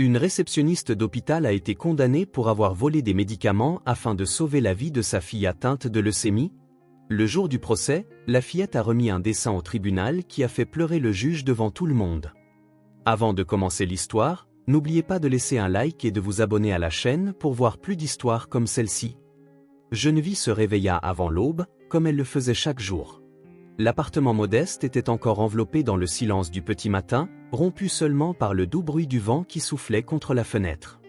Une réceptionniste d'hôpital a été condamnée pour avoir volé des médicaments afin de sauver la vie de sa fille atteinte de leucémie. Le jour du procès, la fillette a remis un dessin au tribunal qui a fait pleurer le juge devant tout le monde. Avant de commencer l'histoire, n'oubliez pas de laisser un like et de vous abonner à la chaîne pour voir plus d'histoires comme celle-ci. Geneviève se réveilla avant l'aube, comme elle le faisait chaque jour. L'appartement modeste était encore enveloppé dans le silence du petit matin, rompu seulement par le doux bruit du vent qui soufflait contre la fenêtre.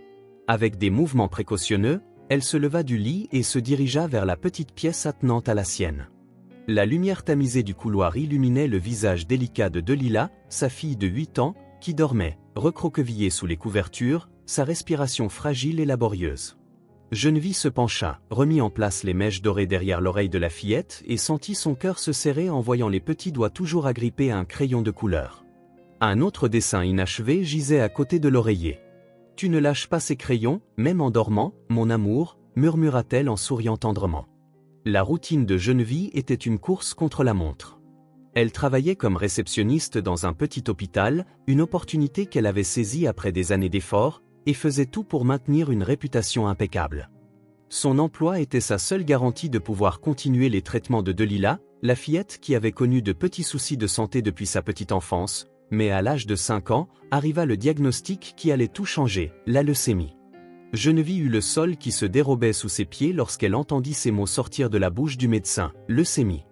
Avec des mouvements précautionneux, elle se leva du lit et se dirigea vers la petite pièce attenante à la sienne. La lumière tamisée du couloir illuminait le visage délicat de Delila, sa fille de 8 ans, qui dormait, recroquevillée sous les couvertures, sa respiration fragile et laborieuse. Geneviève se pencha, remit en place les mèches dorées derrière l'oreille de la fillette et sentit son cœur se serrer en voyant les petits doigts toujours agrippés à un crayon de couleur. Un autre dessin inachevé gisait à côté de l'oreiller. « Tu ne lâches pas ces crayons, même en dormant, mon amour », murmura-t-elle en souriant tendrement. La routine de Geneviève était une course contre la montre. Elle travaillait comme réceptionniste dans un petit hôpital, une opportunité qu'elle avait saisie après des années d'efforts, et faisait tout pour maintenir une réputation impeccable. Son emploi était sa seule garantie de pouvoir continuer les traitements de Delila, la fillette qui avait connu de petits soucis de santé depuis sa petite enfance, mais à l'âge de 5 ans, arriva le diagnostic qui allait tout changer, la leucémie. Geneviève eut le sol qui se dérobait sous ses pieds lorsqu'elle entendit ces mots sortir de la bouche du médecin, leucémie.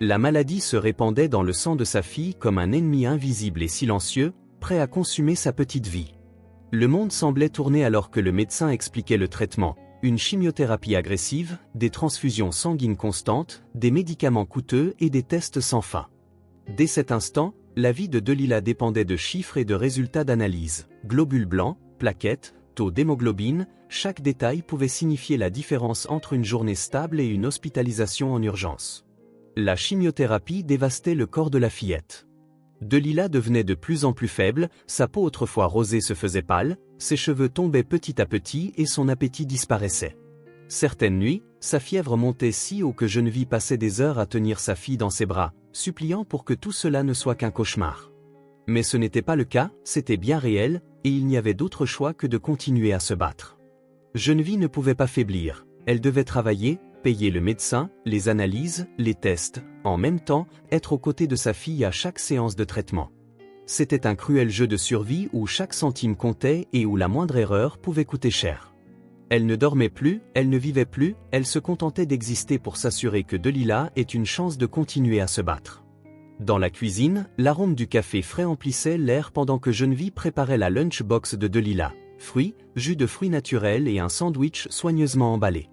La maladie se répandait dans le sang de sa fille comme un ennemi invisible et silencieux, prêt à consumer sa petite vie. Le monde semblait tourner alors que le médecin expliquait le traitement, une chimiothérapie agressive, des transfusions sanguines constantes, des médicaments coûteux et des tests sans fin. Dès cet instant, la vie de Delila dépendait de chiffres et de résultats d'analyse, globules blancs, plaquettes, taux d'hémoglobine, chaque détail pouvait signifier la différence entre une journée stable et une hospitalisation en urgence. La chimiothérapie dévastait le corps de la fillette. Delila devenait de plus en plus faible, sa peau autrefois rosée se faisait pâle, ses cheveux tombaient petit à petit et son appétit disparaissait. Certaines nuits, sa fièvre montait si haut que Geneviève passait des heures à tenir sa fille dans ses bras, suppliant pour que tout cela ne soit qu'un cauchemar. Mais ce n'était pas le cas, c'était bien réel, et il n'y avait d'autre choix que de continuer à se battre. Geneviève ne pouvait pas faiblir, elle devait travailler, payer le médecin, les analyses, les tests, en même temps, être aux côtés de sa fille à chaque séance de traitement. C'était un cruel jeu de survie où chaque centime comptait et où la moindre erreur pouvait coûter cher. Elle ne dormait plus, elle ne vivait plus, elle se contentait d'exister pour s'assurer que Delila ait une chance de continuer à se battre. Dans la cuisine, l'arôme du café frais emplissait l'air pendant que Geneviève préparait la lunchbox de Delila, fruits, jus de fruits naturels et un sandwich soigneusement emballé.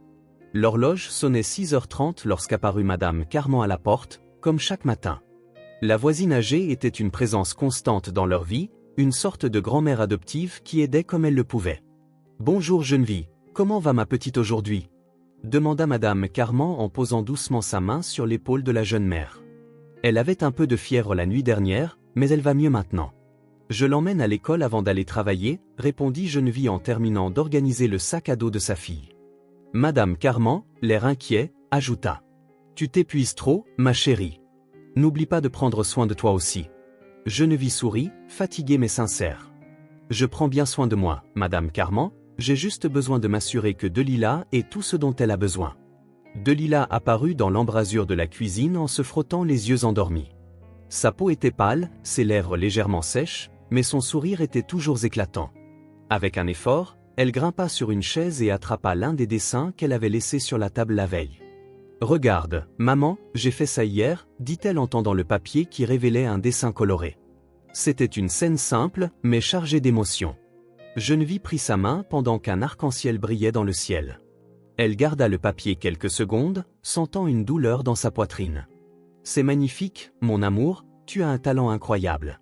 L'horloge sonnait 6h30 lorsqu'apparut Madame Carman à la porte, comme chaque matin. La voisine âgée était une présence constante dans leur vie, une sorte de grand-mère adoptive qui aidait comme elle le pouvait. « Bonjour Geneviève, comment va ma petite aujourd'hui » demanda Madame Carman en posant doucement sa main sur l'épaule de la jeune mère. Elle avait un peu de fièvre la nuit dernière, mais elle va mieux maintenant. « Je l'emmène à l'école avant d'aller travailler » répondit Geneviève en terminant d'organiser le sac à dos de sa fille. Madame Carman, l'air inquiet, ajouta. « Tu t'épuises trop, ma chérie. N'oublie pas de prendre soin de toi aussi. » Geneviève sourit, fatiguée mais sincère. « Je prends bien soin de moi, Madame Carman, j'ai juste besoin de m'assurer que Delila ait tout ce dont elle a besoin. » Delila apparut dans l'embrasure de la cuisine en se frottant les yeux endormis. Sa peau était pâle, ses lèvres légèrement sèches, mais son sourire était toujours éclatant. Avec un effort, elle grimpa sur une chaise et attrapa l'un des dessins qu'elle avait laissés sur la table la veille. « Regarde, maman, j'ai fait ça hier » dit-elle en tendant le papier qui révélait un dessin coloré. C'était une scène simple, mais chargée d'émotion. Geneviève prit sa main pendant qu'un arc-en-ciel brillait dans le ciel. Elle garda le papier quelques secondes, sentant une douleur dans sa poitrine. « C'est magnifique, mon amour, tu as un talent incroyable. »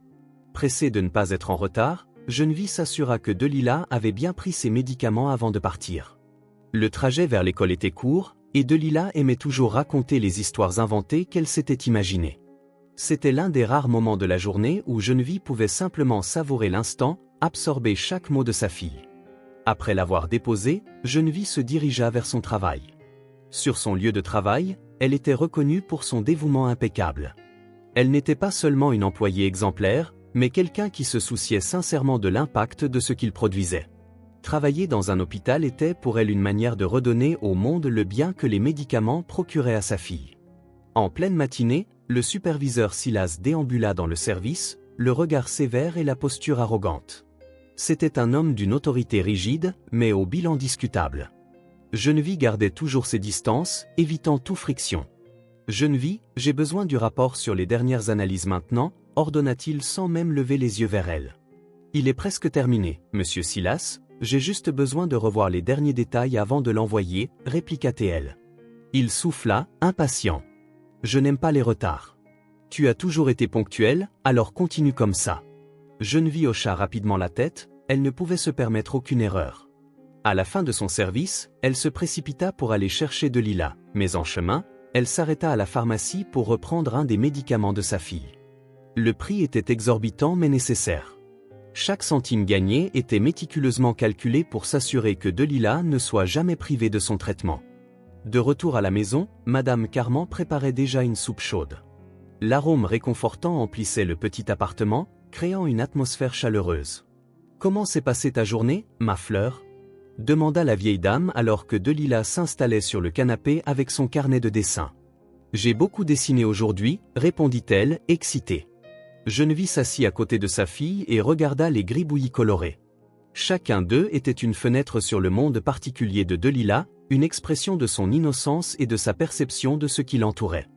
Pressée de ne pas être en retard, Geneviève s'assura que Delila avait bien pris ses médicaments avant de partir. Le trajet vers l'école était court, et Delila aimait toujours raconter les histoires inventées qu'elle s'était imaginées. C'était l'un des rares moments de la journée où Geneviève pouvait simplement savourer l'instant, absorber chaque mot de sa fille. Après l'avoir déposée, Geneviève se dirigea vers son travail. Sur son lieu de travail, elle était reconnue pour son dévouement impeccable. Elle n'était pas seulement une employée exemplaire, mais quelqu'un qui se souciait sincèrement de l'impact de ce qu'il produisait. Travailler dans un hôpital était pour elle une manière de redonner au monde le bien que les médicaments procuraient à sa fille. En pleine matinée, le superviseur Silas déambula dans le service, le regard sévère et la posture arrogante. C'était un homme d'une autorité rigide, mais au bilan discutable. Geneviève gardait toujours ses distances, évitant toute friction. « Geneviève, j'ai besoin du rapport sur les dernières analyses maintenant », ordonna-t-il sans même lever les yeux vers elle. « Il est presque terminé, monsieur Silas, j'ai juste besoin de revoir les derniers détails avant de l'envoyer », répliqua-t-elle. Il souffla, impatient. « Je n'aime pas les retards. Tu as toujours été ponctuel, alors continue comme ça. » Geneviève hocha rapidement la tête, elle ne pouvait se permettre aucune erreur. À la fin de son service, elle se précipita pour aller chercher Delila, mais en chemin, elle s'arrêta à la pharmacie pour reprendre un des médicaments de sa fille. Le prix était exorbitant mais nécessaire. Chaque centime gagné était méticuleusement calculé pour s'assurer que Delila ne soit jamais privée de son traitement. De retour à la maison, Madame Carman préparait déjà une soupe chaude. L'arôme réconfortant emplissait le petit appartement, créant une atmosphère chaleureuse. « Comment s'est passée ta journée, ma fleur ?» demanda la vieille dame alors que Delila s'installait sur le canapé avec son carnet de dessin. « J'ai beaucoup dessiné aujourd'hui, répondit-elle, excitée. Geneviève s'assit à côté de sa fille et regarda les gribouillis colorés. Chacun d'eux était une fenêtre sur le monde particulier de Delila, une expression de son innocence et de sa perception de ce qui l'entourait.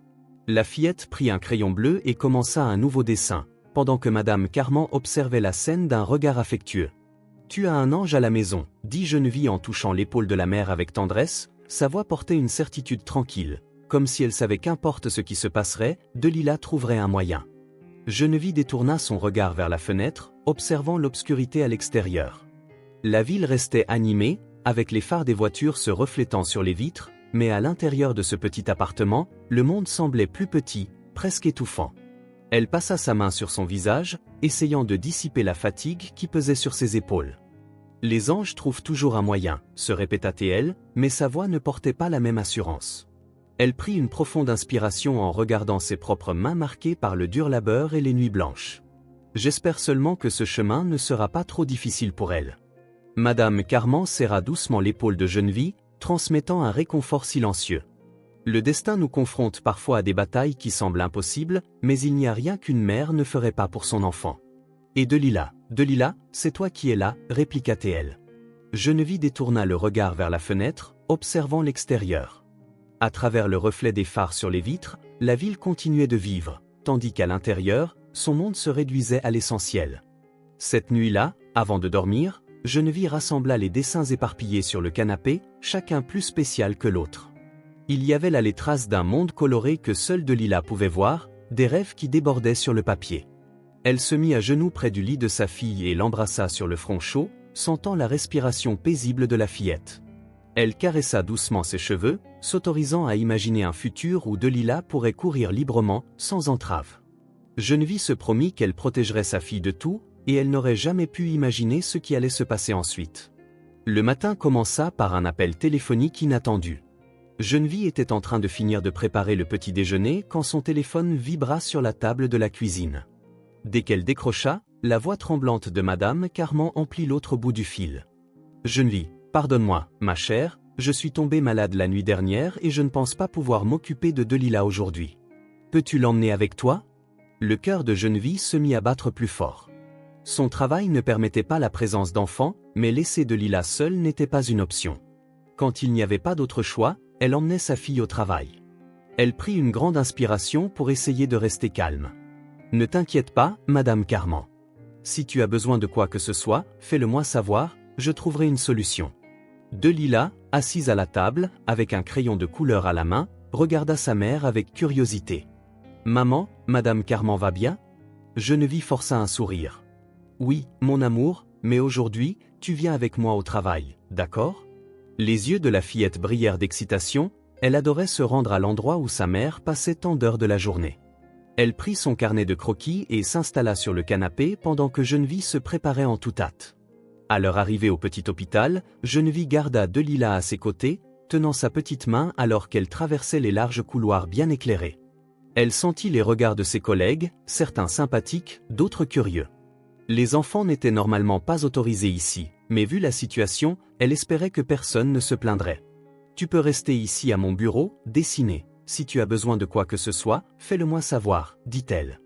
La fillette prit un crayon bleu et commença un nouveau dessin, pendant que Madame Carman observait la scène d'un regard affectueux. « Tu as un ange à la maison, » dit Geneviève en touchant l'épaule de la mère avec tendresse, sa voix portait une certitude tranquille, comme si elle savait qu'importe ce qui se passerait, Delila trouverait un moyen. Geneviève détourna son regard vers la fenêtre, observant l'obscurité à l'extérieur. La ville restait animée, avec les phares des voitures se reflétant sur les vitres, mais à l'intérieur de ce petit appartement, le monde semblait plus petit, presque étouffant. Elle passa sa main sur son visage, essayant de dissiper la fatigue qui pesait sur ses épaules. « Les anges trouvent toujours un moyen », se répéta-t-elle, mais sa voix ne portait pas la même assurance. Elle prit une profonde inspiration en regardant ses propres mains marquées par le dur labeur et les nuits blanches. « J'espère seulement que ce chemin ne sera pas trop difficile pour elle. » Madame Carman serra doucement l'épaule de Geneviève, transmettant un réconfort silencieux. Le destin nous confronte parfois à des batailles qui semblent impossibles, mais il n'y a rien qu'une mère ne ferait pas pour son enfant. Et Delila, c'est toi qui es là, répliqua-t-elle. Geneviève détourna le regard vers la fenêtre, observant l'extérieur. À travers le reflet des phares sur les vitres, la ville continuait de vivre, tandis qu'à l'intérieur, son monde se réduisait à l'essentiel. Cette nuit-là, avant de dormir, Geneviève rassembla les dessins éparpillés sur le canapé, chacun plus spécial que l'autre. Il y avait là les traces d'un monde coloré que seule Delila pouvait voir, des rêves qui débordaient sur le papier. Elle se mit à genoux près du lit de sa fille et l'embrassa sur le front chaud, sentant la respiration paisible de la fillette. Elle caressa doucement ses cheveux, s'autorisant à imaginer un futur où Delila pourrait courir librement, sans entrave. Geneviève se promit qu'elle protégerait sa fille de tout, et elle n'aurait jamais pu imaginer ce qui allait se passer ensuite. Le matin commença par un appel téléphonique inattendu. Geneviève était en train de finir de préparer le petit déjeuner quand son téléphone vibra sur la table de la cuisine. Dès qu'elle décrocha, la voix tremblante de Madame Carman emplit l'autre bout du fil. « Geneviève, pardonne-moi, ma chère, je suis tombée malade la nuit dernière et je ne pense pas pouvoir m'occuper de Delila aujourd'hui. Peux-tu l'emmener avec toi ?» Le cœur de Geneviève se mit à battre plus fort. Son travail ne permettait pas la présence d'enfants, mais laisser Delila seule n'était pas une option. Quand il n'y avait pas d'autre choix, elle emmenait sa fille au travail. Elle prit une grande inspiration pour essayer de rester calme. « Ne t'inquiète pas, Madame Carman. Si tu as besoin de quoi que ce soit, fais-le-moi savoir, je trouverai une solution. » Delila, assise à la table, avec un crayon de couleur à la main, regarda sa mère avec curiosité. « Maman, Madame Carman va bien ?» Geneviève força un sourire. « Oui, mon amour, mais aujourd'hui, tu viens avec moi au travail, d'accord ?» Les yeux de la fillette brillèrent d'excitation, elle adorait se rendre à l'endroit où sa mère passait tant d'heures de la journée. Elle prit son carnet de croquis et s'installa sur le canapé pendant que Geneviève se préparait en toute hâte. À leur arrivée au petit hôpital, Geneviève garda Delila à ses côtés, tenant sa petite main alors qu'elle traversait les larges couloirs bien éclairés. Elle sentit les regards de ses collègues, certains sympathiques, d'autres curieux. Les enfants n'étaient normalement pas autorisés ici, mais vu la situation, elle espérait que personne ne se plaindrait. Tu peux rester ici à mon bureau, dessiner. Si tu as besoin de quoi que ce soit, fais-le-moi savoir, dit-elle.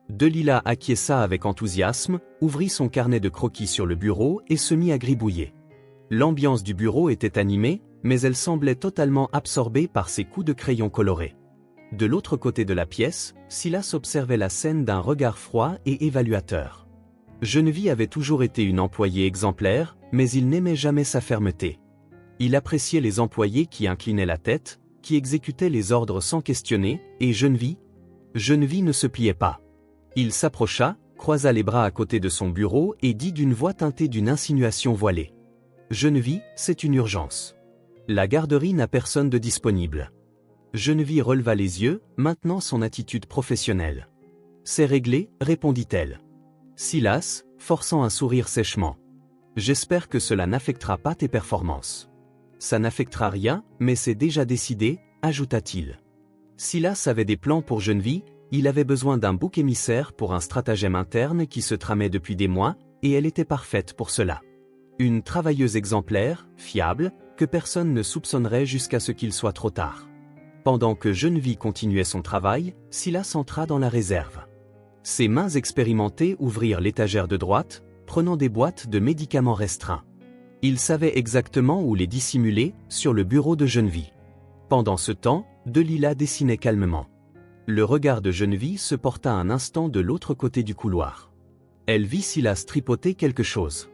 Delila acquiesça avec enthousiasme, ouvrit son carnet de croquis sur le bureau et se mit à gribouiller. L'ambiance du bureau était animée, mais elle semblait totalement absorbée par ses coups de crayon colorés. De l'autre côté de la pièce, Silas observait la scène d'un regard froid et évaluateur. Geneviève avait toujours été une employée exemplaire, mais il n'aimait jamais sa fermeté. Il appréciait les employés qui inclinaient la tête, qui exécutaient les ordres sans questionner, et Geneviève ne se pliait pas. Il s'approcha, croisa les bras à côté de son bureau et dit d'une voix teintée d'une insinuation voilée. « Geneviève, c'est une urgence. La garderie n'a personne de disponible. » Geneviève releva les yeux, maintenant son attitude professionnelle. « C'est réglé, répondit-elle. » Silas, forçant un sourire sèchement. « J'espère que cela n'affectera pas tes performances. »« Ça n'affectera rien, mais c'est déjà décidé, » ajouta-t-il. Silas avait des plans pour Geneviève, il avait besoin d'un bouc émissaire pour un stratagème interne qui se tramait depuis des mois, et elle était parfaite pour cela. Une travailleuse exemplaire, fiable, que personne ne soupçonnerait jusqu'à ce qu'il soit trop tard. Pendant que Geneviève continuait son travail, Silas entra dans la réserve. Ses mains expérimentées ouvrirent l'étagère de droite, prenant des boîtes de médicaments restreints. Il savait exactement où les dissimuler, sur le bureau de Geneviève. Pendant ce temps, Delila dessinait calmement. Le regard de Geneviève se porta un instant de l'autre côté du couloir. Elle vit Silas tripoter quelque chose.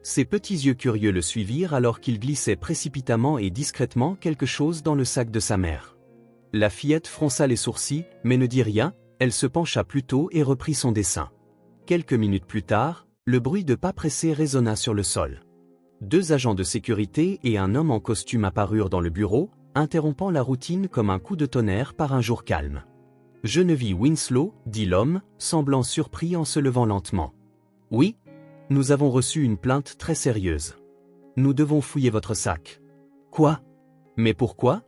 Ses petits yeux curieux le suivirent alors qu'il glissait précipitamment et discrètement quelque chose dans le sac de sa mère. La fillette fronça les sourcils, mais ne dit rien, elle se pencha plutôt et reprit son dessin. Quelques minutes plus tard, le bruit de pas pressés résonna sur le sol. 2 agents de sécurité et un homme en costume apparurent dans le bureau, interrompant la routine comme un coup de tonnerre par un jour calme. « Geneviève Winslow, » dit l'homme, semblant surpris en se levant lentement. « Oui, nous avons reçu une plainte très sérieuse. Nous devons fouiller votre sac. »« Quoi ? Mais pourquoi ?»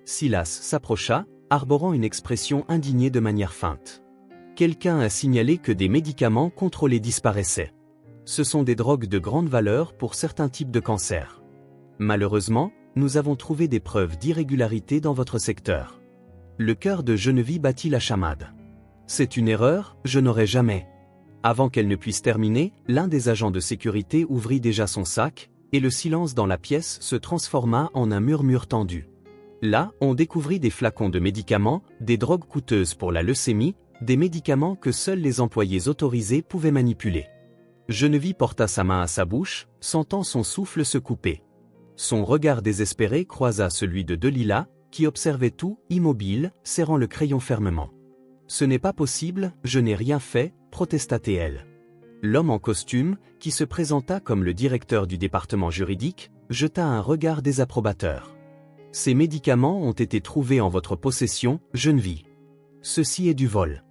Silas s'approcha, arborant une expression indignée de manière feinte. « Quelqu'un a signalé que des médicaments contrôlés disparaissaient. Ce sont des drogues de grande valeur pour certains types de cancers. Malheureusement, nous avons trouvé des preuves d'irrégularité dans votre secteur. » Le cœur de Geneviève battit la chamade. « C'est une erreur, je n'aurais jamais. » Avant qu'elle ne puisse terminer, l'un des agents de sécurité ouvrit déjà son sac, et le silence dans la pièce se transforma en un murmure tendu. Là, on découvrit des flacons de médicaments, des drogues coûteuses pour la leucémie, des médicaments que seuls les employés autorisés pouvaient manipuler. Geneviève porta sa main à sa bouche, sentant son souffle se couper. Son regard désespéré croisa celui de Delila, qui observait tout, immobile, serrant le crayon fermement. « Ce n'est pas possible, je n'ai rien fait », protesta-t-elle. L'homme en costume, qui se présenta comme le directeur du département juridique, jeta un regard désapprobateur. « Ces médicaments ont été trouvés en votre possession, Geneviève. Ceci est du vol. »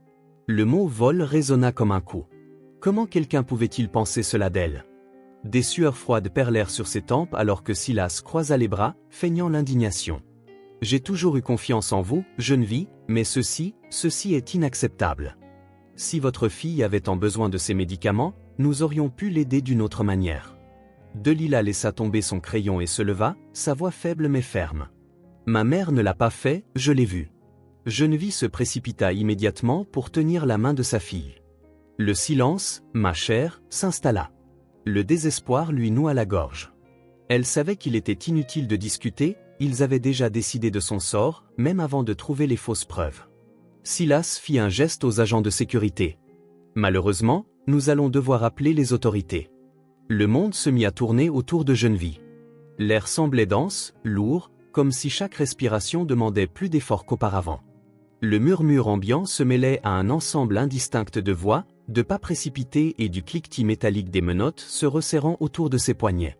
Le mot « vol » résonna comme un coup. Comment quelqu'un pouvait-il penser cela d'elle? Des sueurs froides perlèrent sur ses tempes alors que Silas croisa les bras, feignant l'indignation. « J'ai toujours eu confiance en vous, Geneviève, mais ceci est inacceptable. Si votre fille avait tant besoin de ces médicaments, nous aurions pu l'aider d'une autre manière. » Delila laissa tomber son crayon et se leva, sa voix faible mais ferme. « Ma mère ne l'a pas fait, je l'ai vu. » Geneviève se précipita immédiatement pour tenir la main de sa fille. Le silence, ma chère, s'installa. Le désespoir lui noua la gorge. Elle savait qu'il était inutile de discuter, ils avaient déjà décidé de son sort, même avant de trouver les fausses preuves. Silas fit un geste aux agents de sécurité. « Malheureusement, nous allons devoir appeler les autorités. » Le monde se mit à tourner autour de Geneviève. L'air semblait dense, lourd, comme si chaque respiration demandait plus d'efforts qu'auparavant. Le murmure ambiant se mêlait à un ensemble indistinct de voix, de pas précipités et du cliquetis métallique des menottes se resserrant autour de ses poignets.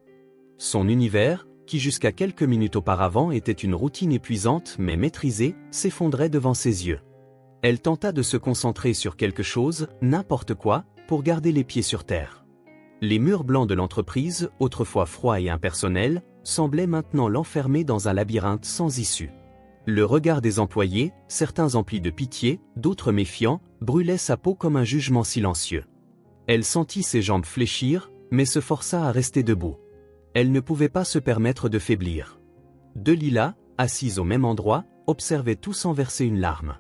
Son univers, qui jusqu'à quelques minutes auparavant était une routine épuisante mais maîtrisée, s'effondrait devant ses yeux. Elle tenta de se concentrer sur quelque chose, n'importe quoi, pour garder les pieds sur terre. Les murs blancs de l'entreprise, autrefois froids et impersonnels, semblaient maintenant l'enfermer dans un labyrinthe sans issue. Le regard des employés, certains emplis de pitié, d'autres méfiants, brûlait sa peau comme un jugement silencieux. Elle sentit ses jambes fléchir, mais se força à rester debout. Elle ne pouvait pas se permettre de faiblir. Delilah, assise au même endroit, observait tout sans verser une larme.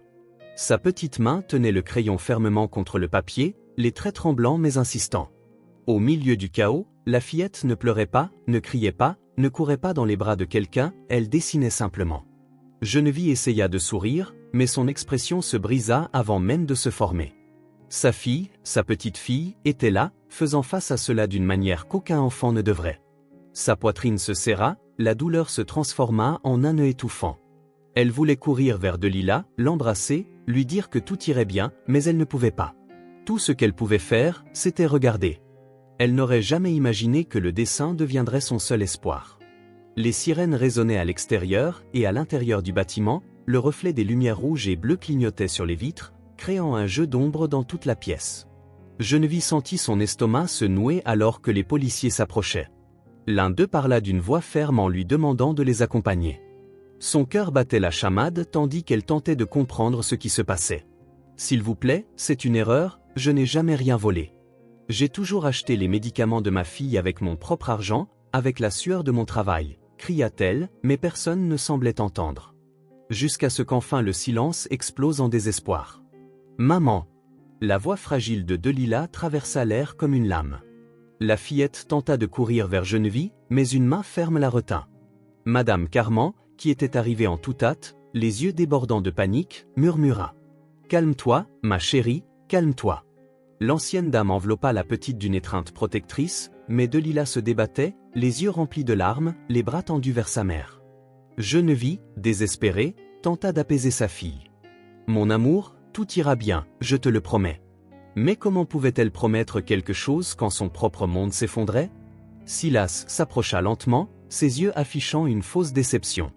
Sa petite main tenait le crayon fermement contre le papier, les traits tremblants mais insistants. Au milieu du chaos, la fillette ne pleurait pas, ne criait pas, ne courait pas dans les bras de quelqu'un, elle dessinait simplement. Geneviève essaya de sourire, mais son expression se brisa avant même de se former. Sa fille, sa petite fille, était là, faisant face à cela d'une manière qu'aucun enfant ne devrait. Sa poitrine se serra, la douleur se transforma en un nœud étouffant. Elle voulait courir vers Delilah, l'embrasser, lui dire que tout irait bien, mais elle ne pouvait pas. Tout ce qu'elle pouvait faire, c'était regarder. Elle n'aurait jamais imaginé que le dessin deviendrait son seul espoir. Les sirènes résonnaient à l'extérieur et à l'intérieur du bâtiment, le reflet des lumières rouges et bleues clignotait sur les vitres, créant un jeu d'ombre dans toute la pièce. Geneviève sentit son estomac se nouer alors que les policiers s'approchaient. L'un d'eux parla d'une voix ferme en lui demandant de les accompagner. Son cœur battait la chamade tandis qu'elle tentait de comprendre ce qui se passait. « S'il vous plaît, c'est une erreur, je n'ai jamais rien volé. J'ai toujours acheté les médicaments de ma fille avec mon propre argent, avec la sueur de mon travail, cria-t-elle, mais personne ne semblait entendre. Jusqu'à ce qu'enfin le silence explose en désespoir. Maman! La voix fragile de Delilah traversa l'air comme une lame. La fillette tenta de courir vers Geneviève, mais une main ferme la retint. Madame Carman, qui était arrivée en toute hâte, les yeux débordants de panique, murmura. « Calme-toi, ma chérie, calme-toi. » L'ancienne dame enveloppa la petite d'une étreinte protectrice, mais Delilah se débattait, les yeux remplis de larmes, les bras tendus vers sa mère. Geneviève, désespérée, tenta d'apaiser sa fille. « Mon amour, tout ira bien, je te le promets. » Mais comment pouvait-elle promettre quelque chose quand son propre monde s'effondrait? Silas s'approcha lentement, ses yeux affichant une fausse déception.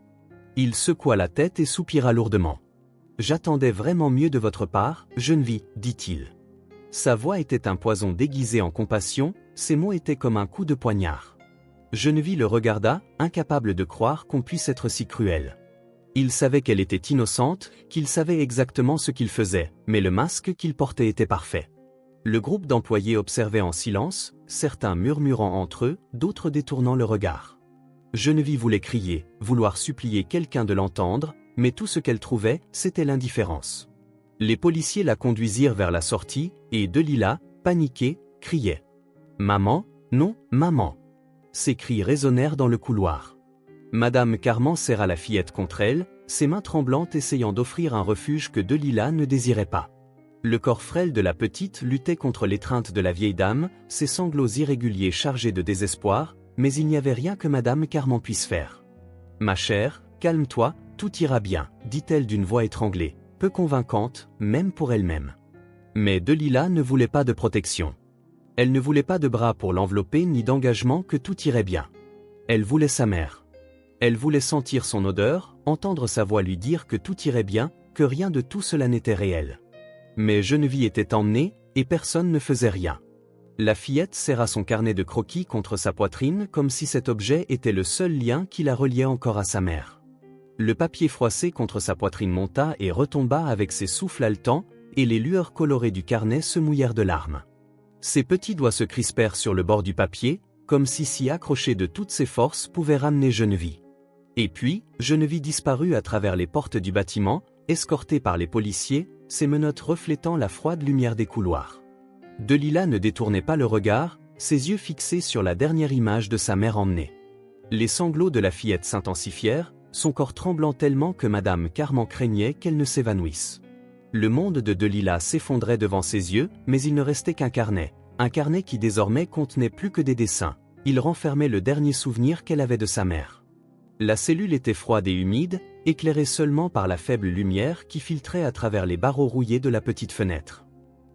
Il secoua la tête et soupira lourdement. « J'attendais vraiment mieux de votre part, Geneviève, dit-il. » Sa voix était un poison déguisé en compassion, ses mots étaient comme un coup de poignard. Geneviève le regarda, incapable de croire qu'on puisse être si cruel. Il savait qu'elle était innocente, qu'il savait exactement ce qu'il faisait, mais le masque qu'il portait était parfait. Le groupe d'employés observait en silence, certains murmurant entre eux, d'autres détournant le regard. Geneviève voulait crier, vouloir supplier quelqu'un de l'entendre, mais tout ce qu'elle trouvait, c'était l'indifférence. Les policiers la conduisirent vers la sortie, et Delilah, paniquée, criait. « Maman, non, maman !» Ces cris résonnèrent dans le couloir. Madame Carman serra la fillette contre elle, ses mains tremblantes essayant d'offrir un refuge que Delilah ne désirait pas. Le corps frêle de la petite luttait contre l'étreinte de la vieille dame, ses sanglots irréguliers chargés de désespoir, mais il n'y avait rien que Madame Carman puisse faire. « Ma chère, calme-toi, tout ira bien, dit-elle d'une voix étranglée, peu convaincante, même pour elle-même. Mais Delilah ne voulait pas de protection. Elle ne voulait pas de bras pour l'envelopper ni d'engagement que tout irait bien. Elle voulait sa mère. Elle voulait sentir son odeur, entendre sa voix lui dire que tout irait bien, que rien de tout cela n'était réel. Mais Geneviève était emmenée, et personne ne faisait rien. La fillette serra son carnet de croquis contre sa poitrine comme si cet objet était le seul lien qui la reliait encore à sa mère. Le papier froissé contre sa poitrine monta et retomba avec ses souffles haletants, et les lueurs colorées du carnet se mouillèrent de larmes. Ses petits doigts se crispèrent sur le bord du papier, comme si s'y accrocher de toutes ses forces pouvait ramener Geneviève. Et puis, Geneviève disparut à travers les portes du bâtiment, escortée par les policiers, ses menottes reflétant la froide lumière des couloirs. Delilah ne détournait pas le regard, ses yeux fixés sur la dernière image de sa mère emmenée. Les sanglots de la fillette s'intensifièrent, son corps tremblant tellement que Madame Carman craignait qu'elle ne s'évanouisse. Le monde de Delilah s'effondrait devant ses yeux, mais il ne restait qu'un carnet qui désormais contenait plus que des dessins. Il renfermait le dernier souvenir qu'elle avait de sa mère. La cellule était froide et humide, éclairée seulement par la faible lumière qui filtrait à travers les barreaux rouillés de la petite fenêtre.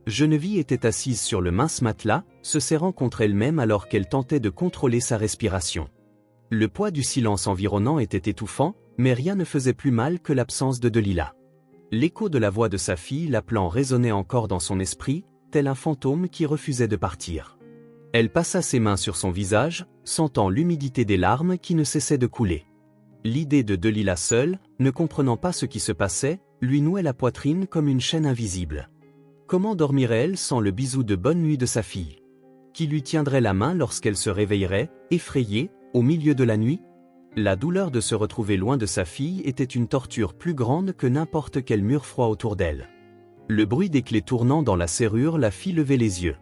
Geneviève était assise sur le mince matelas, se serrant contre elle-même alors qu'elle tentait de contrôler sa respiration. Le poids du silence environnant était étouffant, mais rien ne faisait plus mal que l'absence de Delilah. L'écho de la voix de sa fille l'appelant résonnait encore dans son esprit, tel un fantôme qui refusait de partir. Elle passa ses mains sur son visage, sentant l'humidité des larmes qui ne cessaient de couler. L'idée de Delilah seule, ne comprenant pas ce qui se passait, lui nouait la poitrine comme une chaîne invisible. Comment dormirait-elle sans le bisou de bonne nuit de sa fille? Qui lui tiendrait la main lorsqu'elle se réveillerait, effrayée, au milieu de la nuit? La douleur de se retrouver loin de sa fille était une torture plus grande que n'importe quel mur froid autour d'elle. Le bruit des clés tournant dans la serrure la fit lever les yeux.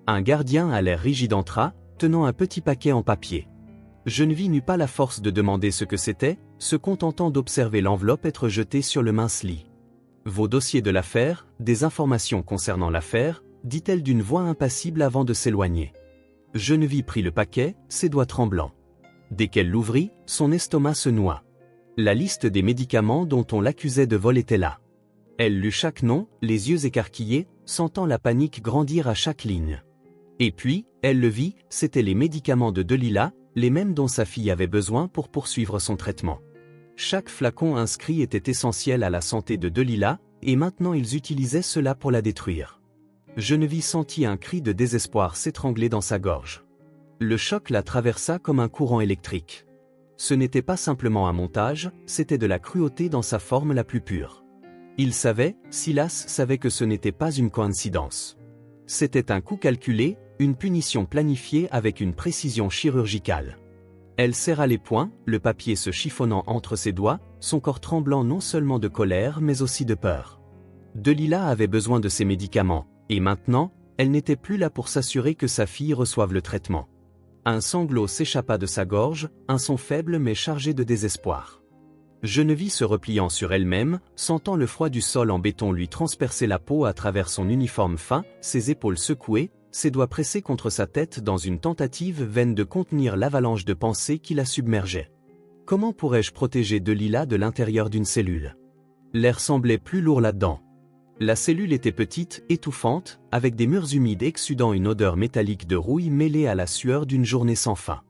Un gardien à l'air rigide entra, tenant un petit paquet en papier. Geneviève n'eut pas la force de demander ce que c'était, se contentant d'observer l'enveloppe être jetée sur le mince lit. « Vos dossiers de l'affaire, des informations concernant l'affaire », dit-elle d'une voix impassible avant de s'éloigner. Geneviève prit le paquet, ses doigts tremblants. Dès qu'elle l'ouvrit, son estomac se noua. La liste des médicaments dont on l'accusait de vol était là. Elle lut chaque nom, les yeux écarquillés, sentant la panique grandir à chaque ligne. Et puis, elle le vit, c'étaient les médicaments de Delilah, les mêmes dont sa fille avait besoin pour poursuivre son traitement. Chaque flacon inscrit était essentiel à la santé de Delilah, et maintenant ils utilisaient cela pour la détruire. Geneviève sentit un cri de désespoir s'étrangler dans sa gorge. Le choc la traversa comme un courant électrique. Ce n'était pas simplement un montage, c'était de la cruauté dans sa forme la plus pure. Il savait, Silas savait que ce n'était pas une coïncidence. C'était un coup calculé, une punition planifiée avec une précision chirurgicale. Elle serra les poings, le papier se chiffonnant entre ses doigts, son corps tremblant non seulement de colère mais aussi de peur. Delilah avait besoin de ses médicaments, et maintenant, elle n'était plus là pour s'assurer que sa fille reçoive le traitement. Un sanglot s'échappa de sa gorge, un son faible mais chargé de désespoir. Geneviève se repliant sur elle-même, sentant le froid du sol en béton lui transpercer la peau à travers son uniforme fin, ses épaules secouées, ses doigts pressés contre sa tête dans une tentative vaine de contenir l'avalanche de pensées qui la submergeait. Comment pourrais-je protéger Delilah de l'intérieur d'une cellule? L'air semblait plus lourd là-dedans. La cellule était petite, étouffante, avec des murs humides exsudant une odeur métallique de rouille mêlée à la sueur d'une journée sans fin.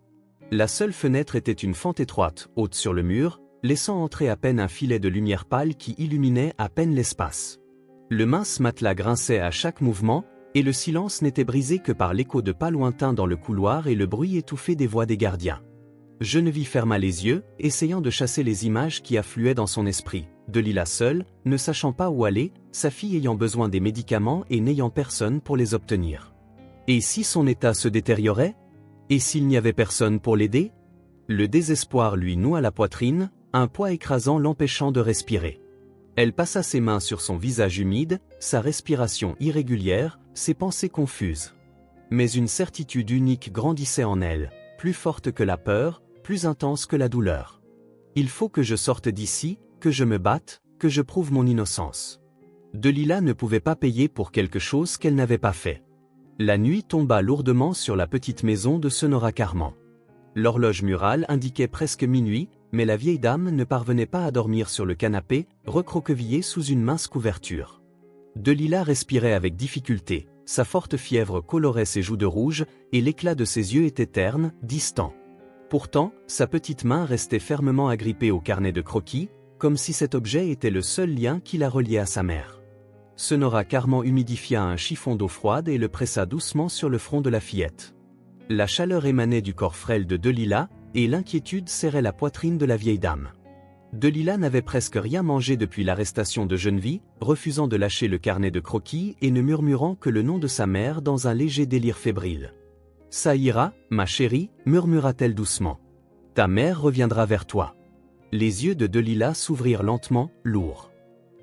La seule fenêtre était une fente étroite, haute sur le mur, laissant entrer à peine un filet de lumière pâle qui illuminait à peine l'espace. Le mince matelas grinçait à chaque mouvement, et le silence n'était brisé que par l'écho de pas lointains dans le couloir et le bruit étouffé des voix des gardiens. Geneviève ferma les yeux, essayant de chasser les images qui affluaient dans son esprit. Delilah seule, ne sachant pas où aller, sa fille ayant besoin des médicaments et n'ayant personne pour les obtenir. Et si son état se détériorait? Et s'il n'y avait personne pour l'aider? Le désespoir lui noua la poitrine, un poids écrasant l'empêchant de respirer. Elle passa ses mains sur son visage humide, sa respiration irrégulière, ses pensées confuses. Mais une certitude unique grandissait en elle, plus forte que la peur, plus intense que la douleur. Il faut que je sorte d'ici, que je me batte, que je prouve mon innocence. Delilah ne pouvait pas payer pour quelque chose qu'elle n'avait pas fait. La nuit tomba lourdement sur la petite maison de Sonora Carman. L'horloge murale indiquait presque minuit, mais la vieille dame ne parvenait pas à dormir sur le canapé, recroquevillée sous une mince couverture. Delilah respirait avec difficulté, sa forte fièvre colorait ses joues de rouge, et l'éclat de ses yeux était terne, distant. Pourtant, sa petite main restait fermement agrippée au carnet de croquis, comme si cet objet était le seul lien qui la reliait à sa mère. Sonora Carman humidifia un chiffon d'eau froide et le pressa doucement sur le front de la fillette. La chaleur émanait du corps frêle de Delilah, et l'inquiétude serrait la poitrine de la vieille dame. Delilah n'avait presque rien mangé depuis l'arrestation de Geneviève, refusant de lâcher le carnet de croquis et ne murmurant que le nom de sa mère dans un léger délire fébrile. « Ça ira, ma chérie » murmura-t-elle doucement. « Ta mère reviendra vers toi. » Les yeux de Delilah s'ouvrirent lentement, lourds.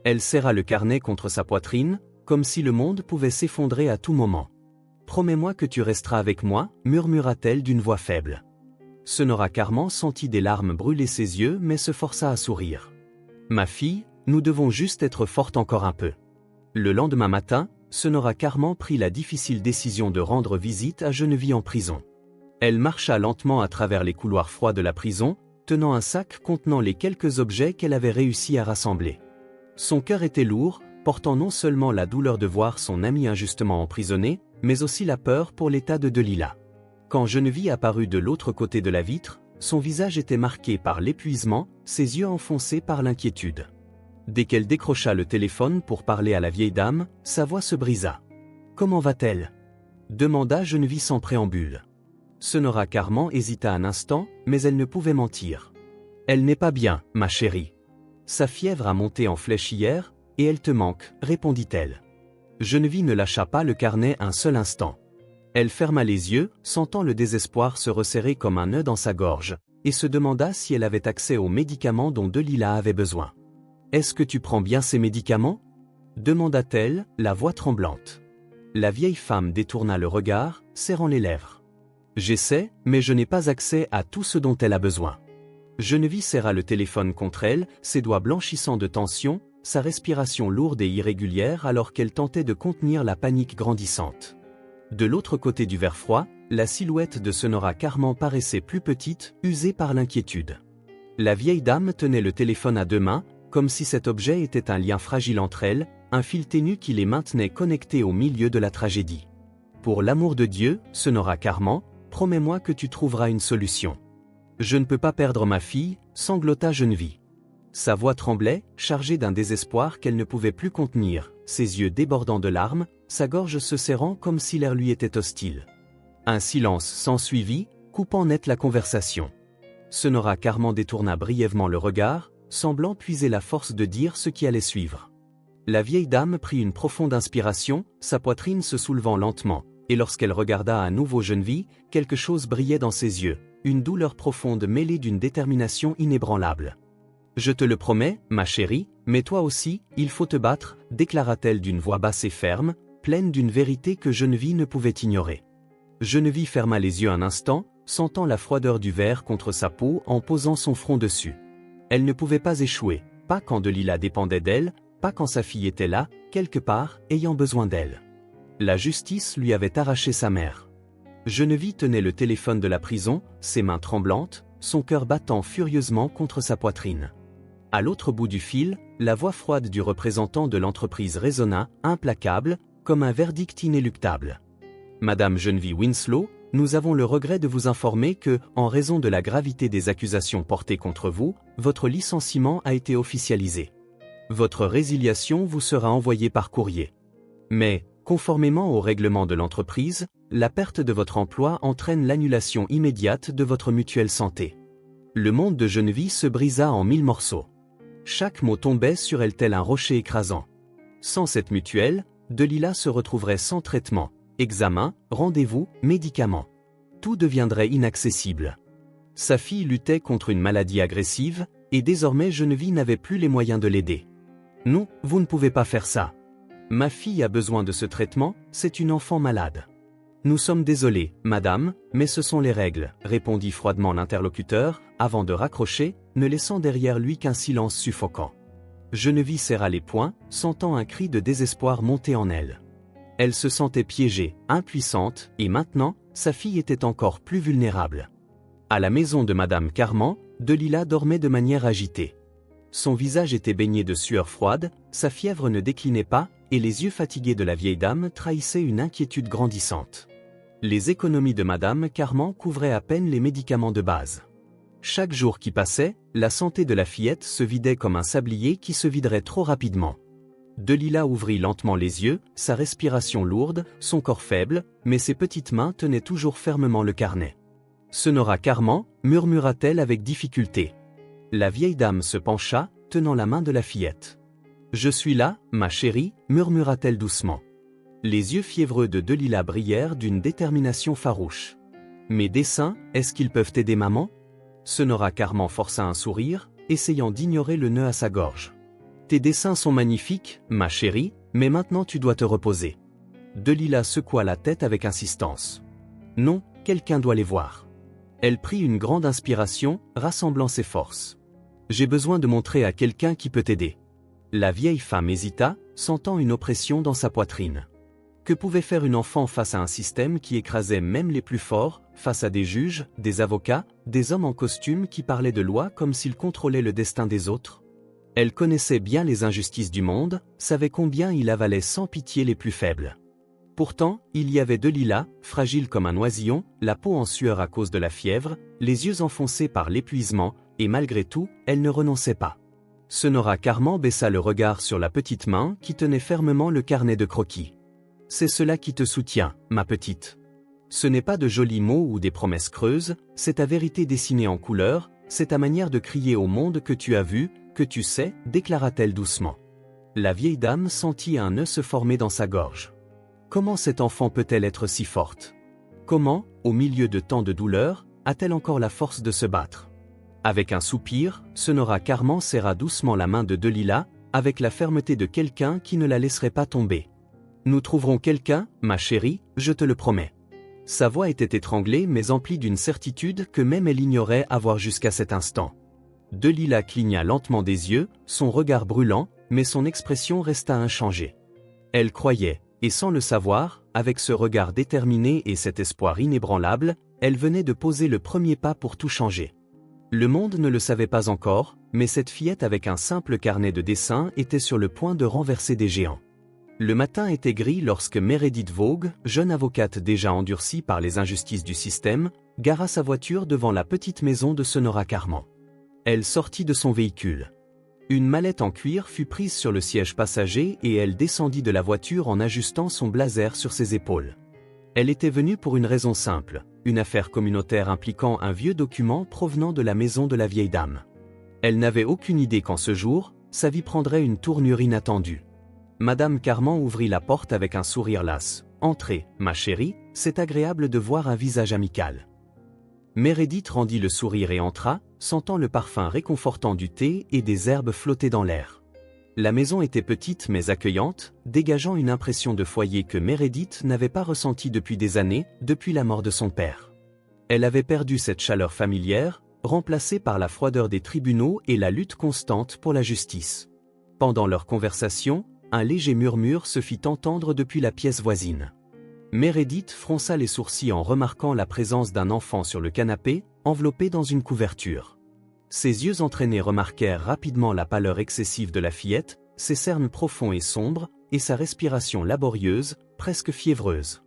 Elle serra le carnet contre sa poitrine, comme si le monde pouvait s'effondrer à tout moment. « Promets-moi que tu resteras avec moi » murmura-t-elle d'une voix faible. Sonora Carman sentit des larmes brûler ses yeux mais se força à sourire. « Ma fille, nous devons juste être fortes encore un peu. » Le lendemain matin, Sonora Carman prit la difficile décision de rendre visite à Geneviève en prison. Elle marcha lentement à travers les couloirs froids de la prison, tenant un sac contenant les quelques objets qu'elle avait réussi à rassembler. Son cœur était lourd, portant non seulement la douleur de voir son amie injustement emprisonnée, mais aussi la peur pour l'état de Delilah. Quand Geneviève apparut de l'autre côté de la vitre, son visage était marqué par l'épuisement, ses yeux enfoncés par l'inquiétude. Dès qu'elle décrocha le téléphone pour parler à la vieille dame, sa voix se brisa. « Comment va-t-elle » demanda Geneviève sans préambule. Sonora Carman hésita un instant, mais elle ne pouvait mentir. « Elle n'est pas bien, ma chérie. Sa fièvre a monté en flèche hier, et elle te manque, répondit-elle. Geneviève ne lâcha pas le carnet un seul instant. Elle ferma les yeux, sentant le désespoir se resserrer comme un nœud dans sa gorge, et se demanda si elle avait accès aux médicaments dont Delilah avait besoin. « Est-ce que tu prends bien ces médicaments ?» demanda-t-elle, la voix tremblante. La vieille femme détourna le regard, serrant les lèvres. « J'essaie, mais je n'ai pas accès à tout ce dont elle a besoin. » Geneviève serra le téléphone contre elle, ses doigts blanchissants de tension, sa respiration lourde et irrégulière alors qu'elle tentait de contenir la panique grandissante. De l'autre côté du verre froid, la silhouette de Sonora Carman paraissait plus petite, usée par l'inquiétude. La vieille dame tenait le téléphone à deux mains, comme si cet objet était un lien fragile entre elles, un fil ténu qui les maintenait connectés au milieu de la tragédie. « Pour l'amour de Dieu, Sonora Carman, promets-moi que tu trouveras une solution. »« Je ne peux pas perdre ma fille », sanglota Geneviève. Sa voix tremblait, chargée d'un désespoir qu'elle ne pouvait plus contenir, ses yeux débordant de larmes, sa gorge se serrant comme si l'air lui était hostile. Un silence s'ensuivit, coupant net la conversation. Sonora Carman détourna brièvement le regard, semblant puiser la force de dire ce qui allait suivre. La vieille dame prit une profonde inspiration, sa poitrine se soulevant lentement, et lorsqu'elle regarda à nouveau Geneviève, quelque chose brillait dans ses yeux, une douleur profonde mêlée d'une détermination inébranlable. « Je te le promets, ma chérie, mais toi aussi, il faut te battre, » déclara-t-elle d'une voix basse et ferme, pleine d'une vérité que Geneviève ne pouvait ignorer. Geneviève ferma les yeux un instant, sentant la froideur du verre contre sa peau en posant son front dessus. Elle ne pouvait pas échouer, pas quand Delilah dépendait d'elle, pas quand sa fille était là, quelque part, ayant besoin d'elle. La justice lui avait arraché sa mère. Geneviève tenait le téléphone de la prison, ses mains tremblantes, son cœur battant furieusement contre sa poitrine. À l'autre bout du fil, la voix froide du représentant de l'entreprise résonna, implacable, comme un verdict inéluctable. « Madame Geneviève Winslow, nous avons le regret de vous informer que, en raison de la gravité des accusations portées contre vous, votre licenciement a été officialisé. Votre résiliation vous sera envoyée par courrier. Mais, conformément au règlement de l'entreprise, la perte de votre emploi entraîne l'annulation immédiate de votre mutuelle santé. » Le monde de Geneviève se brisa en 1000 morceaux. Chaque mot tombait sur elle tel un rocher écrasant. Sans cette mutuelle, Delilah se retrouverait sans traitement, examen, rendez-vous, médicaments. Tout deviendrait inaccessible. Sa fille luttait contre une maladie agressive, et désormais Geneviève n'avait plus les moyens de l'aider. « Non, vous ne pouvez pas faire ça. Ma fille a besoin de ce traitement, c'est une enfant malade. »« Nous sommes désolés, madame, mais ce sont les règles, » répondit froidement l'interlocuteur, avant de raccrocher, ne laissant derrière lui qu'un silence suffocant. Geneviève serra les poings, sentant un cri de désespoir monter en elle. Elle se sentait piégée, impuissante, et maintenant, sa fille était encore plus vulnérable. À la maison de Madame Carman, Delilah dormait de manière agitée. Son visage était baigné de sueur froide, sa fièvre ne déclinait pas, et les yeux fatigués de la vieille dame trahissaient une inquiétude grandissante. Les économies de Madame Carman couvraient à peine les médicaments de base. Chaque jour qui passait, la santé de la fillette se vidait comme un sablier qui se viderait trop rapidement. Delilah ouvrit lentement les yeux, sa respiration lourde, son corps faible, mais ses petites mains tenaient toujours fermement le carnet. « Sonora Carman » murmura-t-elle avec difficulté. La vieille dame se pencha, tenant la main de la fillette. « Je suis là, ma chérie » murmura-t-elle doucement. Les yeux fiévreux de Delilah brillèrent d'une détermination farouche. « Mes dessins, est-ce qu'ils peuvent aider maman ?» Sonora Carman força un sourire, essayant d'ignorer le nœud à sa gorge. « Tes dessins sont magnifiques, ma chérie, mais maintenant tu dois te reposer. » Delilah secoua la tête avec insistance. « Non, quelqu'un doit les voir. » Elle prit une grande inspiration, rassemblant ses forces. « J'ai besoin de montrer à quelqu'un qui peut t'aider. » La vieille femme hésita, sentant une oppression dans sa poitrine. Que pouvait faire une enfant face à un système qui écrasait même les plus forts, face à des juges, des avocats, des hommes en costume qui parlaient de loi comme s'ils contrôlaient le destin des autres? Elle connaissait bien les injustices du monde, savait combien il avalait sans pitié les plus faibles. Pourtant, il y avait Delilah, fragile comme un oisillon, la peau en sueur à cause de la fièvre, les yeux enfoncés par l'épuisement, et malgré tout, elle ne renonçait pas. Sonora Carman baissa le regard sur la petite main qui tenait fermement le carnet de croquis. « C'est cela qui te soutient, ma petite. Ce n'est pas de jolis mots ou des promesses creuses, c'est ta vérité dessinée en couleur, c'est ta manière de crier au monde que tu as vu, que tu sais, » déclara-t-elle doucement. La vieille dame sentit un nœud se former dans sa gorge. Comment cet enfant peut-elle être si forte? Comment, au milieu de tant de douleurs, a-t-elle encore la force de se battre? Avec un soupir, Sonora Carman serra doucement la main de Delilah, avec la fermeté de quelqu'un qui ne la laisserait pas tomber. Nous trouverons quelqu'un, ma chérie, je te le promets. Sa voix était étranglée mais emplie d'une certitude que même elle ignorait avoir jusqu'à cet instant. Delilah cligna lentement des yeux, son regard brûlant, mais son expression resta inchangée. Elle croyait, et sans le savoir, avec ce regard déterminé et cet espoir inébranlable, elle venait de poser le premier pas pour tout changer. Le monde ne le savait pas encore, mais cette fillette avec un simple carnet de dessin était sur le point de renverser des géants. Le matin était gris lorsque Meredith Vogue, jeune avocate déjà endurcie par les injustices du système, gara sa voiture devant la petite maison de Sonora Carman. Elle sortit de son véhicule. Une mallette en cuir fut prise sur le siège passager et elle descendit de la voiture en ajustant son blazer sur ses épaules. Elle était venue pour une raison simple, une affaire communautaire impliquant un vieux document provenant de la maison de la vieille dame. Elle n'avait aucune idée qu'en ce jour, sa vie prendrait une tournure inattendue. Madame Carman ouvrit la porte avec un sourire las. « Entrez, ma chérie, c'est agréable de voir un visage amical. » Meredith rendit le sourire et entra, sentant le parfum réconfortant du thé et des herbes flotter dans l'air. La maison était petite mais accueillante, dégageant une impression de foyer que Meredith n'avait pas ressentie depuis des années, depuis la mort de son père. Elle avait perdu cette chaleur familière, remplacée par la froideur des tribunaux et la lutte constante pour la justice. Pendant leur conversation, un léger murmure se fit entendre depuis la pièce voisine. Meredith fronça les sourcils en remarquant la présence d'un enfant sur le canapé, enveloppé dans une couverture. Ses yeux entraînés remarquèrent rapidement la pâleur excessive de la fillette, ses cernes profonds et sombres, et sa respiration laborieuse, presque fiévreuse.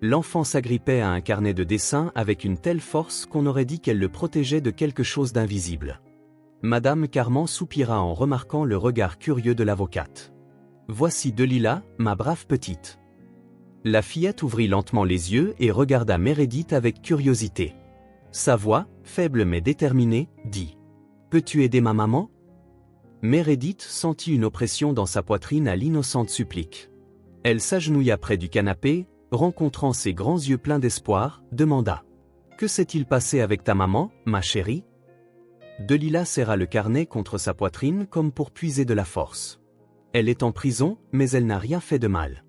L'enfant s'agrippait à un carnet de dessin avec une telle force qu'on aurait dit qu'elle le protégeait de quelque chose d'invisible. Madame Carman soupira en remarquant le regard curieux de l'avocate. « Voici Delilah, ma brave petite. » La fillette ouvrit lentement les yeux et regarda Meredith avec curiosité. Sa voix, faible mais déterminée, dit « Peux-tu aider ma maman ?» Meredith sentit une oppression dans sa poitrine à l'innocente supplique. Elle s'agenouilla près du canapé, rencontrant ses grands yeux pleins d'espoir, demanda « Que s'est-il passé avec ta maman, ma chérie ?» Delilah serra le carnet contre sa poitrine comme pour puiser de la force. Elle est en prison, mais elle n'a rien fait de mal.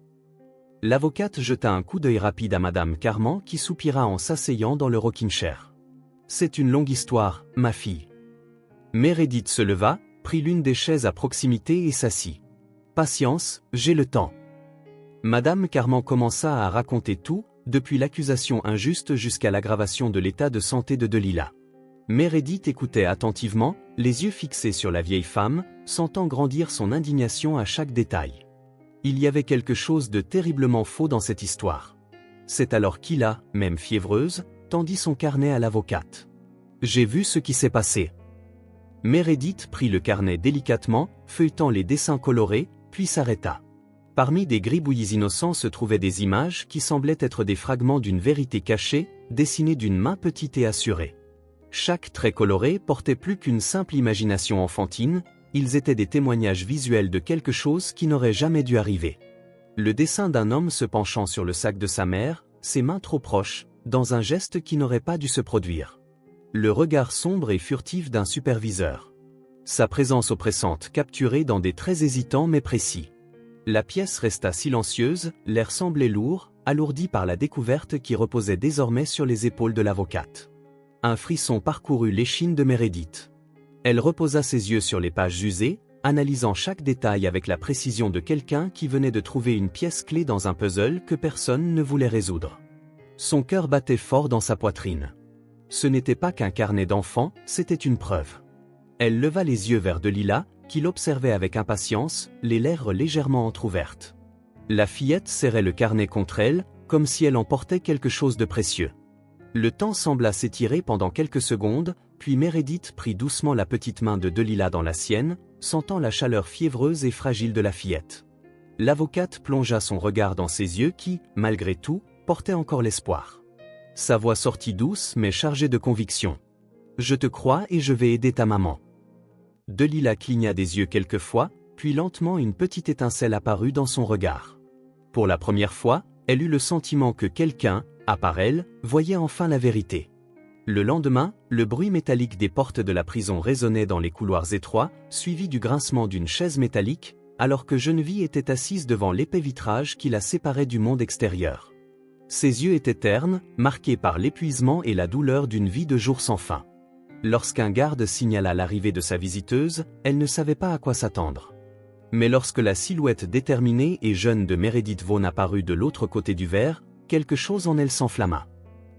L'avocate jeta un coup d'œil rapide à Madame Carman qui soupira en s'asseyant dans le rocking chair. « C'est une longue histoire, ma fille. » Meredith se leva, prit l'une des chaises à proximité et s'assit. « Patience, j'ai le temps. » Madame Carman commença à raconter tout, depuis l'accusation injuste jusqu'à l'aggravation de l'état de santé de Delilah. Meredith écoutait attentivement, les yeux fixés sur la vieille femme, sentant grandir son indignation à chaque détail. Il y avait quelque chose de terriblement faux dans cette histoire. C'est alors qu'Ila, même fiévreuse, tendit son carnet à l'avocate. « J'ai vu ce qui s'est passé. » Meredith prit le carnet délicatement, feuilletant les dessins colorés, puis s'arrêta. Parmi des gribouillis innocents se trouvaient des images qui semblaient être des fragments d'une vérité cachée, dessinées d'une main petite et assurée. Chaque trait coloré portait plus qu'une simple imagination enfantine, ils étaient des témoignages visuels de quelque chose qui n'aurait jamais dû arriver. Le dessin d'un homme se penchant sur le sac de sa mère, ses mains trop proches, dans un geste qui n'aurait pas dû se produire. Le regard sombre et furtif d'un superviseur. Sa présence oppressante capturée dans des traits hésitants mais précis. La pièce resta silencieuse, l'air semblait lourd, alourdi par la découverte qui reposait désormais sur les épaules de l'avocate. Un frisson parcourut l'échine de Meredith. Elle reposa ses yeux sur les pages usées, analysant chaque détail avec la précision de quelqu'un qui venait de trouver une pièce clé dans un puzzle que personne ne voulait résoudre. Son cœur battait fort dans sa poitrine. Ce n'était pas qu'un carnet d'enfant, c'était une preuve. Elle leva les yeux vers Delilah, qui l'observait avec impatience, les lèvres légèrement entr'ouvertes. La fillette serrait le carnet contre elle, comme si elle emportait quelque chose de précieux. Le temps sembla s'étirer pendant quelques secondes, puis Meredith prit doucement la petite main de Delilah dans la sienne, sentant la chaleur fiévreuse et fragile de la fillette. L'avocate plongea son regard dans ses yeux qui, malgré tout, portaient encore l'espoir. Sa voix sortit douce mais chargée de conviction. « Je te crois et je vais aider ta maman. » Delilah cligna des yeux quelquefois, puis lentement une petite étincelle apparut dans son regard. Pour la première fois, elle eut le sentiment que quelqu'un, à part elle, voyait enfin la vérité. Le lendemain, le bruit métallique des portes de la prison résonnait dans les couloirs étroits, suivi du grincement d'une chaise métallique, alors que Geneviève était assise devant l'épais vitrage qui la séparait du monde extérieur. Ses yeux étaient ternes, marqués par l'épuisement et la douleur d'une vie de jour sans fin. Lorsqu'un garde signala l'arrivée de sa visiteuse, elle ne savait pas à quoi s'attendre. Mais lorsque la silhouette déterminée et jeune de Meredith Vaughn apparut de l'autre côté du verre, quelque chose en elle s'enflamma.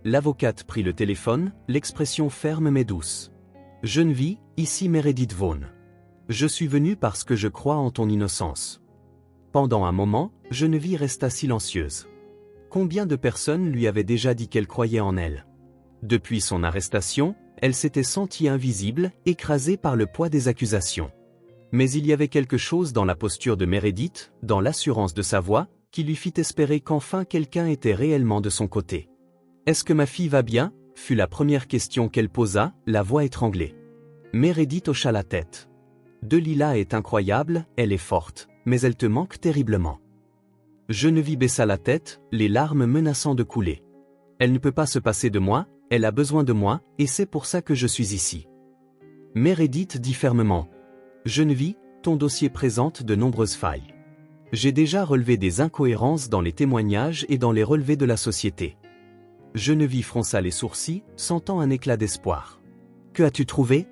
L'avocate prit le téléphone, l'expression ferme mais douce. « Geneviève, ici Meredith Vaughn. Je suis venu parce que je crois en ton innocence. » Pendant un moment, Geneviève resta silencieuse. Combien de personnes lui avaient déjà dit qu'elle croyait en elle? Depuis son arrestation, elle s'était sentie invisible, écrasée par le poids des accusations. Mais il y avait quelque chose dans la posture de Meredith, dans l'assurance de sa voix, qui lui fit espérer qu'enfin quelqu'un était réellement de son côté. « Est-ce que ma fille va bien ?» fut la première question qu'elle posa, la voix étranglée. Meredith hocha la tête. « Delilah est incroyable, elle est forte, mais elle te manque terriblement. » Geneviève baissa la tête, les larmes menaçant de couler. « Elle ne peut pas se passer de moi, elle a besoin de moi, et c'est pour ça que je suis ici. » Meredith dit fermement. « Geneviève, ton dossier présente de nombreuses failles. J'ai déjà relevé des incohérences dans les témoignages et dans les relevés de la société. » Geneviève fronça les sourcils, sentant un éclat d'espoir. « Que as-tu trouvé ?»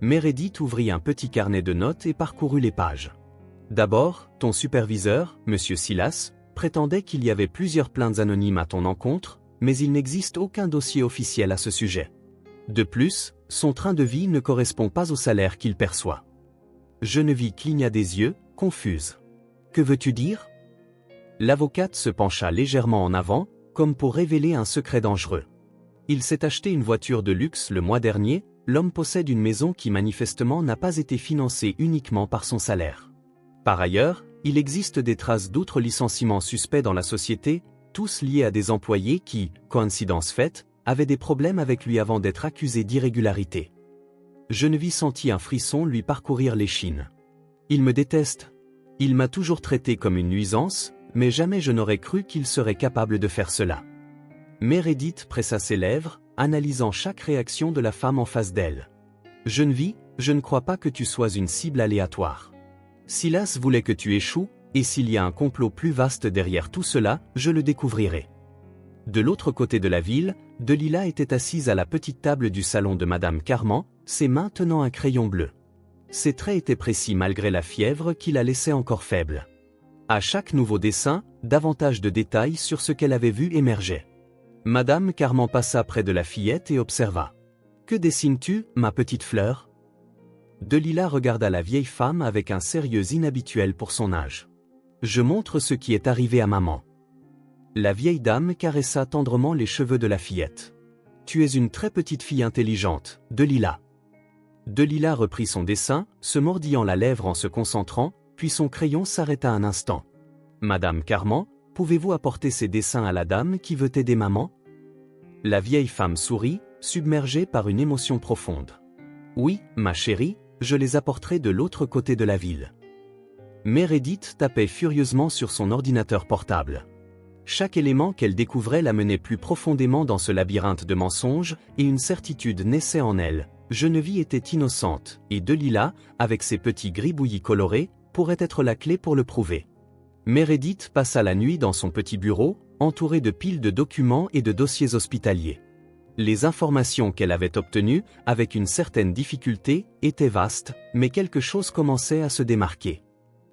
Meredith ouvrit un petit carnet de notes et parcourut les pages. « D'abord, ton superviseur, M. Silas, prétendait qu'il y avait plusieurs plaintes anonymes à ton encontre, mais il n'existe aucun dossier officiel à ce sujet. De plus, son train de vie ne correspond pas au salaire qu'il perçoit. » Geneviève cligna des yeux, confuse. « Que veux-tu dire ?» L'avocate se pencha légèrement en avant, comme pour révéler un secret dangereux. Il s'est acheté une voiture de luxe le mois dernier, l'homme possède une maison qui manifestement n'a pas été financée uniquement par son salaire. Par ailleurs, il existe des traces d'autres licenciements suspects dans la société, tous liés à des employés qui, coïncidence faite, avaient des problèmes avec lui avant d'être accusés d'irrégularité. Geneviève sentit un frisson lui parcourir l'échine. « Il me déteste. Il m'a toujours traité comme une nuisance, mais jamais je n'aurais cru qu'il serait capable de faire cela. » Meredith pressa ses lèvres, analysant chaque réaction de la femme en face d'elle. « Geneviève, je ne crois pas que tu sois une cible aléatoire. Silas voulait que tu échoues, et s'il y a un complot plus vaste derrière tout cela, je le découvrirai. » De l'autre côté de la ville, Delilah était assise à la petite table du salon de Madame Carman, ses mains tenant un crayon bleu. Ses traits étaient précis malgré la fièvre qui la laissait encore faible. À chaque nouveau dessin, davantage de détails sur ce qu'elle avait vu émergeaient. Madame Carman passa près de la fillette et observa. « Que dessines-tu, ma petite fleur ?» Delilah regarda la vieille femme avec un sérieux inhabituel pour son âge. « Je montre ce qui est arrivé à maman. » La vieille dame caressa tendrement les cheveux de la fillette. « Tu es une très petite fille intelligente, Delilah. » Delilah reprit son dessin, se mordillant la lèvre en se concentrant, puis son crayon s'arrêta un instant. « Madame Carman, pouvez-vous apporter ces dessins à la dame qui veut aider maman ?» La vieille femme sourit, submergée par une émotion profonde. « Oui, ma chérie, je les apporterai de l'autre côté de la ville. » Meredith tapait furieusement sur son ordinateur portable. Chaque élément qu'elle découvrait la menait plus profondément dans ce labyrinthe de mensonges, et une certitude naissait en elle. Geneviève était innocente, et Delilah, avec ses petits gribouillis colorés, pourrait être la clé pour le prouver. Meredith passa la nuit dans son petit bureau, entouré de piles de documents et de dossiers hospitaliers. Les informations qu'elle avait obtenues, avec une certaine difficulté, étaient vastes, mais quelque chose commençait à se démarquer.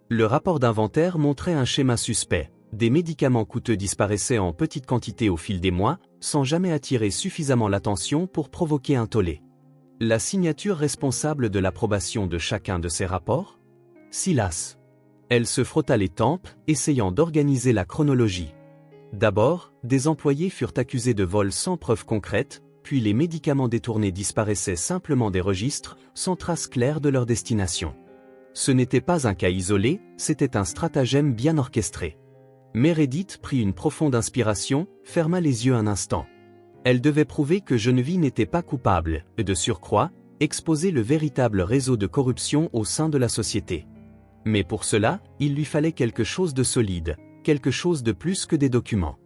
Le rapport d'inventaire montrait un schéma suspect. Des médicaments coûteux disparaissaient en petite quantité au fil des mois, sans jamais attirer suffisamment l'attention pour provoquer un tollé. La signature responsable de l'approbation de chacun de ces rapports ? Silas. Elle se frotta les tempes, essayant d'organiser la chronologie. D'abord, des employés furent accusés de vol sans preuve concrète, puis les médicaments détournés disparaissaient simplement des registres, sans trace claire de leur destination. Ce n'était pas un cas isolé, c'était un stratagème bien orchestré. Meredith prit une profonde inspiration, ferma les yeux un instant. Elle devait prouver que Geneviève n'était pas coupable, et de surcroît, exposer le véritable réseau de corruption au sein de la société. Mais pour cela, il lui fallait quelque chose de solide, quelque chose de plus que des documents.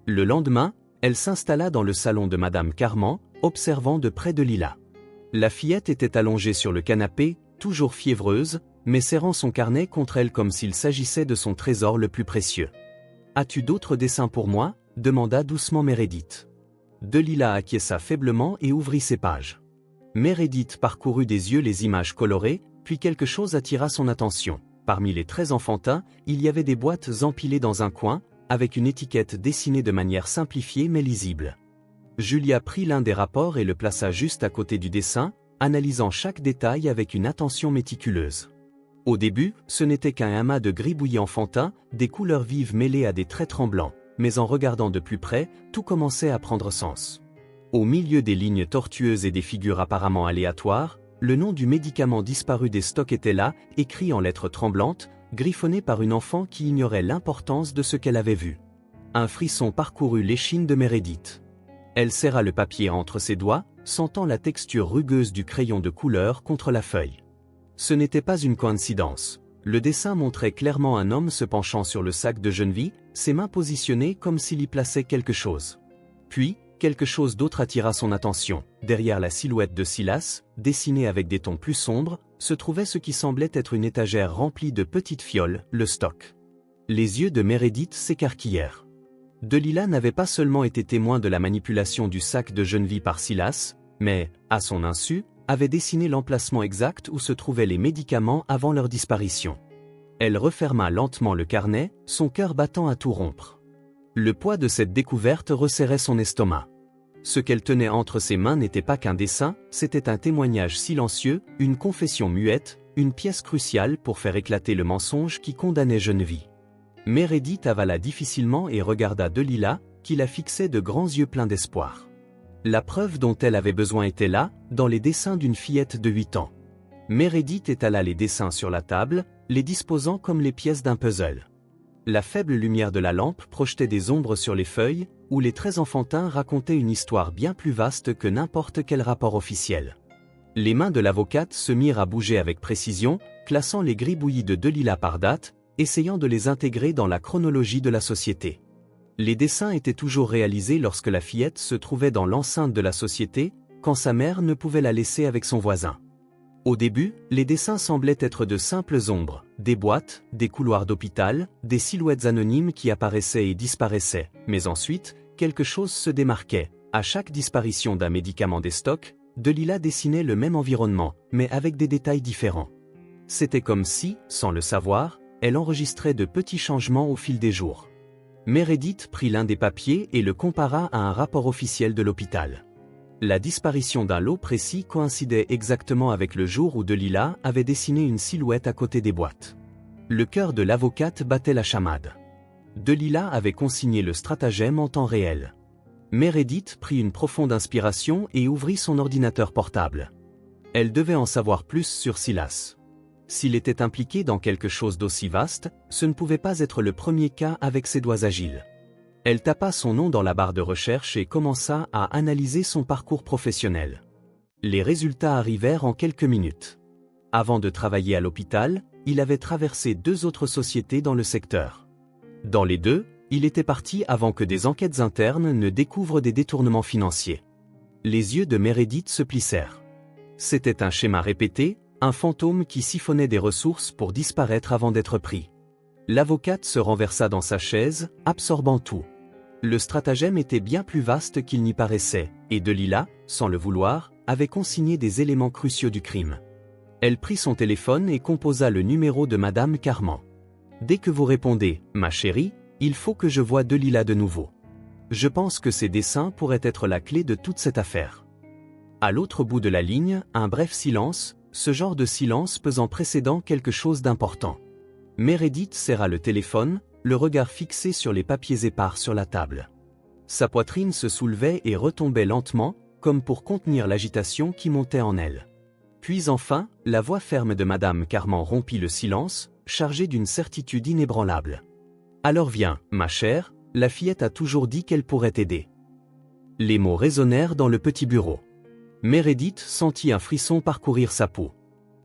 Le lendemain, elle s'installa dans le salon de Madame Carman, observant de près Delilah. La fillette était allongée sur le canapé, toujours fiévreuse, mais serrant son carnet contre elle comme s'il s'agissait de son trésor le plus précieux. « As-tu d'autres dessins pour moi » demanda doucement Meredith. Delilah acquiesça faiblement et ouvrit ses pages. Meredith parcourut des yeux les images colorées, puis quelque chose attira son attention. Parmi les traits enfantins, il y avait des boîtes empilées dans un coin, avec une étiquette dessinée de manière simplifiée mais lisible. Julia prit l'un des rapports et le plaça juste à côté du dessin, analysant chaque détail avec une attention méticuleuse. Au début, ce n'était qu'un amas de gribouillis enfantins, des couleurs vives mêlées à des traits tremblants, mais en regardant de plus près, tout commençait à prendre sens. Au milieu des lignes tortueuses et des figures apparemment aléatoires, le nom du médicament disparu des stocks était là, écrit en lettres tremblantes, griffonné par une enfant qui ignorait l'importance de ce qu'elle avait vu. Un frisson parcourut l'échine de Meredith. Elle serra le papier entre ses doigts, sentant la texture rugueuse du crayon de couleur contre la feuille. Ce n'était pas une coïncidence. Le dessin montrait clairement un homme se penchant sur le sac de jeune vie, ses mains positionnées comme s'il y plaçait quelque chose. Puis, quelque chose d'autre attira son attention. Derrière la silhouette de Silas, dessinée avec des tons plus sombres, se trouvait ce qui semblait être une étagère remplie de petites fioles, le stock. Les yeux de Meredith s'écarquillèrent. Delilah n'avait pas seulement été témoin de la manipulation du sac de jeune vie par Silas, mais, à son insu, avait dessiné l'emplacement exact où se trouvaient les médicaments avant leur disparition. Elle referma lentement le carnet, son cœur battant à tout rompre. Le poids de cette découverte resserrait son estomac. Ce qu'elle tenait entre ses mains n'était pas qu'un dessin, c'était un témoignage silencieux, une confession muette, une pièce cruciale pour faire éclater le mensonge qui condamnait Geneviève. Meredith avala difficilement et regarda Delilah, qui la fixait de grands yeux pleins d'espoir. La preuve dont elle avait besoin était là, dans les dessins d'une fillette de 8 ans. Meredith étala les dessins sur la table, les disposant comme les pièces d'un puzzle. La faible lumière de la lampe projetait des ombres sur les feuilles, où les traits enfantins racontaient une histoire bien plus vaste que n'importe quel rapport officiel. Les mains de l'avocate se mirent à bouger avec précision, classant les gribouillis de Delilah par date, essayant de les intégrer dans la chronologie de la société. Les dessins étaient toujours réalisés lorsque la fillette se trouvait dans l'enceinte de la société, quand sa mère ne pouvait la laisser avec son voisin. Au début, les dessins semblaient être de simples ombres, des boîtes, des couloirs d'hôpital, des silhouettes anonymes qui apparaissaient et disparaissaient, mais ensuite, quelque chose se démarquait. À chaque disparition d'un médicament des stocks, Delilah dessinait le même environnement, mais avec des détails différents. C'était comme si, sans le savoir, elle enregistrait de petits changements au fil des jours. Meredith prit l'un des papiers et le compara à un rapport officiel de l'hôpital. La disparition d'un lot précis coïncidait exactement avec le jour où Delilah avait dessiné une silhouette à côté des boîtes. Le cœur de l'avocate battait la chamade. Delilah avait consigné le stratagème en temps réel. Meredith prit une profonde inspiration et ouvrit son ordinateur portable. Elle devait en savoir plus sur Silas. S'il était impliqué dans quelque chose d'aussi vaste, ce ne pouvait pas être le premier cas avec ses doigts agiles. Elle tapa son nom dans la barre de recherche et commença à analyser son parcours professionnel. Les résultats arrivèrent en quelques minutes. Avant de travailler à l'hôpital, il avait traversé 2 autres sociétés dans le secteur. Dans les 2, il était parti avant que des enquêtes internes ne découvrent des détournements financiers. Les yeux de Meredith se plissèrent. C'était un schéma répété, un fantôme qui siphonnait des ressources pour disparaître avant d'être pris. L'avocate se renversa dans sa chaise, absorbant tout. Le stratagème était bien plus vaste qu'il n'y paraissait, et Delilah, sans le vouloir, avait consigné des éléments cruciaux du crime. Elle prit son téléphone et composa le numéro de Madame Carman. « Dès que vous répondez, ma chérie, il faut que je voie Delilah de nouveau. Je pense que ces dessins pourraient être la clé de toute cette affaire. » À l'autre bout de la ligne, un bref silence, ce genre de silence pesant précédant quelque chose d'important. Meredith serra le téléphone, le regard fixé sur les papiers épars sur la table. Sa poitrine se soulevait et retombait lentement, comme pour contenir l'agitation qui montait en elle. Puis enfin, la voix ferme de Madame Carman rompit le silence, chargée d'une certitude inébranlable. « Alors viens, ma chère, la fillette a toujours dit qu'elle pourrait t'aider. » Les mots résonnèrent dans le petit bureau. Meredith sentit un frisson parcourir sa peau.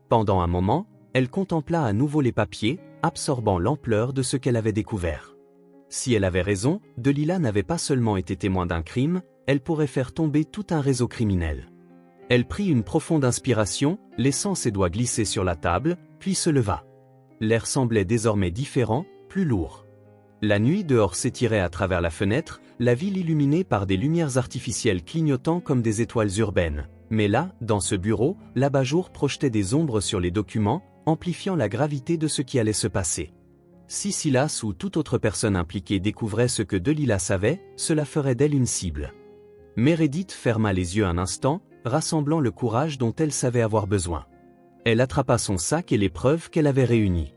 Pendant un moment, Elle contempla à nouveau les papiers, absorbant l'ampleur de ce qu'elle avait découvert. Si elle avait raison, Delilah n'avait pas seulement été témoin d'un crime, elle pourrait faire tomber tout un réseau criminel. Elle prit une profonde inspiration, laissant ses doigts glisser sur la table, puis se leva. L'air semblait désormais différent, plus lourd. La nuit dehors s'étirait à travers la fenêtre, la ville illuminée par des lumières artificielles clignotant comme des étoiles urbaines. Mais là, dans ce bureau, l'abat-jour projetait des ombres sur les documents, amplifiant la gravité de ce qui allait se passer. Si Silas ou toute autre personne impliquée découvrait ce que Delilah savait, cela ferait d'elle une cible. Meredith ferma les yeux un instant, rassemblant le courage dont elle savait avoir besoin. Elle attrapa son sac et les preuves qu'elle avait réunies.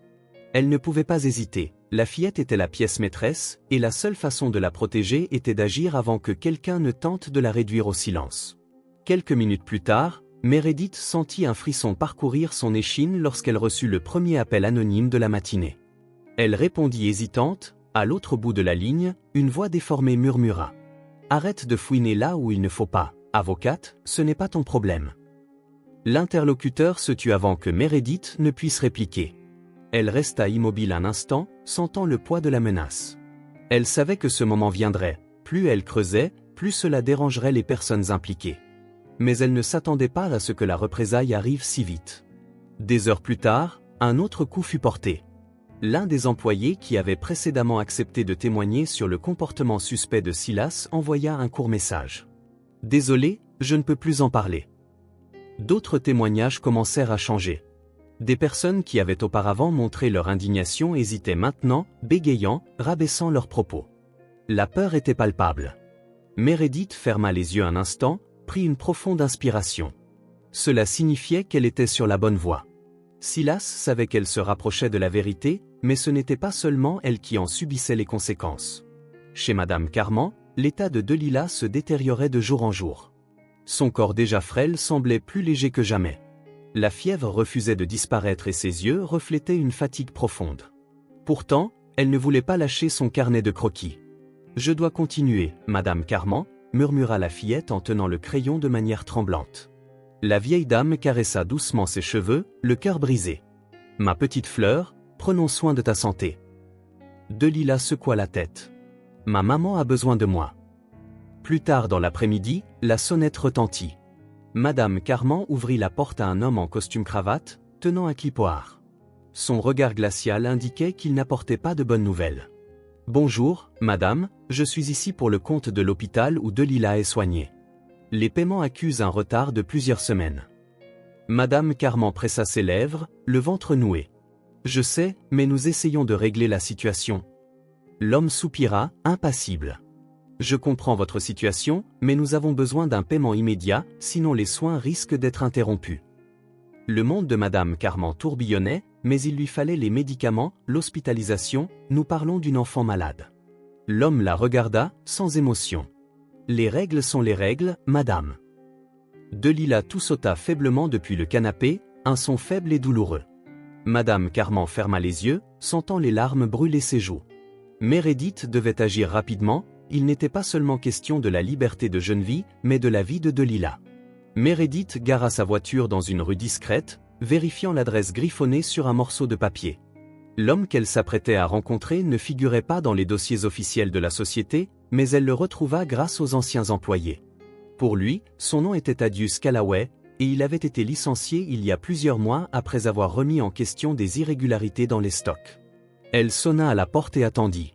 Elle ne pouvait pas hésiter, la fillette était la pièce maîtresse, et la seule façon de la protéger était d'agir avant que quelqu'un ne tente de la réduire au silence. Quelques minutes plus tard, Meredith sentit un frisson parcourir son échine lorsqu'elle reçut le premier appel anonyme de la matinée. Elle répondit hésitante, à l'autre bout de la ligne, une voix déformée murmura. « Arrête de fouiner là où il ne faut pas, avocate, ce n'est pas ton problème. » L'interlocuteur se tut avant que Meredith ne puisse répliquer. Elle resta immobile un instant, sentant le poids de la menace. Elle savait que ce moment viendrait, plus elle creusait, plus cela dérangerait les personnes impliquées. Mais elle ne s'attendait pas à ce que la représaille arrive si vite. Des heures plus tard, un autre coup fut porté. L'un des employés qui avait précédemment accepté de témoigner sur le comportement suspect de Silas envoya un court message. « Désolé, je ne peux plus en parler. » D'autres témoignages commencèrent à changer. Des personnes qui avaient auparavant montré leur indignation hésitaient maintenant, bégayant, rabaissant leurs propos. La peur était palpable. Meredith ferma les yeux un instant, prit une profonde inspiration. Cela signifiait qu'elle était sur la bonne voie. Silas savait qu'elle se rapprochait de la vérité, mais ce n'était pas seulement elle qui en subissait les conséquences. Chez Madame Carman, l'état de Delilah se détériorait de jour en jour. Son corps déjà frêle semblait plus léger que jamais. La fièvre refusait de disparaître et ses yeux reflétaient une fatigue profonde. Pourtant, elle ne voulait pas lâcher son carnet de croquis. « Je dois continuer, Madame Carman », murmura la fillette en tenant le crayon de manière tremblante. La vieille dame caressa doucement ses cheveux, le cœur brisé. « Ma petite fleur, prenons soin de ta santé. » Delilah secoua la tête. « Ma maman a besoin de moi. » Plus tard dans l'après-midi, la sonnette retentit. Madame Carman ouvrit la porte à un homme en costume-cravate, tenant un clipoir. Son regard glacial indiquait qu'il n'apportait pas de bonnes nouvelles. « Bonjour, madame, je suis ici pour le compte de l'hôpital où Delilah est soignée. Les paiements accusent un retard de plusieurs semaines. » Madame Carman pressa ses lèvres, le ventre noué. « Je sais, mais nous essayons de régler la situation. » L'homme soupira, impassible. « Je comprends votre situation, mais nous avons besoin d'un paiement immédiat, sinon les soins risquent d'être interrompus. » Le monde de Madame Carman tourbillonnait, mais il lui fallait les médicaments, l'hospitalisation, nous parlons d'une enfant malade. L'homme la regarda, sans émotion. « Les règles sont les règles, madame. » Delilah toussota faiblement depuis le canapé, un son faible et douloureux. Madame Carman ferma les yeux, sentant les larmes brûler ses joues. Meredith devait agir rapidement, il n'était pas seulement question de la liberté de Geneviève, mais de la vie de Delilah. Meredith gara sa voiture dans une rue discrète, vérifiant l'adresse griffonnée sur un morceau de papier. L'homme qu'elle s'apprêtait à rencontrer ne figurait pas dans les dossiers officiels de la société, mais elle le retrouva grâce aux anciens employés. Pour lui, son nom était Thaddeus Callaway, et il avait été licencié il y a plusieurs mois après avoir remis en question des irrégularités dans les stocks. Elle sonna à la porte et attendit.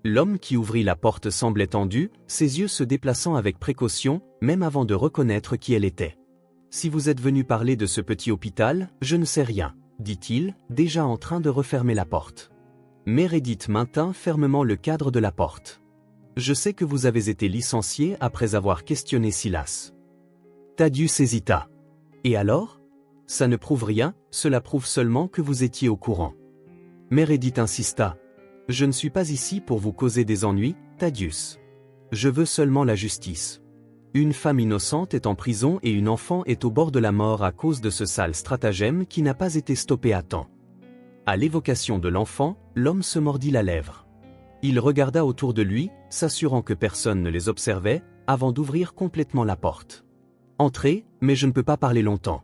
L'homme qui ouvrit la porte semblait tendu, ses yeux se déplaçant avec précaution, même avant de reconnaître qui elle était. « Si vous êtes venu parler de ce petit hôpital, je ne sais rien, » dit-il, déjà en train de refermer la porte. Meredith maintint fermement le cadre de la porte. « Je sais que vous avez été licencié après avoir questionné Silas. » Thaddeus hésita. « Et alors ? Ça ne prouve rien, cela prouve seulement que vous étiez au courant. » Meredith insista. « Je ne suis pas ici pour vous causer des ennuis, Thaddeus. Je veux seulement la justice. Une femme innocente est en prison et une enfant est au bord de la mort à cause de ce sale stratagème qui n'a pas été stoppé à temps. » À l'évocation de l'enfant, l'homme se mordit la lèvre. Il regarda autour de lui, s'assurant que personne ne les observait, avant d'ouvrir complètement la porte. « Entrez, mais je ne peux pas parler longtemps. »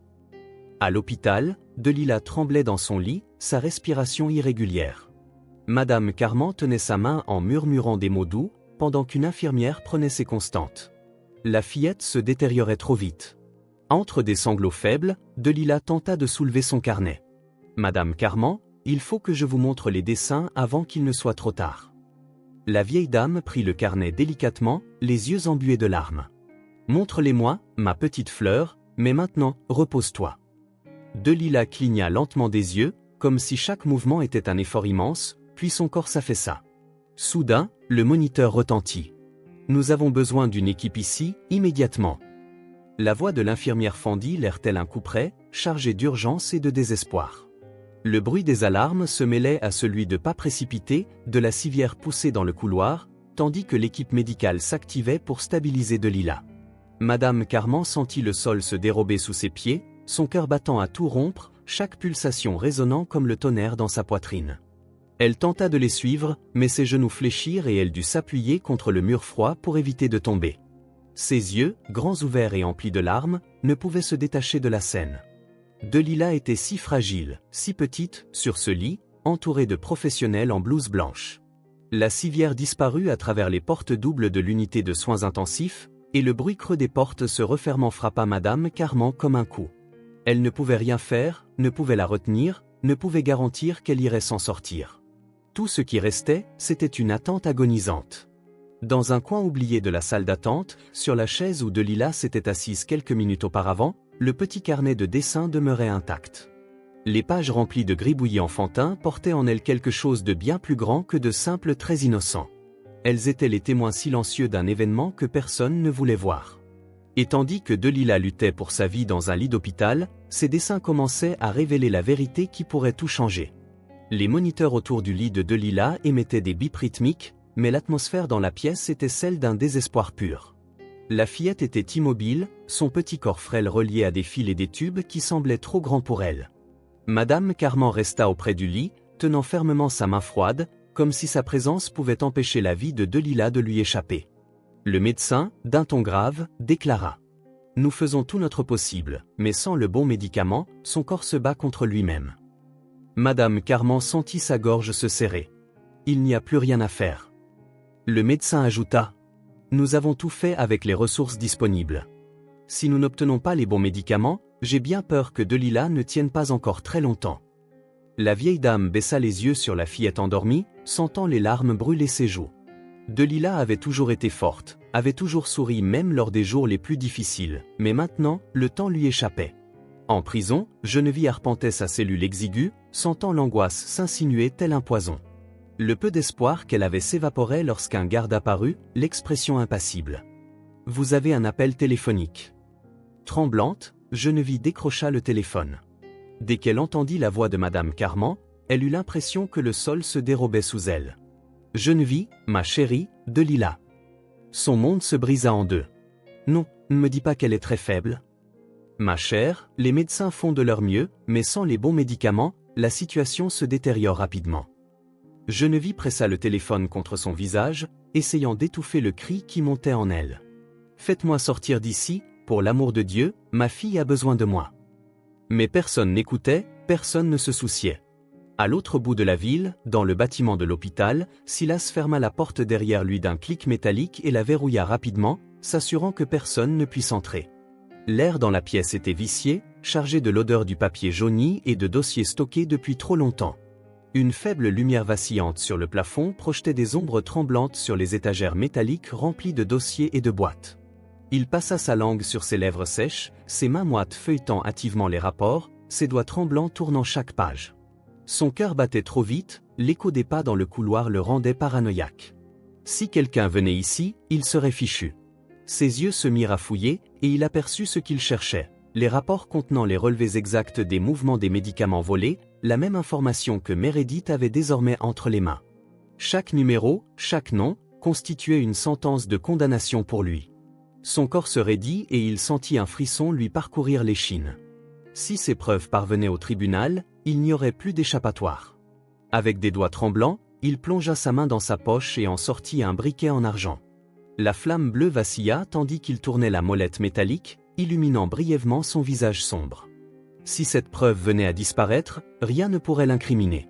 À l'hôpital, Delila tremblait dans son lit, sa respiration irrégulière. Madame Carman tenait sa main en murmurant des mots doux, pendant qu'une infirmière prenait ses constantes. La fillette se détériorait trop vite. Entre des sanglots faibles, Delila tenta de soulever son carnet. Madame Carman, il faut que je vous montre les dessins avant qu'il ne soit trop tard. La vieille dame prit le carnet délicatement, les yeux embués de larmes. Montre-les-moi, ma petite fleur, mais maintenant, repose-toi. Delila cligna lentement des yeux, comme si chaque mouvement était un effort immense, puis son corps s'affaissa. Soudain, le moniteur retentit. Nous avons besoin d'une équipe ici, immédiatement. La voix de l'infirmière fendit l'air tel un couperet, chargé d'urgence et de désespoir. Le bruit des alarmes se mêlait à celui de pas précipités, de la civière poussée dans le couloir, tandis que l'équipe médicale s'activait pour stabiliser Delila. Madame Carman sentit le sol se dérober sous ses pieds, son cœur battant à tout rompre, chaque pulsation résonnant comme le tonnerre dans sa poitrine. Elle tenta de les suivre, mais ses genoux fléchirent et elle dut s'appuyer contre le mur froid pour éviter de tomber. Ses yeux, grands ouverts et emplis de larmes, ne pouvaient se détacher de la scène. Delila était si fragile, si petite, sur ce lit, entourée de professionnels en blouse blanche. La civière disparut à travers les portes doubles de l'unité de soins intensifs, et le bruit creux des portes se refermant frappa Madame Carman comme un coup. Elle ne pouvait rien faire, ne pouvait la retenir, ne pouvait garantir qu'elle irait s'en sortir. Tout ce qui restait, c'était une attente agonisante. Dans un coin oublié de la salle d'attente, sur la chaise où Delila s'était assise quelques minutes auparavant, le petit carnet de dessin demeurait intact. Les pages remplies de gribouillis enfantins portaient en elles quelque chose de bien plus grand que de simples traits innocents. Elles étaient les témoins silencieux d'un événement que personne ne voulait voir. Et tandis que Delila luttait pour sa vie dans un lit d'hôpital, ses dessins commençaient à révéler la vérité qui pourrait tout changer. Les moniteurs autour du lit de Delila émettaient des bips rythmiques, mais l'atmosphère dans la pièce était celle d'un désespoir pur. La fillette était immobile, son petit corps frêle relié à des fils et des tubes qui semblaient trop grands pour elle. Madame Carman resta auprès du lit, tenant fermement sa main froide, comme si sa présence pouvait empêcher la vie de Delila de lui échapper. Le médecin, d'un ton grave, déclara : « Nous faisons tout notre possible, mais sans le bon médicament, son corps se bat contre lui-même. » Madame Carman sentit sa gorge se serrer. Il n'y a plus rien à faire. Le médecin ajouta : « Nous avons tout fait avec les ressources disponibles. Si nous n'obtenons pas les bons médicaments, j'ai bien peur que Delila ne tienne pas encore très longtemps. » La vieille dame baissa les yeux sur la fillette endormie, sentant les larmes brûler ses joues. Delila avait toujours été forte, avait toujours souri même lors des jours les plus difficiles, mais maintenant, le temps lui échappait. En prison, Geneviève arpentait sa cellule exiguë, sentant l'angoisse s'insinuer tel un poison. Le peu d'espoir qu'elle avait s'évaporait lorsqu'un garde apparut, l'expression impassible. « Vous avez un appel téléphonique. » Tremblante, Geneviève décrocha le téléphone. Dès qu'elle entendit la voix de Madame Carman, elle eut l'impression que le sol se dérobait sous elle. « Geneviève, ma chérie, Delila. » Son monde se brisa en deux. « Non, ne me dis pas qu'elle est très faible. » « Ma chère, les médecins font de leur mieux, mais sans les bons médicaments, la situation se détériore rapidement. » Geneviève pressa le téléphone contre son visage, essayant d'étouffer le cri qui montait en elle. « Faites-moi sortir d'ici, pour l'amour de Dieu, ma fille a besoin de moi. » Mais personne n'écoutait, personne ne se souciait. À l'autre bout de la ville, dans le bâtiment de l'hôpital, Silas ferma la porte derrière lui d'un clic métallique et la verrouilla rapidement, s'assurant que personne ne puisse entrer. L'air dans la pièce était vicié, chargé de l'odeur du papier jauni et de dossiers stockés depuis trop longtemps. Une faible lumière vacillante sur le plafond projetait des ombres tremblantes sur les étagères métalliques remplies de dossiers et de boîtes. Il passa sa langue sur ses lèvres sèches, ses mains moites feuilletant hâtivement les rapports, ses doigts tremblants tournant chaque page. Son cœur battait trop vite, l'écho des pas dans le couloir le rendait paranoïaque. Si quelqu'un venait ici, il serait fichu. Ses yeux se mirent à fouiller, et il aperçut ce qu'il cherchait, les rapports contenant les relevés exacts des mouvements des médicaments volés, la même information que Meredith avait désormais entre les mains. Chaque numéro, chaque nom, constituait une sentence de condamnation pour lui. Son corps se raidit et il sentit un frisson lui parcourir l'échine. Si ces preuves parvenaient au tribunal, il n'y aurait plus d'échappatoire. Avec des doigts tremblants, il plongea sa main dans sa poche et en sortit un briquet en argent. La flamme bleue vacilla tandis qu'il tournait la molette métallique, illuminant brièvement son visage sombre. Si cette preuve venait à disparaître, rien ne pourrait l'incriminer.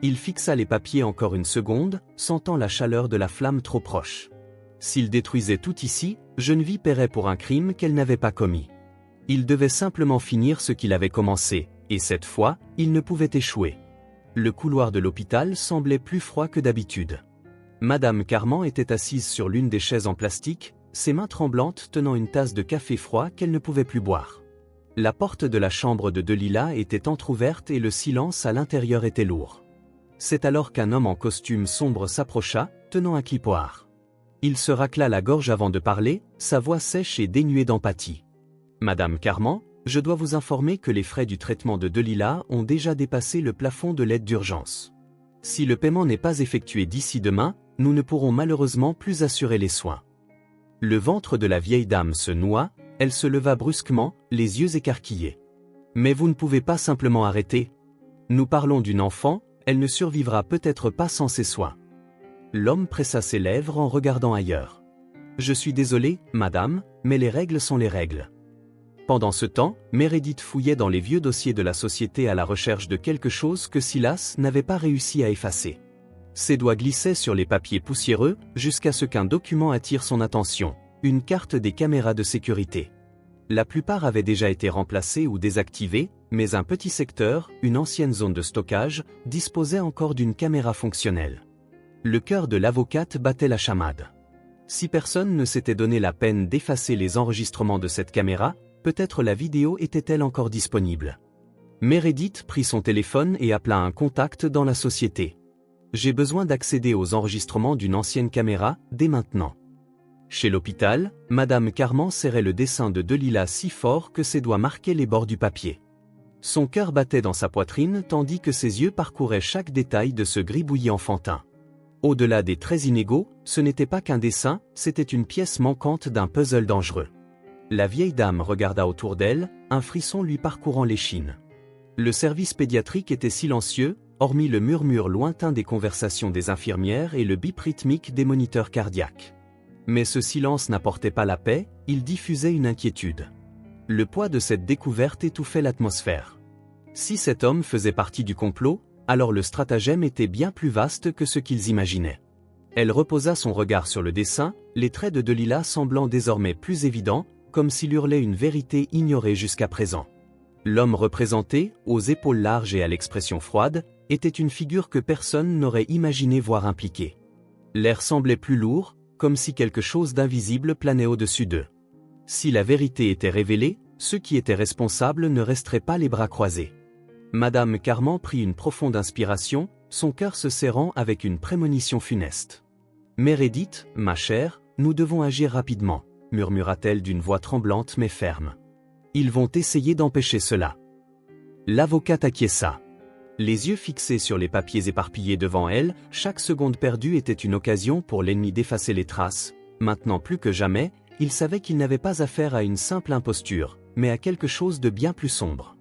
Il fixa les papiers encore une seconde, sentant la chaleur de la flamme trop proche. S'il détruisait tout ici, Geneviève paierait pour un crime qu'elle n'avait pas commis. Il devait simplement finir ce qu'il avait commencé, et cette fois, il ne pouvait échouer. Le couloir de l'hôpital semblait plus froid que d'habitude. Madame Carman était assise sur l'une des chaises en plastique, ses mains tremblantes tenant une tasse de café froid qu'elle ne pouvait plus boire. La porte de la chambre de Delilah était entr'ouverte et le silence à l'intérieur était lourd. C'est alors qu'un homme en costume sombre s'approcha, tenant un clipoir. Il se racla la gorge avant de parler, sa voix sèche et dénuée d'empathie. « Madame Carman, je dois vous informer que les frais du traitement de Delilah ont déjà dépassé le plafond de l'aide d'urgence. Si le paiement n'est pas effectué d'ici demain, nous ne pourrons malheureusement plus assurer les soins. » Le ventre de la vieille dame se noua, elle se leva brusquement, les yeux écarquillés. « Mais vous ne pouvez pas simplement arrêter. Nous parlons d'une enfant, elle ne survivra peut-être pas sans ses soins. » L'homme pressa ses lèvres en regardant ailleurs. « Je suis désolé, madame, mais les règles sont les règles. » Pendant ce temps, Meredith fouillait dans les vieux dossiers de la société à la recherche de quelque chose que Silas n'avait pas réussi à effacer. Ses doigts glissaient sur les papiers poussiéreux jusqu'à ce qu'un document attire son attention, une carte des caméras de sécurité. La plupart avaient déjà été remplacées ou désactivées, mais un petit secteur, une ancienne zone de stockage, disposait encore d'une caméra fonctionnelle. Le cœur de l'avocate battait la chamade. Si personne ne s'était donné la peine d'effacer les enregistrements de cette caméra, peut-être la vidéo était-elle encore disponible. Meredith prit son téléphone et appela un contact dans la société. « J'ai besoin d'accéder aux enregistrements d'une ancienne caméra, dès maintenant. » Chez l'hôpital, Madame Carman serrait le dessin de Delilah si fort que ses doigts marquaient les bords du papier. Son cœur battait dans sa poitrine tandis que ses yeux parcouraient chaque détail de ce gribouillis enfantin. Au-delà des traits inégaux, ce n'était pas qu'un dessin, c'était une pièce manquante d'un puzzle dangereux. La vieille dame regarda autour d'elle, un frisson lui parcourant l'échine. Le service pédiatrique était silencieux, hormis le murmure lointain des conversations des infirmières et le bip rythmique des moniteurs cardiaques. Mais ce silence n'apportait pas la paix, il diffusait une inquiétude. Le poids de cette découverte étouffait l'atmosphère. Si cet homme faisait partie du complot, alors le stratagème était bien plus vaste que ce qu'ils imaginaient. Elle reposa son regard sur le dessin, les traits de Delilah semblant désormais plus évidents, comme s'il hurlait une vérité ignorée jusqu'à présent. L'homme représenté, aux épaules larges et à l'expression froide, était une figure que personne n'aurait imaginé voir impliquée. L'air semblait plus lourd, comme si quelque chose d'invisible planait au-dessus d'eux. Si la vérité était révélée, ceux qui étaient responsables ne resteraient pas les bras croisés. Madame Carman prit une profonde inspiration, son cœur se serrant avec une prémonition funeste. « Meredith, ma chère, nous devons agir rapidement, » murmura-t-elle d'une voix tremblante mais ferme. « Ils vont essayer d'empêcher cela. » L'avocate acquiesça. Les yeux fixés sur les papiers éparpillés devant elle, chaque seconde perdue était une occasion pour l'ennemi d'effacer les traces. Maintenant plus que jamais, il savait qu'il n'avait pas affaire à une simple imposture, mais à quelque chose de bien plus sombre.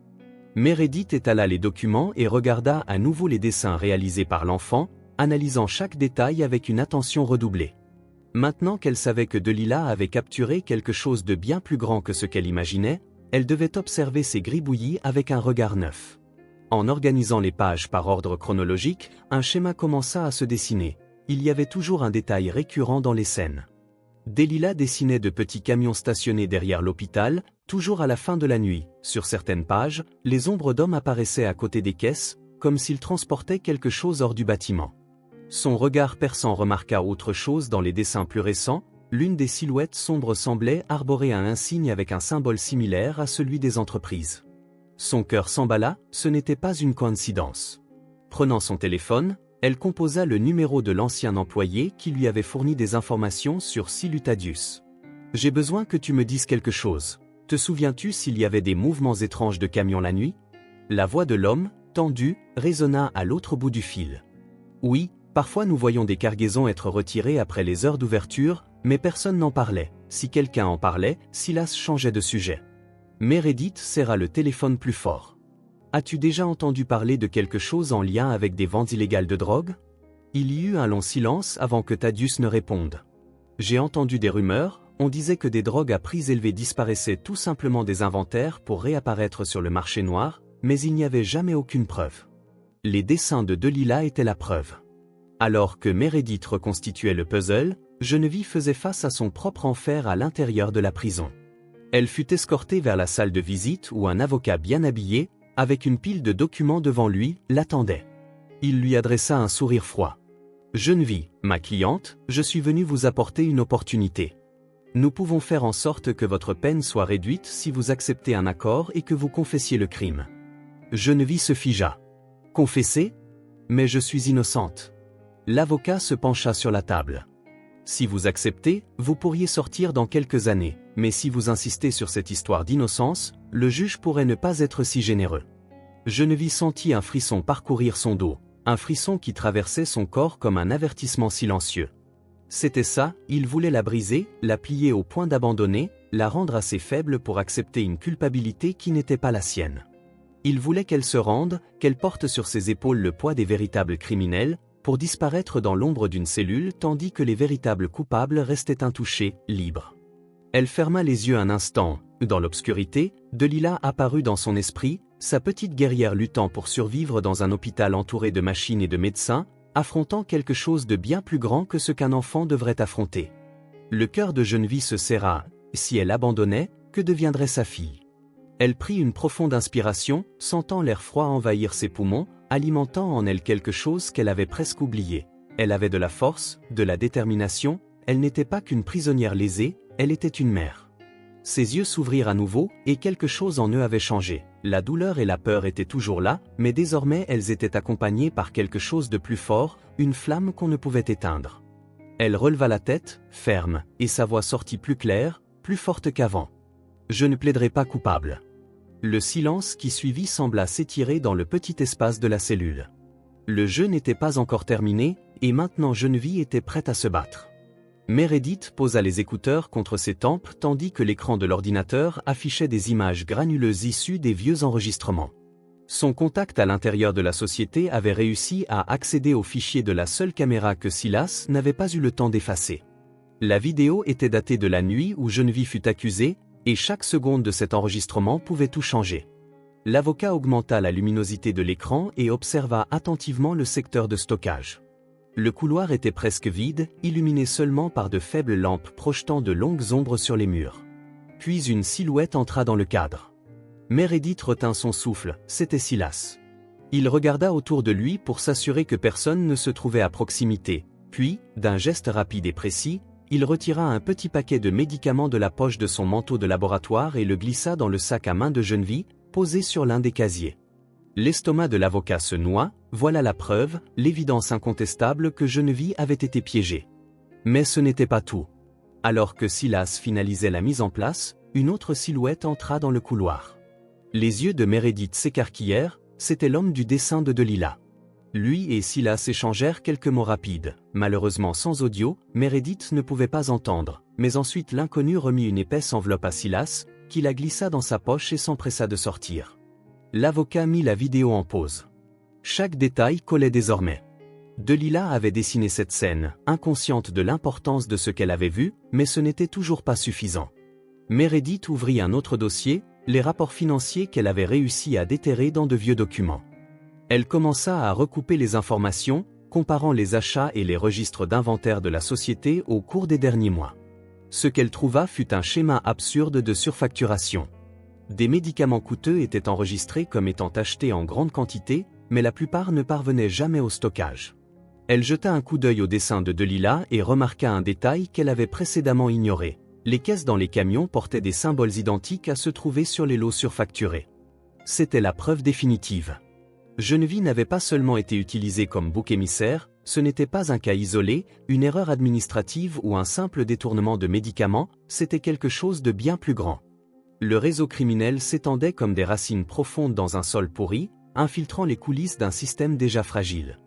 Meredith étala les documents et regarda à nouveau les dessins réalisés par l'enfant, analysant chaque détail avec une attention redoublée. Maintenant qu'elle savait que Delilah avait capturé quelque chose de bien plus grand que ce qu'elle imaginait, elle devait observer ces gribouillis avec un regard neuf. En organisant les pages par ordre chronologique, un schéma commença à se dessiner. Il y avait toujours un détail récurrent dans les scènes. Delilah dessinait de petits camions stationnés derrière l'hôpital, toujours à la fin de la nuit. Sur certaines pages, les ombres d'hommes apparaissaient à côté des caisses, comme s'ils transportaient quelque chose hors du bâtiment. Son regard perçant remarqua autre chose dans les dessins plus récents, l'une des silhouettes sombres semblait arborer un insigne avec un symbole similaire à celui des entreprises. Son cœur s'emballa, ce n'était pas une coïncidence. Prenant son téléphone, elle composa le numéro de l'ancien employé qui lui avait fourni des informations sur Silutadius. « J'ai besoin que tu me dises quelque chose. Te souviens-tu s'il y avait des mouvements étranges de camions la nuit ?» La voix de l'homme, tendue, résonna à l'autre bout du fil. « Oui, parfois nous voyons des cargaisons être retirées après les heures d'ouverture, mais personne n'en parlait. Si quelqu'un en parlait, Silas changeait de sujet. » Meredith serra le téléphone plus fort. « As-tu déjà entendu parler de quelque chose en lien avec des ventes illégales de drogue ?» Il y eut un long silence avant que Thaddeus ne réponde. « J'ai entendu des rumeurs, on disait que des drogues à prix élevés disparaissaient tout simplement des inventaires pour réapparaître sur le marché noir, mais il n'y avait jamais aucune preuve. Les dessins de Delilah étaient la preuve. Alors que Meredith reconstituait le puzzle, Geneviève faisait face à son propre enfer à l'intérieur de la prison. Elle fut escortée vers la salle de visite où un avocat bien habillé, avec une pile de documents devant lui, l'attendait. Il lui adressa un sourire froid. « Geneviève, ma cliente, je suis venu vous apporter une opportunité. Nous pouvons faire en sorte que votre peine soit réduite si vous acceptez un accord et que vous confessiez le crime. » Geneviève se figea. « Confesser ? Mais je suis innocente. » L'avocat se pencha sur la table. « Si vous acceptez, vous pourriez sortir dans quelques années, mais si vous insistez sur cette histoire d'innocence, le juge pourrait ne pas être si généreux. » Geneviève sentit un frisson parcourir son dos, un frisson qui traversait son corps comme un avertissement silencieux. C'était ça, il voulait la briser, la plier au point d'abandonner, la rendre assez faible pour accepter une culpabilité qui n'était pas la sienne. Il voulait qu'elle se rende, qu'elle porte sur ses épaules le poids des véritables criminels, pour disparaître dans l'ombre d'une cellule tandis que les véritables coupables restaient intouchés, libres. Elle ferma les yeux un instant. Dans l'obscurité, Delilah apparut dans son esprit, sa petite guerrière luttant pour survivre dans un hôpital entouré de machines et de médecins, affrontant quelque chose de bien plus grand que ce qu'un enfant devrait affronter. Le cœur de Geneviève se serra. Si elle abandonnait, que deviendrait sa fille? Elle prit une profonde inspiration, sentant l'air froid envahir ses poumons, alimentant en elle quelque chose qu'elle avait presque oublié. Elle avait de la force, de la détermination, elle n'était pas qu'une prisonnière lésée, elle était une mère. Ses yeux s'ouvrirent à nouveau, et quelque chose en eux avait changé. La douleur et la peur étaient toujours là, mais désormais elles étaient accompagnées par quelque chose de plus fort, une flamme qu'on ne pouvait éteindre. Elle releva la tête, ferme, et sa voix sortit plus claire, plus forte qu'avant. « Je ne plaiderai pas coupable. » Le silence qui suivit sembla s'étirer dans le petit espace de la cellule. Le jeu n'était pas encore terminé, et maintenant Geneviève était prête à se battre. Meredith posa les écouteurs contre ses tempes tandis que l'écran de l'ordinateur affichait des images granuleuses issues des vieux enregistrements. Son contact à l'intérieur de la société avait réussi à accéder aux fichiers de la seule caméra que Silas n'avait pas eu le temps d'effacer. La vidéo était datée de la nuit où Geneviève fut accusée, et chaque seconde de cet enregistrement pouvait tout changer. L'avocat augmenta la luminosité de l'écran et observa attentivement le secteur de stockage. Le couloir était presque vide, illuminé seulement par de faibles lampes projetant de longues ombres sur les murs. Puis une silhouette entra dans le cadre. Meredith retint son souffle, c'était Silas. Il regarda autour de lui pour s'assurer que personne ne se trouvait à proximité, puis, d'un geste rapide et précis, il retira un petit paquet de médicaments de la poche de son manteau de laboratoire et le glissa dans le sac à main de Geneviève, posé sur l'un des casiers. L'estomac de l'avocat se noua, voilà la preuve, l'évidence incontestable que Geneviève avait été piégée. Mais ce n'était pas tout. Alors que Silas finalisait la mise en place, une autre silhouette entra dans le couloir. Les yeux de Meredith s'écarquillèrent, c'était l'homme du dessin de Delilah. Lui et Silas échangèrent quelques mots rapides. Malheureusement sans audio, Meredith ne pouvait pas entendre, mais ensuite l'inconnu remit une épaisse enveloppe à Silas, qui la glissa dans sa poche et s'empressa de sortir. L'avocat mit la vidéo en pause. Chaque détail collait désormais. Delilah avait dessiné cette scène, inconsciente de l'importance de ce qu'elle avait vu, mais ce n'était toujours pas suffisant. Meredith ouvrit un autre dossier, les rapports financiers qu'elle avait réussi à déterrer dans de vieux documents. Elle commença à recouper les informations, comparant les achats et les registres d'inventaire de la société au cours des derniers mois. Ce qu'elle trouva fut un schéma absurde de surfacturation. Des médicaments coûteux étaient enregistrés comme étant achetés en grande quantité, mais la plupart ne parvenaient jamais au stockage. Elle jeta un coup d'œil au dessin de Delilah et remarqua un détail qu'elle avait précédemment ignoré. Les caisses dans les camions portaient des symboles identiques à ceux trouvés sur les lots surfacturés. C'était la preuve définitive. Geneviève n'avait pas seulement été utilisée comme bouc émissaire, ce n'était pas un cas isolé, une erreur administrative ou un simple détournement de médicaments, c'était quelque chose de bien plus grand. Le réseau criminel s'étendait comme des racines profondes dans un sol pourri, infiltrant les coulisses d'un système déjà fragile.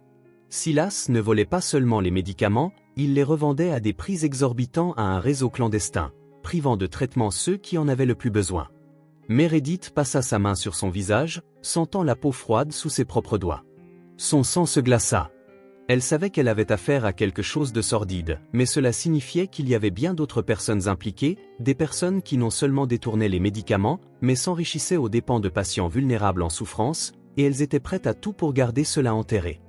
Silas ne volait pas seulement les médicaments, il les revendait à des prix exorbitants à un réseau clandestin, privant de traitement ceux qui en avaient le plus besoin. Meredith passa sa main sur son visage, sentant la peau froide sous ses propres doigts. Son sang se glaça. Elle savait qu'elle avait affaire à quelque chose de sordide, mais cela signifiait qu'il y avait bien d'autres personnes impliquées, des personnes qui non seulement détournaient les médicaments, mais s'enrichissaient aux dépens de patients vulnérables en souffrance, et elles étaient prêtes à tout pour garder cela enterré.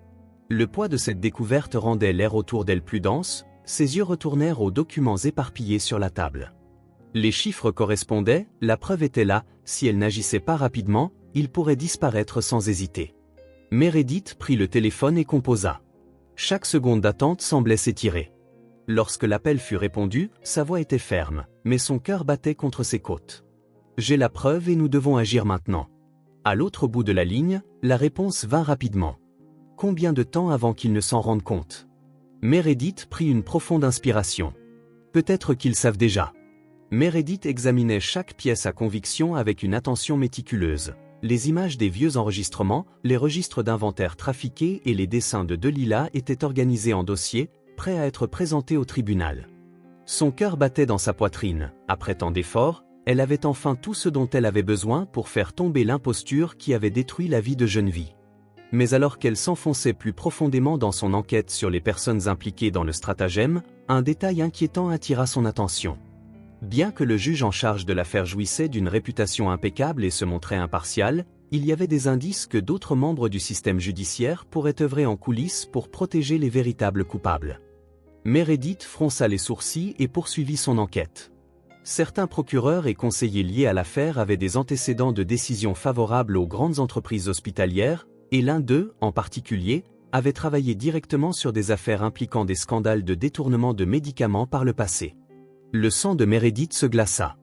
Le poids de cette découverte rendait l'air autour d'elle plus dense, ses yeux retournèrent aux documents éparpillés sur la table. Les chiffres correspondaient, la preuve était là, si elle n'agissait pas rapidement, il pourrait disparaître sans hésiter. Meredith prit le téléphone et composa. Chaque seconde d'attente semblait s'étirer. Lorsque l'appel fut répondu, sa voix était ferme, mais son cœur battait contre ses côtes. « J'ai la preuve et nous devons agir maintenant. » À l'autre bout de la ligne, la réponse vint rapidement. Combien de temps avant qu'il ne s'en rende compte? Meredith prit une profonde inspiration. Peut-être qu'ils savent déjà. Meredith examinait chaque pièce à conviction avec une attention méticuleuse. Les images des vieux enregistrements, les registres d'inventaire trafiqués et les dessins de Delilah étaient organisés en dossier, prêts à être présentés au tribunal. Son cœur battait dans sa poitrine. Après tant d'efforts, elle avait enfin tout ce dont elle avait besoin pour faire tomber l'imposture qui avait détruit la vie de Geneviève. Mais alors qu'elle s'enfonçait plus profondément dans son enquête sur les personnes impliquées dans le stratagème, un détail inquiétant attira son attention. Bien que le juge en charge de l'affaire jouissait d'une réputation impeccable et se montrait impartial, il y avait des indices que d'autres membres du système judiciaire pourraient œuvrer en coulisses pour protéger les véritables coupables. Meredith fronça les sourcils et poursuivit son enquête. Certains procureurs et conseillers liés à l'affaire avaient des antécédents de décisions favorables aux grandes entreprises hospitalières, et l'un d'eux, en particulier, avait travaillé directement sur des affaires impliquant des scandales de détournement de médicaments par le passé. Le sang de Meredith se glaça.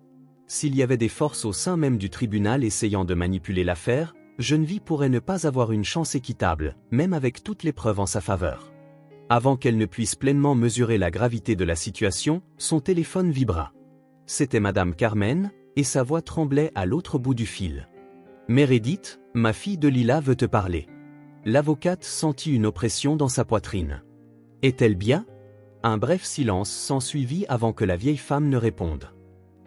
S'il y avait des forces au sein même du tribunal essayant de manipuler l'affaire, Geneviève pourrait ne pas avoir une chance équitable, même avec toutes les preuves en sa faveur. Avant qu'elle ne puisse pleinement mesurer la gravité de la situation, son téléphone vibra. C'était Madame Carmen, et sa voix tremblait à l'autre bout du fil. « Meredith, ma fille Delilah veut te parler. » L'avocate sentit une oppression dans sa poitrine. « Est-elle bien ?» Un bref silence s'ensuivit avant que la vieille femme ne réponde.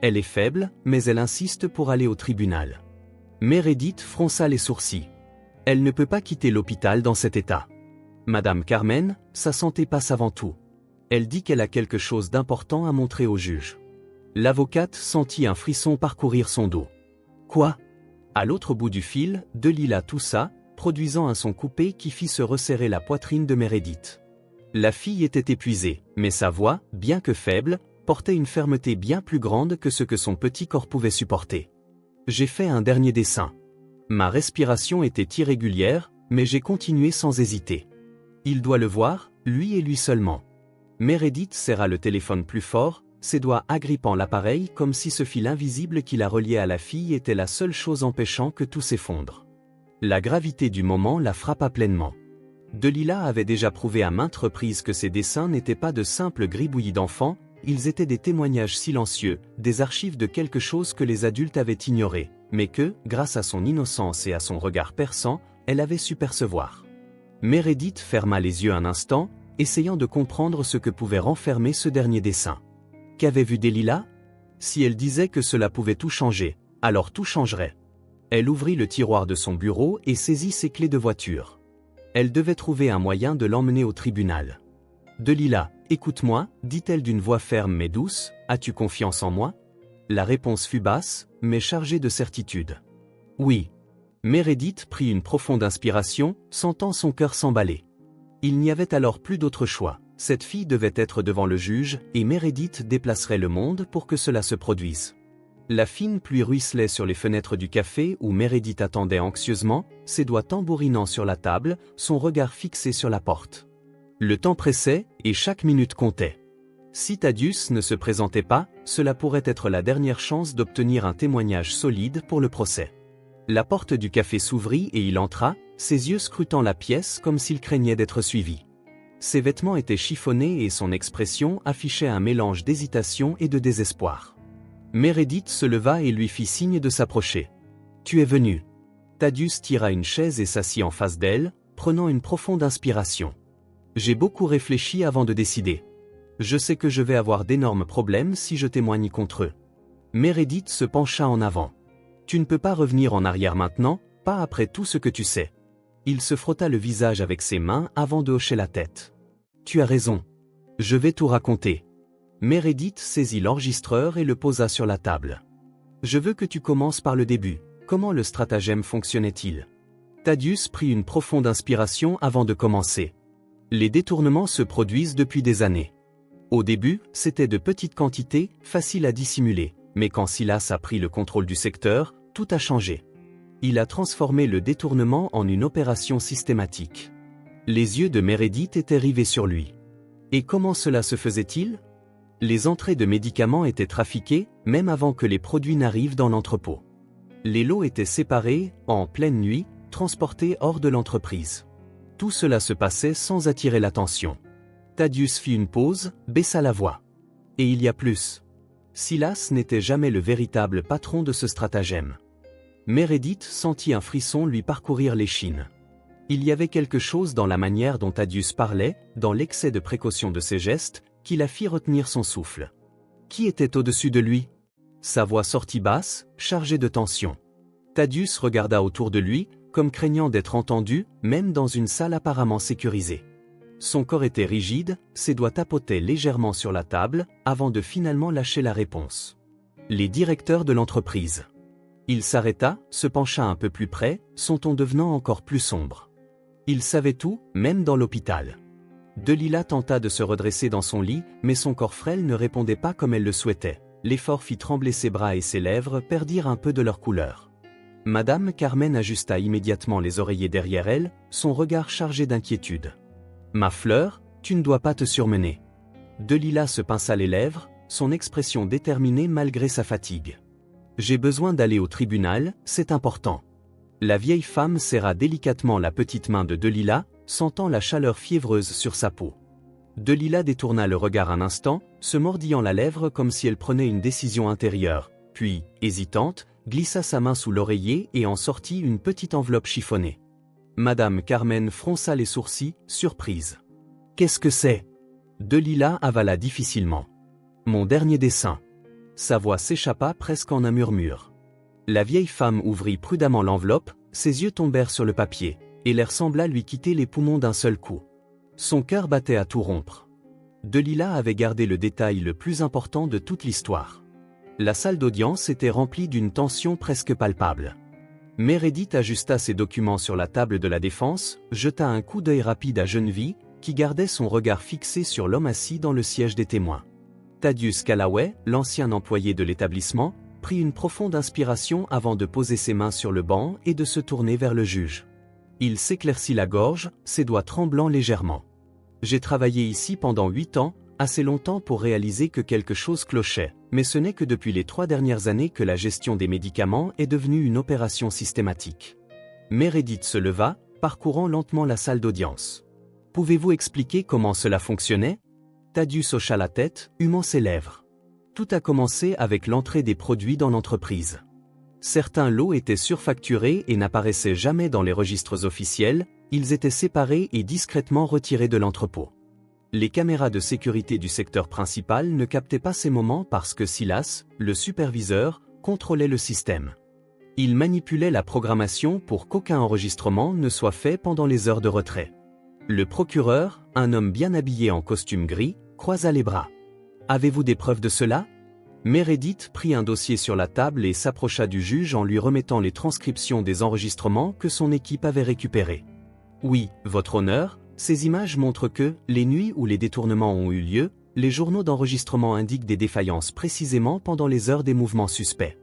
Elle est faible, mais elle insiste pour aller au tribunal. Meredith fronça les sourcils. Elle ne peut pas quitter l'hôpital dans cet état. Madame Carmen, sa santé passe avant tout. Elle dit qu'elle a quelque chose d'important à montrer au juge. L'avocate sentit un frisson parcourir son dos. Quoi? À l'autre bout du fil, Delilah toussa, produisant un son coupé qui fit se resserrer la poitrine de Meredith. La fille était épuisée, mais sa voix, bien que faible, portait une fermeté bien plus grande que ce que son petit corps pouvait supporter. J'ai fait un dernier dessin. Ma respiration était irrégulière, mais j'ai continué sans hésiter. Il doit le voir, lui et lui seulement. Meredith serra le téléphone plus fort, ses doigts agrippant l'appareil comme si ce fil invisible qui la reliait à la fille était la seule chose empêchant que tout s'effondre. La gravité du moment la frappa pleinement. Delilah avait déjà prouvé à maintes reprises que ces dessins n'étaient pas de simples gribouillis d'enfants, ils étaient des témoignages silencieux, des archives de quelque chose que les adultes avaient ignoré, mais que, grâce à son innocence et à son regard perçant, elle avait su percevoir. Meredith ferma les yeux un instant, essayant de comprendre ce que pouvait renfermer ce dernier dessin. Qu'avait vu Delilah? Si elle disait que cela pouvait tout changer, alors tout changerait. Elle ouvrit le tiroir de son bureau et saisit ses clés de voiture. Elle devait trouver un moyen de l'emmener au tribunal. « Delilah, écoute-moi, dit-elle d'une voix ferme mais douce, as-tu confiance en moi ?» La réponse fut basse, mais chargée de certitude. « Oui. » Meredith prit une profonde inspiration, sentant son cœur s'emballer. Il n'y avait alors plus d'autre choix. Cette fille devait être devant le juge, et Meredith déplacerait le monde pour que cela se produise. La fine pluie ruisselait sur les fenêtres du café où Meredith attendait anxieusement, ses doigts tambourinant sur la table, son regard fixé sur la porte. Le temps pressait, et chaque minute comptait. Si Thaddeus ne se présentait pas, cela pourrait être la dernière chance d'obtenir un témoignage solide pour le procès. La porte du café s'ouvrit et il entra, ses yeux scrutant la pièce comme s'il craignait d'être suivi. Ses vêtements étaient chiffonnés et son expression affichait un mélange d'hésitation et de désespoir. Meredith se leva et lui fit signe de s'approcher. « Tu es venu. » Thaddeus tira une chaise et s'assit en face d'elle, prenant une profonde inspiration. « J'ai beaucoup réfléchi avant de décider. Je sais que je vais avoir d'énormes problèmes si je témoigne contre eux. » Meredith se pencha en avant. « Tu ne peux pas revenir en arrière maintenant, pas après tout ce que tu sais. Il se frotta le visage avec ses mains avant de hocher la tête. Tu as raison. Je vais tout raconter. Meredith saisit l'enregistreur et le posa sur la table. Je veux que tu commences par le début. Comment le stratagème fonctionnait-il? Thaddeus prit une profonde inspiration avant de commencer. Les détournements se produisent depuis des années. Au début, c'était de petites quantités, faciles à dissimuler, mais quand Silas a pris le contrôle du secteur, tout a changé. Il a transformé le détournement en une opération systématique. Les yeux de Meredith étaient rivés sur lui. Et comment cela se faisait-il? Les entrées de médicaments étaient trafiquées, même avant que les produits n'arrivent dans l'entrepôt. Les lots étaient séparés, en pleine nuit, transportés hors de l'entreprise. Tout cela se passait sans attirer l'attention. Thaddeus fit une pause, baissa la voix. Et il y a plus. Silas n'était jamais le véritable patron de ce stratagème. Meredith sentit un frisson lui parcourir l'échine. Il y avait quelque chose dans la manière dont Thaddeus parlait, dans l'excès de précaution de ses gestes, qui la fit retenir son souffle. Qui était au-dessus de lui? Sa voix sortit basse, chargée de tension. Thaddeus regarda autour de lui, comme craignant d'être entendu, même dans une salle apparemment sécurisée. Son corps était rigide, ses doigts tapotaient légèrement sur la table, avant de finalement lâcher la réponse. Les directeurs de l'entreprise. Il s'arrêta, se pencha un peu plus près, son ton devenant encore plus sombre. Il savait tout, même dans l'hôpital. Delilah tenta de se redresser dans son lit, mais son corps frêle ne répondait pas comme elle le souhaitait. L'effort fit trembler ses bras et ses lèvres perdirent un peu de leur couleur. Madame Carmen ajusta immédiatement les oreillers derrière elle, son regard chargé d'inquiétude. « Ma fleur, tu ne dois pas te surmener. » Delilah se pinça les lèvres, son expression déterminée malgré sa fatigue. « J'ai besoin d'aller au tribunal, c'est important. » La vieille femme serra délicatement la petite main de Delilah, sentant la chaleur fiévreuse sur sa peau. Delilah détourna le regard un instant, se mordillant la lèvre comme si elle prenait une décision intérieure, puis, hésitante, glissa sa main sous l'oreiller et en sortit une petite enveloppe chiffonnée. Madame Carmen fronça les sourcils, surprise. « Qu'est-ce que c'est » Delilah avala difficilement. « Mon dernier dessin. » Sa voix s'échappa presque en un murmure. La vieille femme ouvrit prudemment l'enveloppe, ses yeux tombèrent sur le papier, et l'air sembla lui quitter les poumons d'un seul coup. Son cœur battait à tout rompre. Delilah avait gardé le détail le plus important de toute l'histoire. La salle d'audience était remplie d'une tension presque palpable. Meredith ajusta ses documents sur la table de la défense, jeta un coup d'œil rapide à Geneviève, qui gardait son regard fixé sur l'homme assis dans le siège des témoins. Thaddeus Callaway, l'ancien employé de l'établissement, prit une profonde inspiration avant de poser ses mains sur le banc et de se tourner vers le juge. Il s'éclaircit la gorge, ses doigts tremblant légèrement. « J'ai travaillé ici pendant 8 ans, assez longtemps pour réaliser que quelque chose clochait, mais ce n'est que depuis les 3 dernières années que la gestion des médicaments est devenue une opération systématique. » Meredith se leva, parcourant lentement la salle d'audience. « Pouvez-vous expliquer comment cela fonctionnait » Thaddeus hocha la tête, humant ses lèvres. Tout a commencé avec l'entrée des produits dans l'entreprise. Certains lots étaient surfacturés et n'apparaissaient jamais dans les registres officiels, ils étaient séparés et discrètement retirés de l'entrepôt. Les caméras de sécurité du secteur principal ne captaient pas ces moments parce que Silas, le superviseur, contrôlait le système. Il manipulait la programmation pour qu'aucun enregistrement ne soit fait pendant les heures de retrait. Le procureur, un homme bien habillé en costume gris, croisa les bras. « Avez-vous des preuves de cela » Meredith prit un dossier sur la table et s'approcha du juge en lui remettant les transcriptions des enregistrements que son équipe avait récupérés. « Oui, votre honneur, ces images montrent que, les nuits où les détournements ont eu lieu, les journaux d'enregistrement indiquent des défaillances précisément pendant les heures des mouvements suspects. »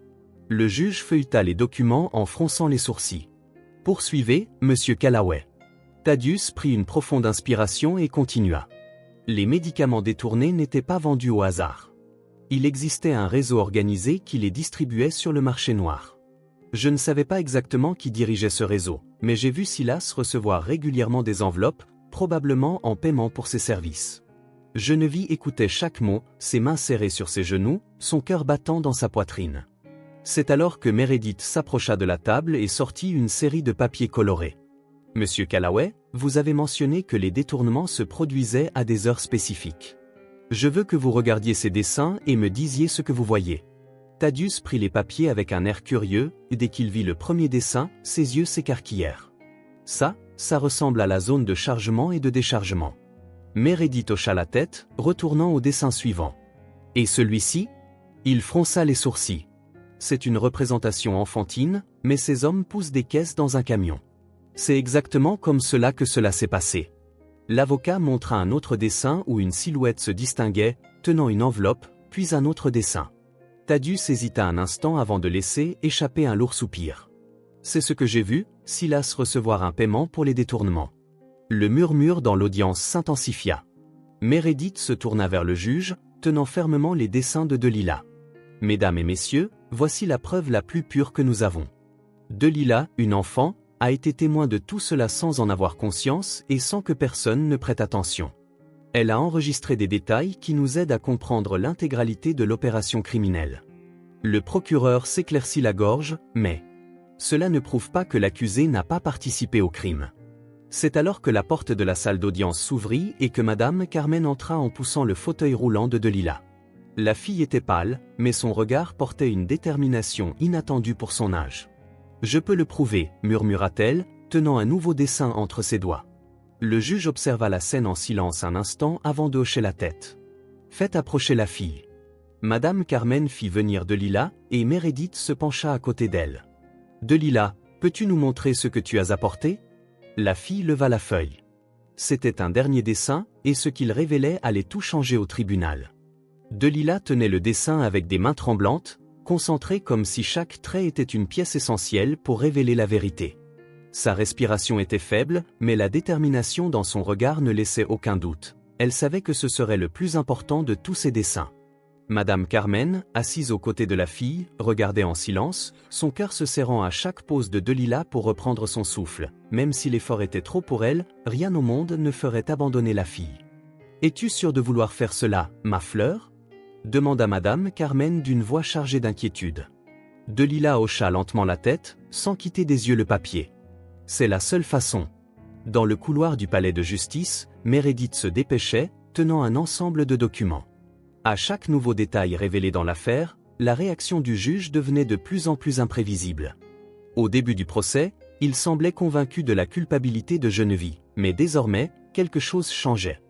Le juge feuilleta les documents en fronçant les sourcils. « Poursuivez, monsieur Callaway. » Thaddeus prit une profonde inspiration et continua. Les médicaments détournés n'étaient pas vendus au hasard. Il existait un réseau organisé qui les distribuait sur le marché noir. Je ne savais pas exactement qui dirigeait ce réseau, mais j'ai vu Silas recevoir régulièrement des enveloppes, probablement en paiement pour ses services. Geneviève écoutait chaque mot, ses mains serrées sur ses genoux, son cœur battant dans sa poitrine. C'est alors que Meredith s'approcha de la table et sortit une série de papiers colorés. « Monsieur Callaway, vous avez mentionné que les détournements se produisaient à des heures spécifiques. Je veux que vous regardiez ces dessins et me disiez ce que vous voyez. » Thaddeus prit les papiers avec un air curieux, et dès qu'il vit le premier dessin, ses yeux s'écarquillèrent. « Ça, ça ressemble à la zone de chargement et de déchargement. Meredith hocha la tête, retournant au dessin suivant. Et celui-ci? Il fronça les sourcils. C'est une représentation enfantine, mais ces hommes poussent des caisses dans un camion. C'est exactement comme cela que cela s'est passé. L'avocat montra un autre dessin où une silhouette se distinguait, tenant une enveloppe, puis un autre dessin. Thaddeus hésita un instant avant de laisser échapper un lourd soupir. C'est ce que j'ai vu, Silas recevoir un paiement pour les détournements. Le murmure dans l'audience s'intensifia. Meredith se tourna vers le juge, tenant fermement les dessins de Delilah. Mesdames et messieurs, voici la preuve la plus pure que nous avons. Delilah, une enfant, a été témoin de tout cela sans en avoir conscience et sans que personne ne prête attention. Elle a enregistré des détails qui nous aident à comprendre l'intégralité de l'opération criminelle. Le procureur s'éclaircit la gorge, mais cela ne prouve pas que l'accusé n'a pas participé au crime. C'est alors que la porte de la salle d'audience s'ouvrit et que Madame Carmen entra en poussant le fauteuil roulant de Delilah. La fille était pâle, mais son regard portait une détermination inattendue pour son âge. « Je peux le prouver », murmura-t-elle, tenant un nouveau dessin entre ses doigts. Le juge observa la scène en silence un instant avant de hocher la tête. « Faites approcher la fille. » Madame Carmen fit venir Delilah et Meredith se pencha à côté d'elle. « Delilah, peux-tu nous montrer ce que tu as apporté ?» La fille leva la feuille. C'était un dernier dessin, et ce qu'il révélait allait tout changer au tribunal. Delilah tenait le dessin avec des mains tremblantes, concentrée comme si chaque trait était une pièce essentielle pour révéler la vérité. Sa respiration était faible, mais la détermination dans son regard ne laissait aucun doute. Elle savait que ce serait le plus important de tous ses dessins. Madame Carmen, assise aux côtés de la fille, regardait en silence, son cœur se serrant à chaque pause de Delilah pour reprendre son souffle. Même si l'effort était trop pour elle, rien au monde ne ferait abandonner la fille. « Es-tu sûre de vouloir faire cela, ma fleur ?» demanda Madame Carmen d'une voix chargée d'inquiétude. Delilah hocha lentement la tête, sans quitter des yeux le papier. « C'est la seule façon. » Dans le couloir du palais de justice, Meredith se dépêchait, tenant un ensemble de documents. À chaque nouveau détail révélé dans l'affaire, la réaction du juge devenait de plus en plus imprévisible. Au début du procès, il semblait convaincu de la culpabilité de Geneviève, mais désormais, quelque chose changeait.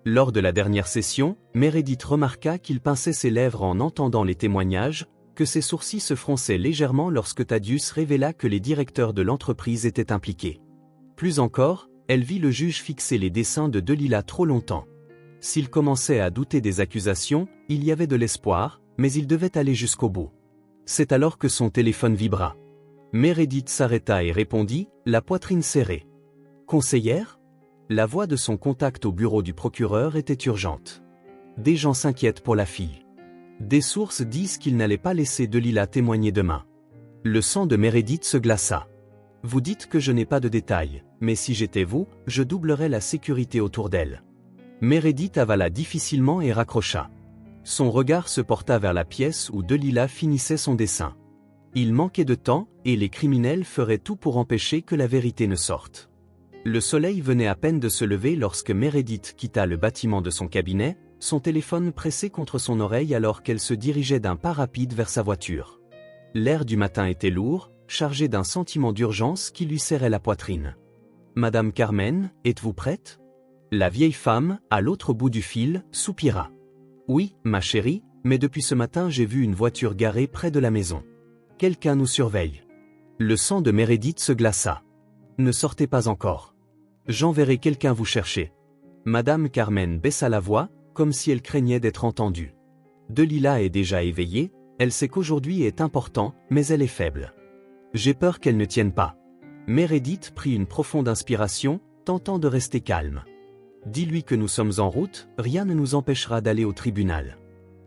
Lors de la dernière session, Meredith remarqua qu'il pinçait ses lèvres en entendant les témoignages, que ses sourcils se fronçaient légèrement lorsque Thaddeus révéla que les directeurs de l'entreprise étaient impliqués. Plus encore, elle vit le juge fixer les dessins de Delilah trop longtemps. S'il commençait à douter des accusations, il y avait de l'espoir, mais il devait aller jusqu'au bout. C'est alors que son téléphone vibra. Meredith s'arrêta et répondit, la poitrine serrée. « Conseillère ?» La voix de son contact au bureau du procureur était urgente. Des gens s'inquiètent pour la fille. Des sources disent qu'il n'allait pas laisser Delilah témoigner demain. Le sang de Meredith se glaça. « Vous dites que je n'ai pas de détails, mais si j'étais vous, je doublerais la sécurité autour d'elle. » Meredith avala difficilement et raccrocha. Son regard se porta vers la pièce où Delilah finissait son dessin. Il manquait de temps, et les criminels feraient tout pour empêcher que la vérité ne sorte. Le soleil venait à peine de se lever lorsque Meredith quitta le bâtiment de son cabinet, son téléphone pressé contre son oreille alors qu'elle se dirigeait d'un pas rapide vers sa voiture. L'air du matin était lourd, chargé d'un sentiment d'urgence qui lui serrait la poitrine. « Madame Carmen, êtes-vous prête ?» La vieille femme, à l'autre bout du fil, soupira. « Oui, ma chérie, mais depuis ce matin j'ai vu une voiture garée près de la maison. Quelqu'un nous surveille. » Le sang de Meredith se glaça. « Ne sortez pas encore. J'enverrai quelqu'un vous chercher. » Madame Carmen baissa la voix, comme si elle craignait d'être entendue. Delilah est déjà éveillée, elle sait qu'aujourd'hui est important, mais elle est faible. J'ai peur qu'elle ne tienne pas. Meredith prit une profonde inspiration, tentant de rester calme. Dis-lui que nous sommes en route, rien ne nous empêchera d'aller au tribunal.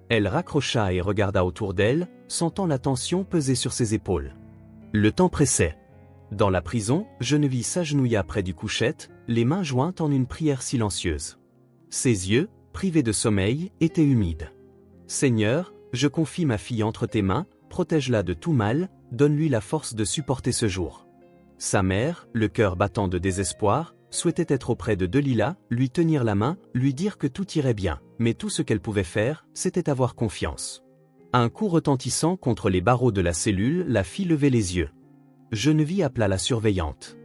Elle raccrocha et regarda autour d'elle, sentant la tension peser sur ses épaules. Le temps pressait. Dans la prison, Geneviève s'agenouilla près du couchette, les mains jointes en une prière silencieuse. Ses yeux, privés de sommeil, étaient humides. « Seigneur, je confie ma fille entre tes mains, protège-la de tout mal, donne-lui la force de supporter ce jour. » Sa mère, le cœur battant de désespoir, souhaitait être auprès de Delilah, lui tenir la main, lui dire que tout irait bien, mais tout ce qu'elle pouvait faire, c'était avoir confiance. Un coup retentissant contre les barreaux de la cellule la fit lever les yeux. Geneviève appela la surveillante.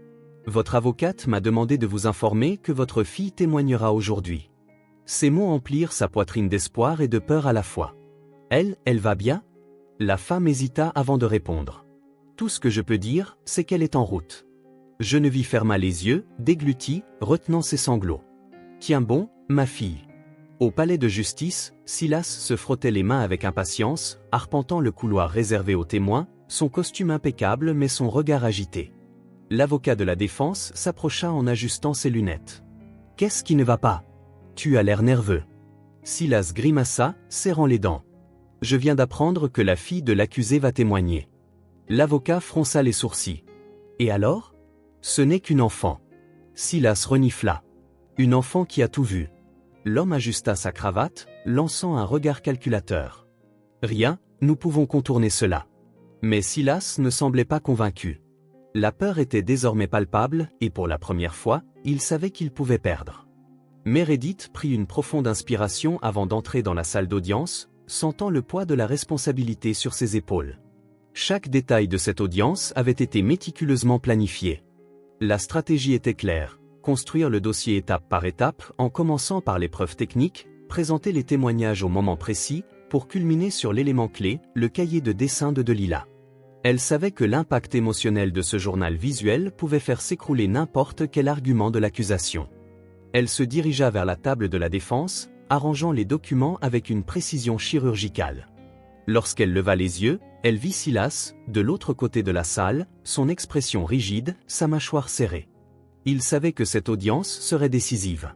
Votre avocate m'a demandé de vous informer que votre fille témoignera aujourd'hui. » Ces mots emplirent sa poitrine d'espoir et de peur à la fois. « Elle va bien ?» La femme hésita avant de répondre. « Tout ce que je peux dire, c'est qu'elle est en route. » Geneviève ferma les yeux, déglutit, retenant ses sanglots. « Tiens bon, ma fille. » Au palais de justice, Silas se frottait les mains avec impatience, arpentant le couloir réservé aux témoins, son costume impeccable mais son regard agité. L'avocat de la défense s'approcha en ajustant ses lunettes. « Qu'est-ce qui ne va pas ? Tu as l'air nerveux. » Silas grimaça, serrant les dents. « Je viens d'apprendre que la fille de l'accusé va témoigner. » L'avocat fronça les sourcils. « Et alors ? Ce n'est qu'une enfant. » Silas renifla. « Une enfant qui a tout vu. » L'homme ajusta sa cravate, lançant un regard calculateur. « Rien, nous pouvons contourner cela. » Mais Silas ne semblait pas convaincu. La peur était désormais palpable, et pour la première fois, il savait qu'il pouvait perdre. Meredith prit une profonde inspiration avant d'entrer dans la salle d'audience, sentant le poids de la responsabilité sur ses épaules. Chaque détail de cette audience avait été méticuleusement planifié. La stratégie était claire. Construire le dossier étape par étape en commençant par les preuves techniques, présenter les témoignages au moment précis, pour culminer sur l'élément clé, le cahier de dessin de Delila. Elle savait que l'impact émotionnel de ce journal visuel pouvait faire s'écrouler n'importe quel argument de l'accusation. Elle se dirigea vers la table de la défense, arrangeant les documents avec une précision chirurgicale. Lorsqu'elle leva les yeux, elle vit Silas, de l'autre côté de la salle, son expression rigide, sa mâchoire serrée. Il savait que cette audience serait décisive.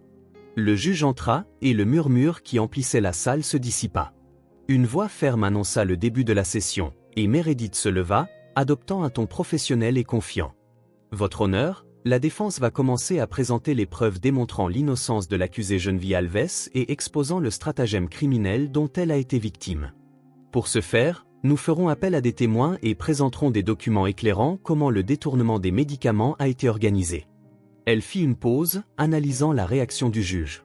Le juge entra, et le murmure qui emplissait la salle se dissipa. Une voix ferme annonça le début de la session, et Meredith se leva, adoptant un ton professionnel et confiant. « Votre honneur, la défense va commencer à présenter les preuves démontrant l'innocence de l'accusée Geneviève Alves et exposant le stratagème criminel dont elle a été victime. Pour ce faire, nous ferons appel à des témoins et présenterons des documents éclairant comment le détournement des médicaments a été organisé. » Elle fit une pause, analysant la réaction du juge.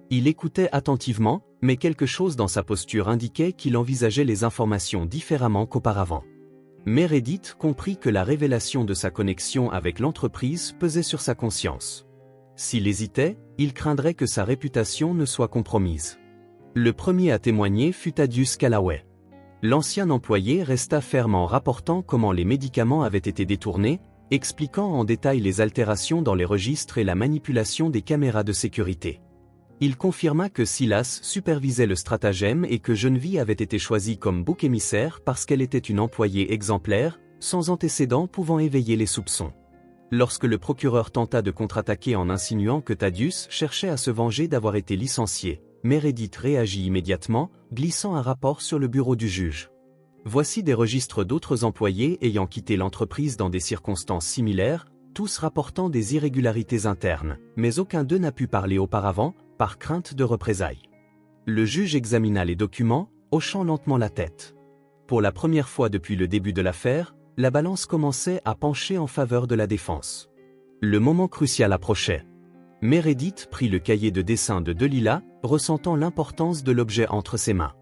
Il écoutait attentivement, mais quelque chose dans sa posture indiquait qu'il envisageait les informations différemment qu'auparavant. Meredith comprit que la révélation de sa connexion avec l'entreprise pesait sur sa conscience. S'il hésitait, il craindrait que sa réputation ne soit compromise. Le premier à témoigner fut Thaddeus Callaway. L'ancien employé resta ferme en rapportant comment les médicaments avaient été détournés, expliquant en détail les altérations dans les registres et la manipulation des caméras de sécurité. Il confirma que Silas supervisait le stratagème et que Geneviève avait été choisie comme bouc émissaire parce qu'elle était une employée exemplaire, sans antécédents pouvant éveiller les soupçons. Lorsque le procureur tenta de contre-attaquer en insinuant que Thaddeus cherchait à se venger d'avoir été licencié, Meredith réagit immédiatement, glissant un rapport sur le bureau du juge. Voici des registres d'autres employés ayant quitté l'entreprise dans des circonstances similaires, tous rapportant des irrégularités internes, mais aucun d'eux n'a pu parler auparavant, par crainte de représailles. Le juge examina les documents, hochant lentement la tête. Pour la première fois depuis le début de l'affaire, la balance commençait à pencher en faveur de la défense. Le moment crucial approchait. Meredith prit le cahier de dessin de Delila, ressentant l'importance de l'objet entre ses mains.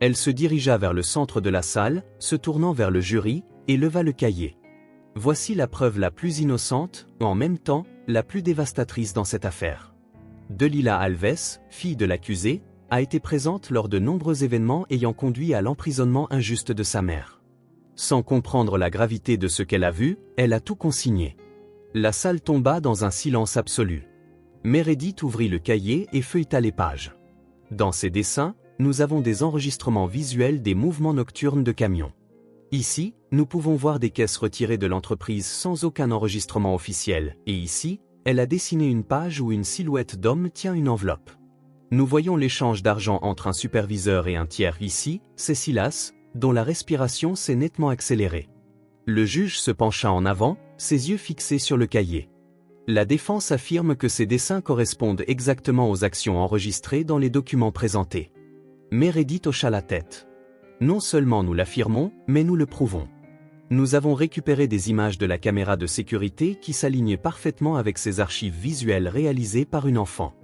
Elle se dirigea vers le centre de la salle, se tournant vers le jury, et leva le cahier. Voici la preuve la plus innocente, en même temps, la plus dévastatrice dans cette affaire. Delila Alves, fille de l'accusé, a été présente lors de nombreux événements ayant conduit à l'emprisonnement injuste de sa mère. Sans comprendre la gravité de ce qu'elle a vu, elle a tout consigné. La salle tomba dans un silence absolu. Meredith ouvrit le cahier et feuilleta les pages. Dans ses dessins, nous avons des enregistrements visuels des mouvements nocturnes de camions. Ici, nous pouvons voir des caisses retirées de l'entreprise sans aucun enregistrement officiel, et ici, elle a dessiné une page où une silhouette d'homme tient une enveloppe. Nous voyons l'échange d'argent entre un superviseur et un tiers ici, c'est Silas, dont la respiration s'est nettement accélérée. Le juge se pencha en avant, ses yeux fixés sur le cahier. La défense affirme que ces dessins correspondent exactement aux actions enregistrées dans les documents présentés. Meredith hocha la tête. Non seulement nous l'affirmons, mais nous le prouvons. Nous avons récupéré des images de la caméra de sécurité qui s'alignaient parfaitement avec ces archives visuelles réalisées par une enfant.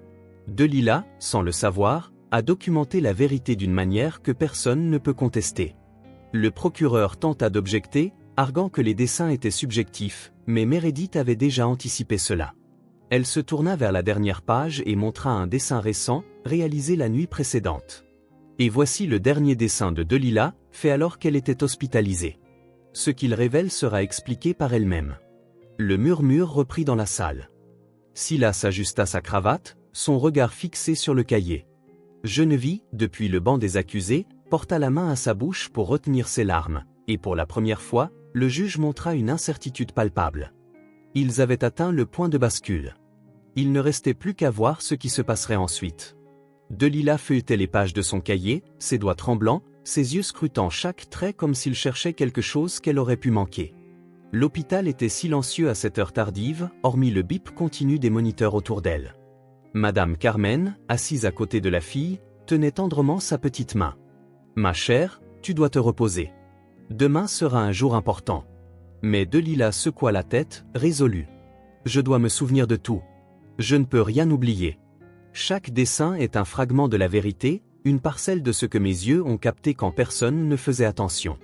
Delila, sans le savoir, a documenté la vérité d'une manière que personne ne peut contester. Le procureur tenta d'objecter, arguant que les dessins étaient subjectifs, mais Meredith avait déjà anticipé cela. Elle se tourna vers la dernière page et montra un dessin récent, réalisé la nuit précédente. Et voici le dernier dessin de Delilah, fait alors qu'elle était hospitalisée. Ce qu'il révèle sera expliqué par elle-même. Le murmure reprit dans la salle. Silas ajusta sa cravate, son regard fixé sur le cahier. Geneviève, depuis le banc des accusés, porta la main à sa bouche pour retenir ses larmes, et pour la première fois, le juge montra une incertitude palpable. Ils avaient atteint le point de bascule. Il ne restait plus qu'à voir ce qui se passerait ensuite. Delilah feuilletait les pages de son cahier, ses doigts tremblants, ses yeux scrutant chaque trait comme s'il cherchait quelque chose qu'elle aurait pu manquer. L'hôpital était silencieux à cette heure tardive, hormis le bip continu des moniteurs autour d'elle. Madame Carmen, assise à côté de la fille, tenait tendrement sa petite main. « Ma chère, tu dois te reposer. Demain sera un jour important. » Mais Delilah secoua la tête, résolue. « Je dois me souvenir de tout. Je ne peux rien oublier. Chaque dessin est un fragment de la vérité, une parcelle de ce que mes yeux ont capté quand personne ne faisait attention. »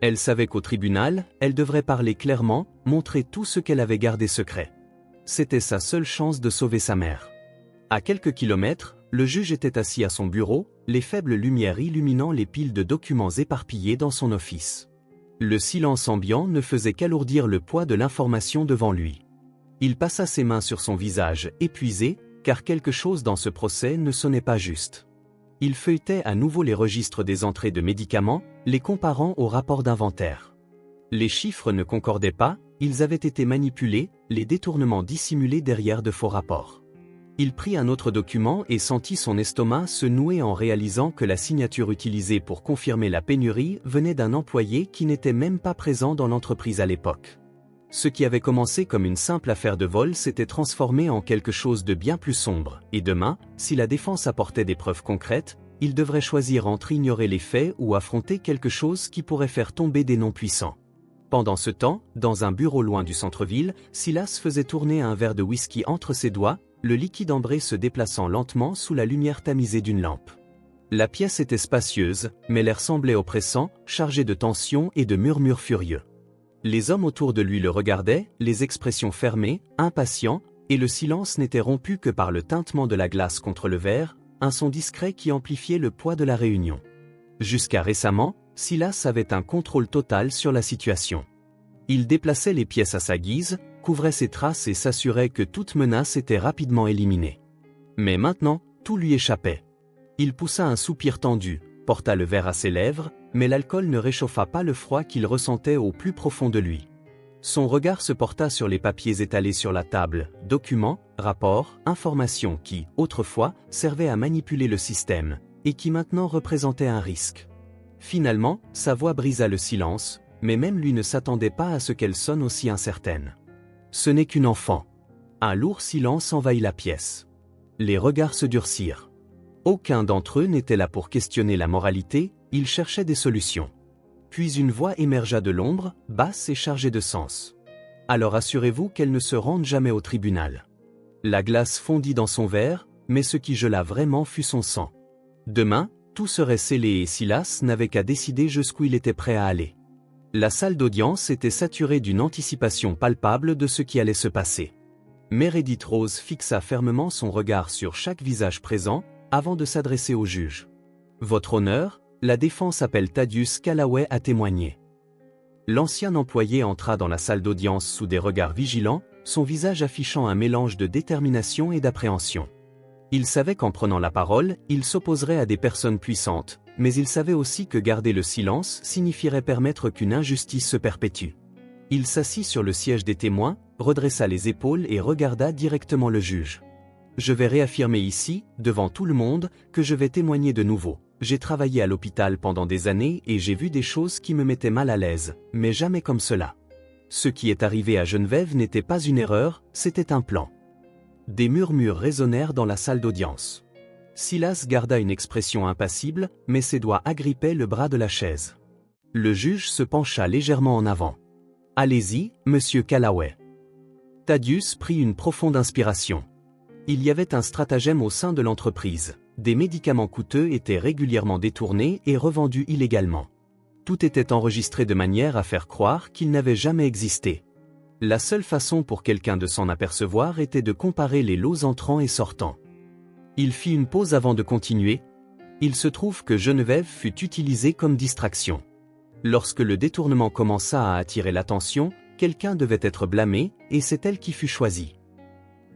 Elle savait qu'au tribunal, elle devrait parler clairement, montrer tout ce qu'elle avait gardé secret. C'était sa seule chance de sauver sa mère. À quelques kilomètres, le juge était assis à son bureau, les faibles lumières illuminant les piles de documents éparpillés dans son office. Le silence ambiant ne faisait qu'alourdir le poids de l'information devant lui. Il passa ses mains sur son visage, épuisé, car quelque chose dans ce procès ne sonnait pas juste. Il feuilletait à nouveau les registres des entrées de médicaments, les comparant au rapport d'inventaire. Les chiffres ne concordaient pas, ils avaient été manipulés, les détournements dissimulés derrière de faux rapports. Il prit un autre document et sentit son estomac se nouer en réalisant que la signature utilisée pour confirmer la pénurie venait d'un employé qui n'était même pas présent dans l'entreprise à l'époque. Ce qui avait commencé comme une simple affaire de vol s'était transformé en quelque chose de bien plus sombre, et demain, si la défense apportait des preuves concrètes, il devrait choisir entre ignorer les faits ou affronter quelque chose qui pourrait faire tomber des noms puissants. Pendant ce temps, dans un bureau loin du centre-ville, Silas faisait tourner un verre de whisky entre ses doigts, le liquide ambré se déplaçant lentement sous la lumière tamisée d'une lampe. La pièce était spacieuse, mais l'air semblait oppressant, chargé de tension et de murmures furieux. Les hommes autour de lui le regardaient, les expressions fermées, impatients, et le silence n'était rompu que par le tintement de la glace contre le verre, un son discret qui amplifiait le poids de la réunion. Jusqu'à récemment, Silas avait un contrôle total sur la situation. Il déplaçait les pièces à sa guise, couvrait ses traces et s'assurait que toute menace était rapidement éliminée. Mais maintenant, tout lui échappait. Il poussa un soupir tendu, porta le verre à ses lèvres, mais l'alcool ne réchauffa pas le froid qu'il ressentait au plus profond de lui. Son regard se porta sur les papiers étalés sur la table, documents, rapports, informations qui, autrefois, servaient à manipuler le système, et qui maintenant représentaient un risque. Finalement, sa voix brisa le silence, mais même lui ne s'attendait pas à ce qu'elle sonne aussi incertaine. Ce n'est qu'une enfant. Un lourd silence envahit la pièce. Les regards se durcirent. Aucun d'entre eux n'était là pour questionner la moralité, ils cherchaient des solutions. Puis une voix émergea de l'ombre, basse et chargée de sens. Alors assurez-vous qu'elle ne se rende jamais au tribunal. La glace fondit dans son verre, mais ce qui gela vraiment fut son sang. Demain, tout serait scellé et Silas n'avait qu'à décider jusqu'où il était prêt à aller. La salle d'audience était saturée d'une anticipation palpable de ce qui allait se passer. Meredith Rose fixa fermement son regard sur chaque visage présent, avant de s'adresser au juge. « Votre honneur, la défense appelle Thaddeus Callaway à témoigner. » L'ancien employé entra dans la salle d'audience sous des regards vigilants, son visage affichant un mélange de détermination et d'appréhension. Il savait qu'en prenant la parole, il s'opposerait à des personnes puissantes, mais il savait aussi que garder le silence signifierait permettre qu'une injustice se perpétue. Il s'assit sur le siège des témoins, redressa les épaules et regarda directement le juge. « Je vais réaffirmer ici, devant tout le monde, que je vais témoigner de nouveau. J'ai travaillé à l'hôpital pendant des années et j'ai vu des choses qui me mettaient mal à l'aise, mais jamais comme cela. Ce qui est arrivé à Geneviève n'était pas une erreur, c'était un plan. » Des murmures résonnèrent dans la salle d'audience. Silas garda une expression impassible, mais ses doigts agrippaient le bras de la chaise. Le juge se pencha légèrement en avant. « Allez-y, monsieur Callaway. » Thaddeus prit une profonde inspiration. Il y avait un stratagème au sein de l'entreprise. Des médicaments coûteux étaient régulièrement détournés et revendus illégalement. Tout était enregistré de manière à faire croire qu'il n'avait jamais existé. La seule façon pour quelqu'un de s'en apercevoir était de comparer les lots entrants et sortants. Il fit une pause avant de continuer. Il se trouve que Geneviève fut utilisée comme distraction. Lorsque le détournement commença à attirer l'attention, quelqu'un devait être blâmé, et c'est elle qui fut choisie.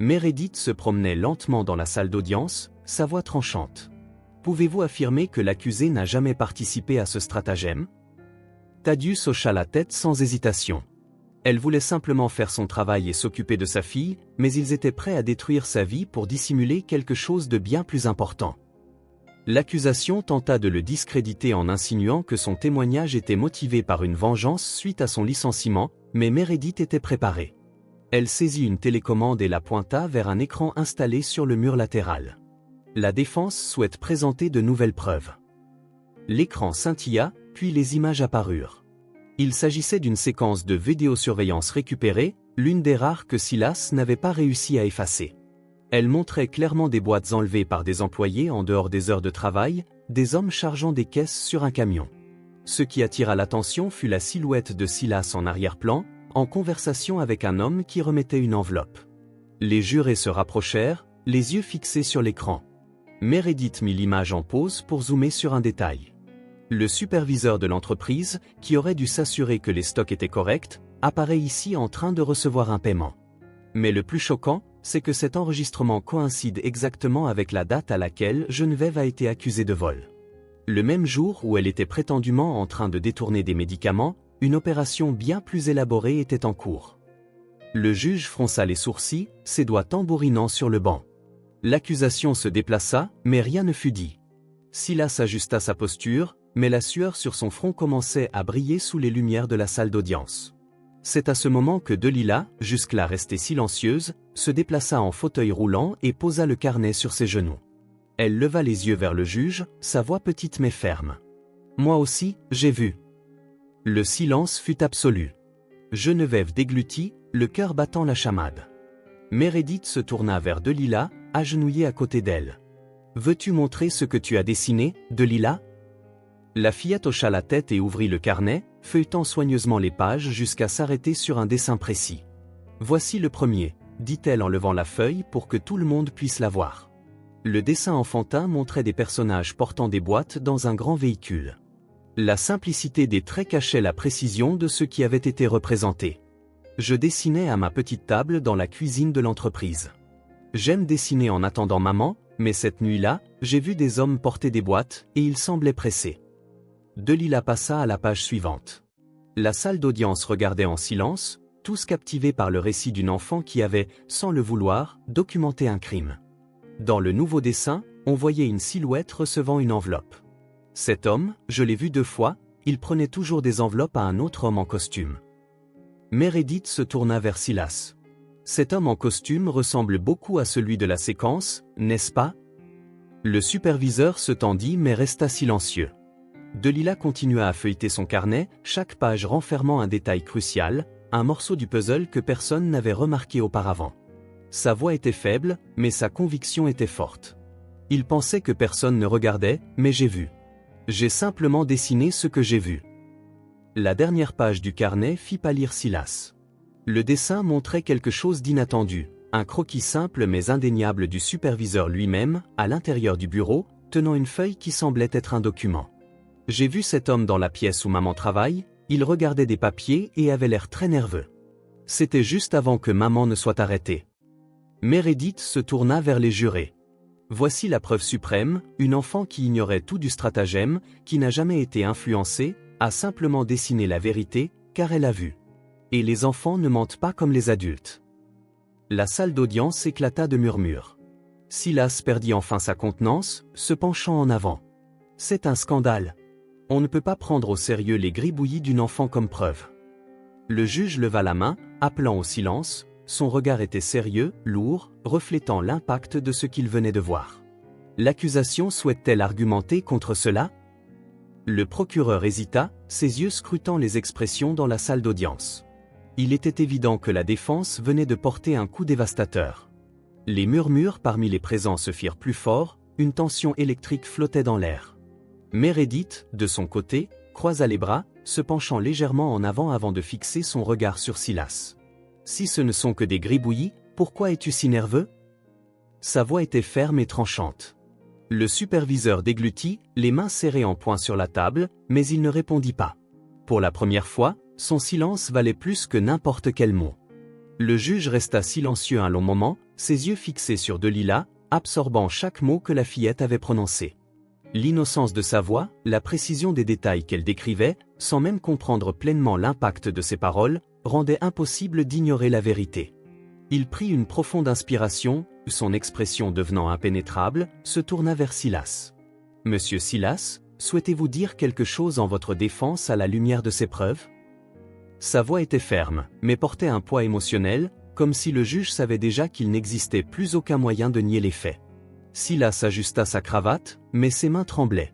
Meredith se promenait lentement dans la salle d'audience, sa voix tranchante. Pouvez-vous affirmer que l'accusé n'a jamais participé à ce stratagème? Thaddeus hocha la tête sans hésitation. Elle voulait simplement faire son travail et s'occuper de sa fille, mais ils étaient prêts à détruire sa vie pour dissimuler quelque chose de bien plus important. L'accusation tenta de le discréditer en insinuant que son témoignage était motivé par une vengeance suite à son licenciement, mais Meredith était préparée. Elle saisit une télécommande et la pointa vers un écran installé sur le mur latéral. La défense souhaite présenter de nouvelles preuves. L'écran scintilla, puis les images apparurent. Il s'agissait d'une séquence de vidéosurveillance récupérée, l'une des rares que Silas n'avait pas réussi à effacer. Elle montrait clairement des boîtes enlevées par des employés en dehors des heures de travail, des hommes chargeant des caisses sur un camion. Ce qui attira l'attention fut la silhouette de Silas en arrière-plan, en conversation avec un homme qui remettait une enveloppe. Les jurés se rapprochèrent, les yeux fixés sur l'écran. Meredith mit l'image en pause pour zoomer sur un détail. Le superviseur de l'entreprise, qui aurait dû s'assurer que les stocks étaient corrects, apparaît ici en train de recevoir un paiement. Mais le plus choquant, c'est que cet enregistrement coïncide exactement avec la date à laquelle Geneviève a été accusée de vol. Le même jour où elle était prétendument en train de détourner des médicaments, une opération bien plus élaborée était en cours. Le juge fronça les sourcils, ses doigts tambourinant sur le banc. L'accusation se déplaça, mais rien ne fut dit. Silas ajusta sa posture, mais la sueur sur son front commençait à briller sous les lumières de la salle d'audience. C'est à ce moment que Delilah, jusque-là restée silencieuse, se déplaça en fauteuil roulant et posa le carnet sur ses genoux. Elle leva les yeux vers le juge, sa voix petite mais ferme. « Moi aussi, j'ai vu. » Le silence fut absolu. Geneviève déglutit, le cœur battant la chamade. Meredith se tourna vers Delilah, agenouillée à côté d'elle. « Veux-tu montrer ce que tu as dessiné, Delilah ?» La fillette hocha la tête et ouvrit le carnet, feuilletant soigneusement les pages jusqu'à s'arrêter sur un dessin précis. « Voici le premier, » dit-elle en levant la feuille pour que tout le monde puisse la voir. Le dessin enfantin montrait des personnages portant des boîtes dans un grand véhicule. La simplicité des traits cachait la précision de ce qui avait été représenté. Je dessinais à ma petite table dans la cuisine de l'entreprise. J'aime dessiner en attendant maman, mais cette nuit-là, j'ai vu des hommes porter des boîtes et ils semblaient pressés. Delilah passa à la page suivante. La salle d'audience regardait en silence, tous captivés par le récit d'une enfant qui avait, sans le vouloir, documenté un crime. Dans le nouveau dessin, on voyait une silhouette recevant une enveloppe. Cet homme, je l'ai vu 2 fois, il prenait toujours des enveloppes à un autre homme en costume. Meredith se tourna vers Silas. Cet homme en costume ressemble beaucoup à celui de la séquence, n'est-ce pas? Le superviseur se tendit mais resta silencieux. Delilah continua à feuilleter son carnet, chaque page renfermant un détail crucial, un morceau du puzzle que personne n'avait remarqué auparavant. Sa voix était faible, mais sa conviction était forte. Il pensait que personne ne regardait, mais j'ai vu. J'ai simplement dessiné ce que j'ai vu. La dernière page du carnet fit pâlir Silas. Le dessin montrait quelque chose d'inattendu, un croquis simple mais indéniable du superviseur lui-même, à l'intérieur du bureau, tenant une feuille qui semblait être un document. J'ai vu cet homme dans la pièce où maman travaille, il regardait des papiers et avait l'air très nerveux. C'était juste avant que maman ne soit arrêtée. Meredith se tourna vers les jurés. Voici la preuve suprême, une enfant qui ignorait tout du stratagème, qui n'a jamais été influencée, a simplement dessiné la vérité, car elle a vu. Et les enfants ne mentent pas comme les adultes. La salle d'audience éclata de murmures. Silas perdit enfin sa contenance, se penchant en avant. C'est un scandale. On ne peut pas prendre au sérieux les gribouillis d'une enfant comme preuve. Le juge leva la main, appelant au silence, son regard était sérieux, lourd, reflétant l'impact de ce qu'il venait de voir. L'accusation souhaite-t-elle argumenter contre cela? Le procureur hésita, ses yeux scrutant les expressions dans la salle d'audience. Il était évident que la défense venait de porter un coup dévastateur. Les murmures parmi les présents se firent plus forts, une tension électrique flottait dans l'air. Meredith, de son côté, croisa les bras, se penchant légèrement en avant de fixer son regard sur Silas. « Si ce ne sont que des gribouillis, pourquoi es-tu si nerveux ?» Sa voix était ferme et tranchante. Le superviseur déglutit, les mains serrées en poing sur la table, mais il ne répondit pas. Pour la première fois, son silence valait plus que n'importe quel mot. Le juge resta silencieux un long moment, ses yeux fixés sur Delilah, absorbant chaque mot que la fillette avait prononcé. L'innocence de sa voix, la précision des détails qu'elle décrivait, sans même comprendre pleinement l'impact de ses paroles, rendaient impossible d'ignorer la vérité. Il prit une profonde inspiration, son expression devenant impénétrable, se tourna vers Silas. « Monsieur Silas, souhaitez-vous dire quelque chose en votre défense à la lumière de ces preuves ?» Sa voix était ferme, mais portait un poids émotionnel, comme si le juge savait déjà qu'il n'existait plus aucun moyen de nier les faits. Silas ajusta sa cravate, mais ses mains tremblaient.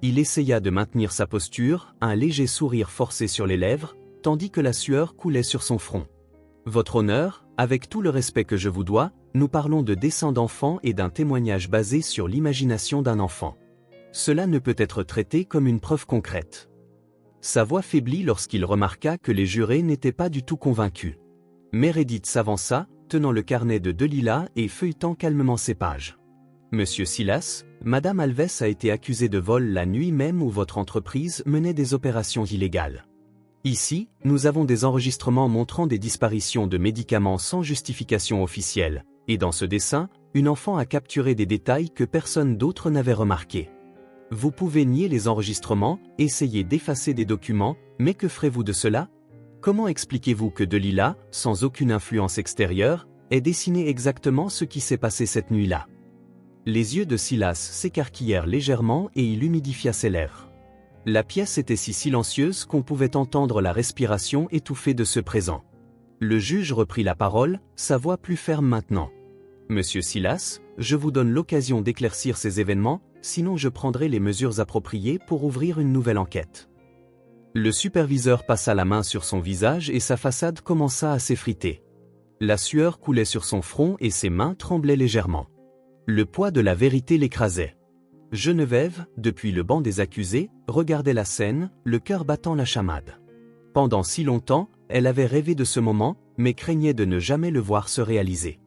Il essaya de maintenir sa posture, un léger sourire forcé sur les lèvres, tandis que la sueur coulait sur son front. « Votre honneur, avec tout le respect que je vous dois, nous parlons de dessein d'enfant et d'un témoignage basé sur l'imagination d'un enfant. Cela ne peut être traité comme une preuve concrète. » Sa voix faiblit lorsqu'il remarqua que les jurés n'étaient pas du tout convaincus. Meredith s'avança, tenant le carnet de Delilah et feuilletant calmement ses pages. « Monsieur Silas, Madame Alves a été accusée de vol la nuit même où votre entreprise menait des opérations illégales. Ici, nous avons des enregistrements montrant des disparitions de médicaments sans justification officielle, et dans ce dessin, une enfant a capturé des détails que personne d'autre n'avait remarqués. Vous pouvez nier les enregistrements, essayer d'effacer des documents, mais que ferez-vous de cela? Comment expliquez-vous que Delilah, sans aucune influence extérieure, ait dessiné exactement ce qui s'est passé cette nuit-là? » Les yeux de Silas s'écarquillèrent légèrement et il humidifia ses lèvres. La pièce était si silencieuse qu'on pouvait entendre la respiration étouffée de ceux présents. Le juge reprit la parole, sa voix plus ferme maintenant. « Monsieur Silas, je vous donne l'occasion d'éclaircir ces événements, sinon je prendrai les mesures appropriées pour ouvrir une nouvelle enquête. » Le superviseur passa la main sur son visage et sa façade commença à s'effriter. La sueur coulait sur son front et ses mains tremblaient légèrement. Le poids de la vérité l'écrasait. Geneviève, depuis le banc des accusés, regardait la scène, le cœur battant la chamade. Pendant si longtemps, elle avait rêvé de ce moment, mais craignait de ne jamais le voir se réaliser.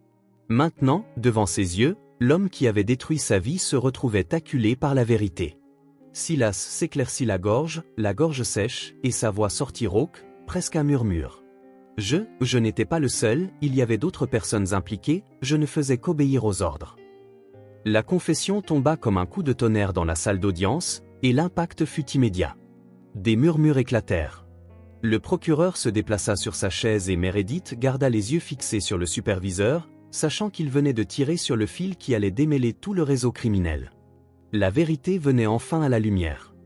Maintenant, devant ses yeux, l'homme qui avait détruit sa vie se retrouvait acculé par la vérité. Silas s'éclaircit la gorge sèche, et sa voix sortit rauque, presque un murmure. Je n'étais pas le seul, il y avait d'autres personnes impliquées, je ne faisais qu'obéir aux ordres. La confession tomba comme un coup de tonnerre dans la salle d'audience, et l'impact fut immédiat. Des murmures éclatèrent. Le procureur se déplaça sur sa chaise et Meredith garda les yeux fixés sur le superviseur, sachant qu'il venait de tirer sur le fil qui allait démêler tout le réseau criminel. La vérité venait enfin à la lumière.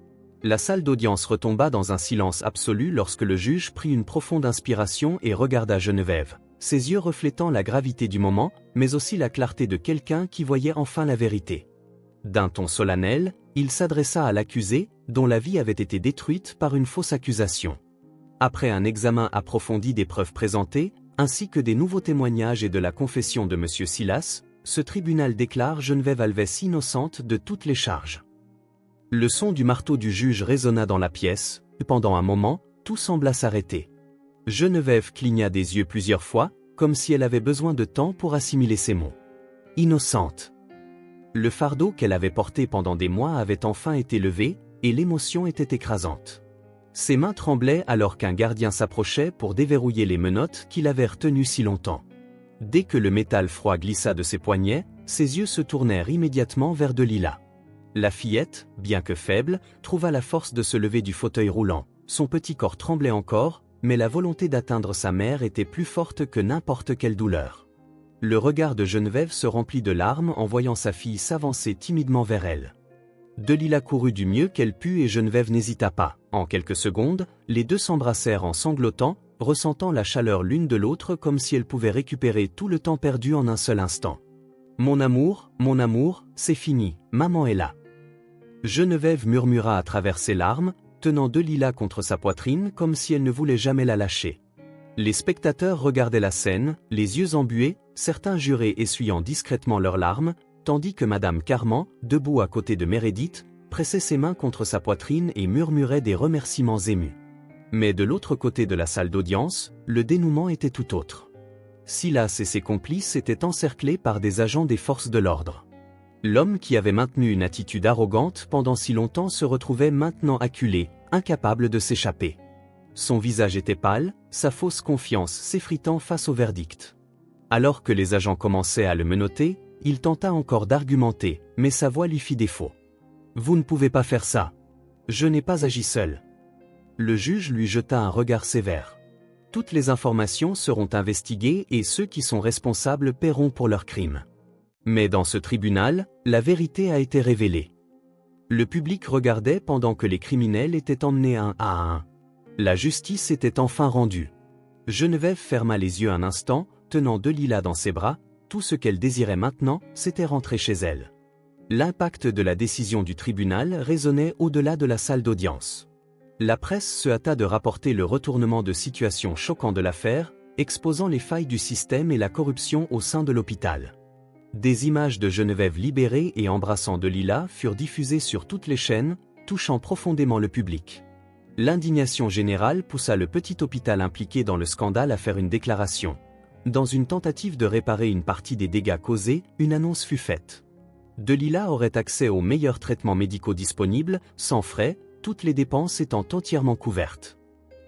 La salle d'audience retomba dans un silence absolu lorsque le juge prit une profonde inspiration et regarda Geneviève, ses yeux reflétant la gravité du moment, mais aussi la clarté de quelqu'un qui voyait enfin la vérité. D'un ton solennel, il s'adressa à l'accusé, dont la vie avait été détruite par une fausse accusation. Après un examen approfondi des preuves présentées, ainsi que des nouveaux témoignages et de la confession de M. Silas, ce tribunal déclare Geneviève Alves innocente de toutes les charges. Le son du marteau du juge résonna dans la pièce, et pendant un moment, tout sembla s'arrêter. Geneviève cligna des yeux plusieurs fois, comme si elle avait besoin de temps pour assimiler ces mots. Innocente. Le fardeau qu'elle avait porté pendant des mois avait enfin été levé, et l'émotion était écrasante. Ses mains tremblaient alors qu'un gardien s'approchait pour déverrouiller les menottes qu'il avait retenues si longtemps. Dès que le métal froid glissa de ses poignets, ses yeux se tournèrent immédiatement vers Delilah. La fillette, bien que faible, trouva la force de se lever du fauteuil roulant. Son petit corps tremblait encore, mais la volonté d'atteindre sa mère était plus forte que n'importe quelle douleur. Le regard de Geneviève se remplit de larmes en voyant sa fille s'avancer timidement vers elle. Delilah courut du mieux qu'elle put et Geneviève n'hésita pas. En quelques secondes, les deux s'embrassèrent en sanglotant, ressentant la chaleur l'une de l'autre comme si elles pouvaient récupérer tout le temps perdu en un seul instant. « Mon amour, c'est fini, maman est là. » Geneviève murmura à travers ses larmes, tenant Delilah contre sa poitrine comme si elle ne voulait jamais la lâcher. Les spectateurs regardaient la scène, les yeux embués, certains jurés essuyant discrètement leurs larmes, tandis que Madame Carman, debout à côté de Meredith, pressait ses mains contre sa poitrine et murmurait des remerciements émus. Mais de l'autre côté de la salle d'audience, le dénouement était tout autre. Silas et ses complices étaient encerclés par des agents des forces de l'ordre. L'homme qui avait maintenu une attitude arrogante pendant si longtemps se retrouvait maintenant acculé, incapable de s'échapper. Son visage était pâle, sa fausse confiance s'effritant face au verdict. Alors que les agents commençaient à le menotter, il tenta encore d'argumenter, mais sa voix lui fit défaut. « Vous ne pouvez pas faire ça. Je n'ai pas agi seul. » Le juge lui jeta un regard sévère. « Toutes les informations seront investiguées et ceux qui sont responsables paieront pour leurs crimes. » Mais dans ce tribunal, la vérité a été révélée. Le public regardait pendant que les criminels étaient emmenés un à un. La justice était enfin rendue. Geneviève ferma les yeux un instant, tenant Delilah dans ses bras. Tout ce qu'elle désirait maintenant, c'était rentrer chez elle. L'impact de la décision du tribunal résonnait au-delà de la salle d'audience. La presse se hâta de rapporter le retournement de situation choquant de l'affaire, exposant les failles du système et la corruption au sein de l'hôpital. Des images de Geneviève libérée et embrassant Delilah furent diffusées sur toutes les chaînes, touchant profondément le public. L'indignation générale poussa le petit hôpital impliqué dans le scandale à faire une déclaration. Dans une tentative de réparer une partie des dégâts causés, une annonce fut faite. Delilah aurait accès aux meilleurs traitements médicaux disponibles, sans frais, toutes les dépenses étant entièrement couvertes.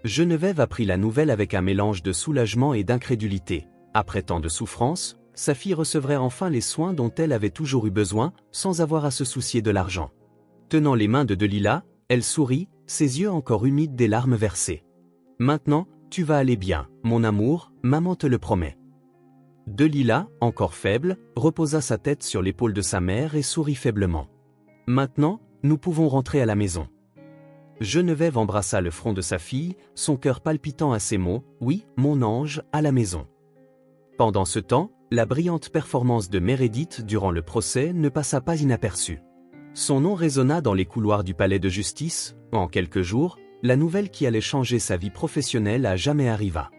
Geneviève apprit la nouvelle avec un mélange de soulagement et d'incrédulité. Après tant de souffrance, sa fille recevrait enfin les soins dont elle avait toujours eu besoin, sans avoir à se soucier de l'argent. Tenant les mains de Delilah, elle sourit, ses yeux encore humides des larmes versées. « Maintenant, tu vas aller bien, mon amour, maman te le promet. » Delilah, encore faible, reposa sa tête sur l'épaule de sa mère et sourit faiblement. « Maintenant, nous pouvons rentrer à la maison. » Geneviève embrassa le front de sa fille, son cœur palpitant à ces mots, « Oui, mon ange, à la maison. » Pendant ce temps, la brillante performance de Meredith durant le procès ne passa pas inaperçue. Son nom résonna dans les couloirs du palais de justice. En quelques jours, la nouvelle qui allait changer sa vie professionnelle à jamais arriva.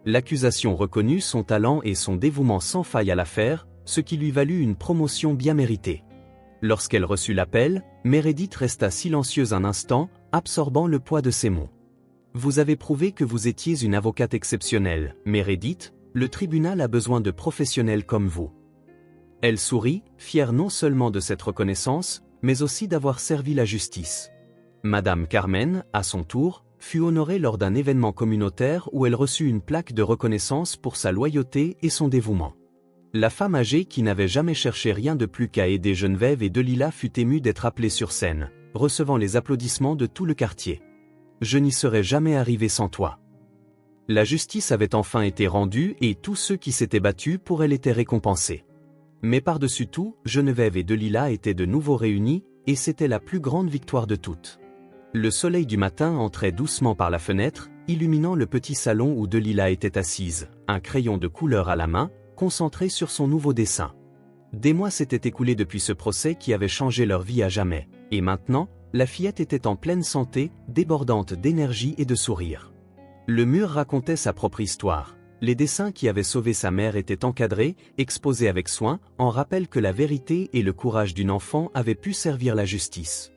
L'accusation reconnut son talent et son dévouement sans faille à l'affaire, ce qui lui valut une promotion bien méritée. Lorsqu'elle reçut l'appel, Meredith resta silencieuse un instant, absorbant le poids de ses mots. « Vous avez prouvé que vous étiez une avocate exceptionnelle, Meredith. Le tribunal a besoin de professionnels comme vous. » Elle sourit, fière non seulement de cette reconnaissance, mais aussi d'avoir servi la justice. Madame Carmen, à son tour, fut honorée lors d'un événement communautaire où elle reçut une plaque de reconnaissance pour sa loyauté et son dévouement. La femme âgée qui n'avait jamais cherché rien de plus qu'à aider Geneviève et Delilah fut émue d'être appelée sur scène, recevant les applaudissements de tout le quartier. « Je n'y serais jamais arrivé sans toi. » La justice avait enfin été rendue et tous ceux qui s'étaient battus pour elle étaient récompensés. Mais par-dessus tout, Geneviève et Delilah étaient de nouveau réunis, et c'était la plus grande victoire de toutes. Le soleil du matin entrait doucement par la fenêtre, illuminant le petit salon où Delilah était assise, un crayon de couleur à la main, concentré sur son nouveau dessin. Des mois s'étaient écoulés depuis ce procès qui avait changé leur vie à jamais, et maintenant, la fillette était en pleine santé, débordante d'énergie et de sourire. Le mur racontait sa propre histoire. Les dessins qui avaient sauvé sa mère étaient encadrés, exposés avec soin, en rappel que la vérité et le courage d'une enfant avaient pu servir la justice.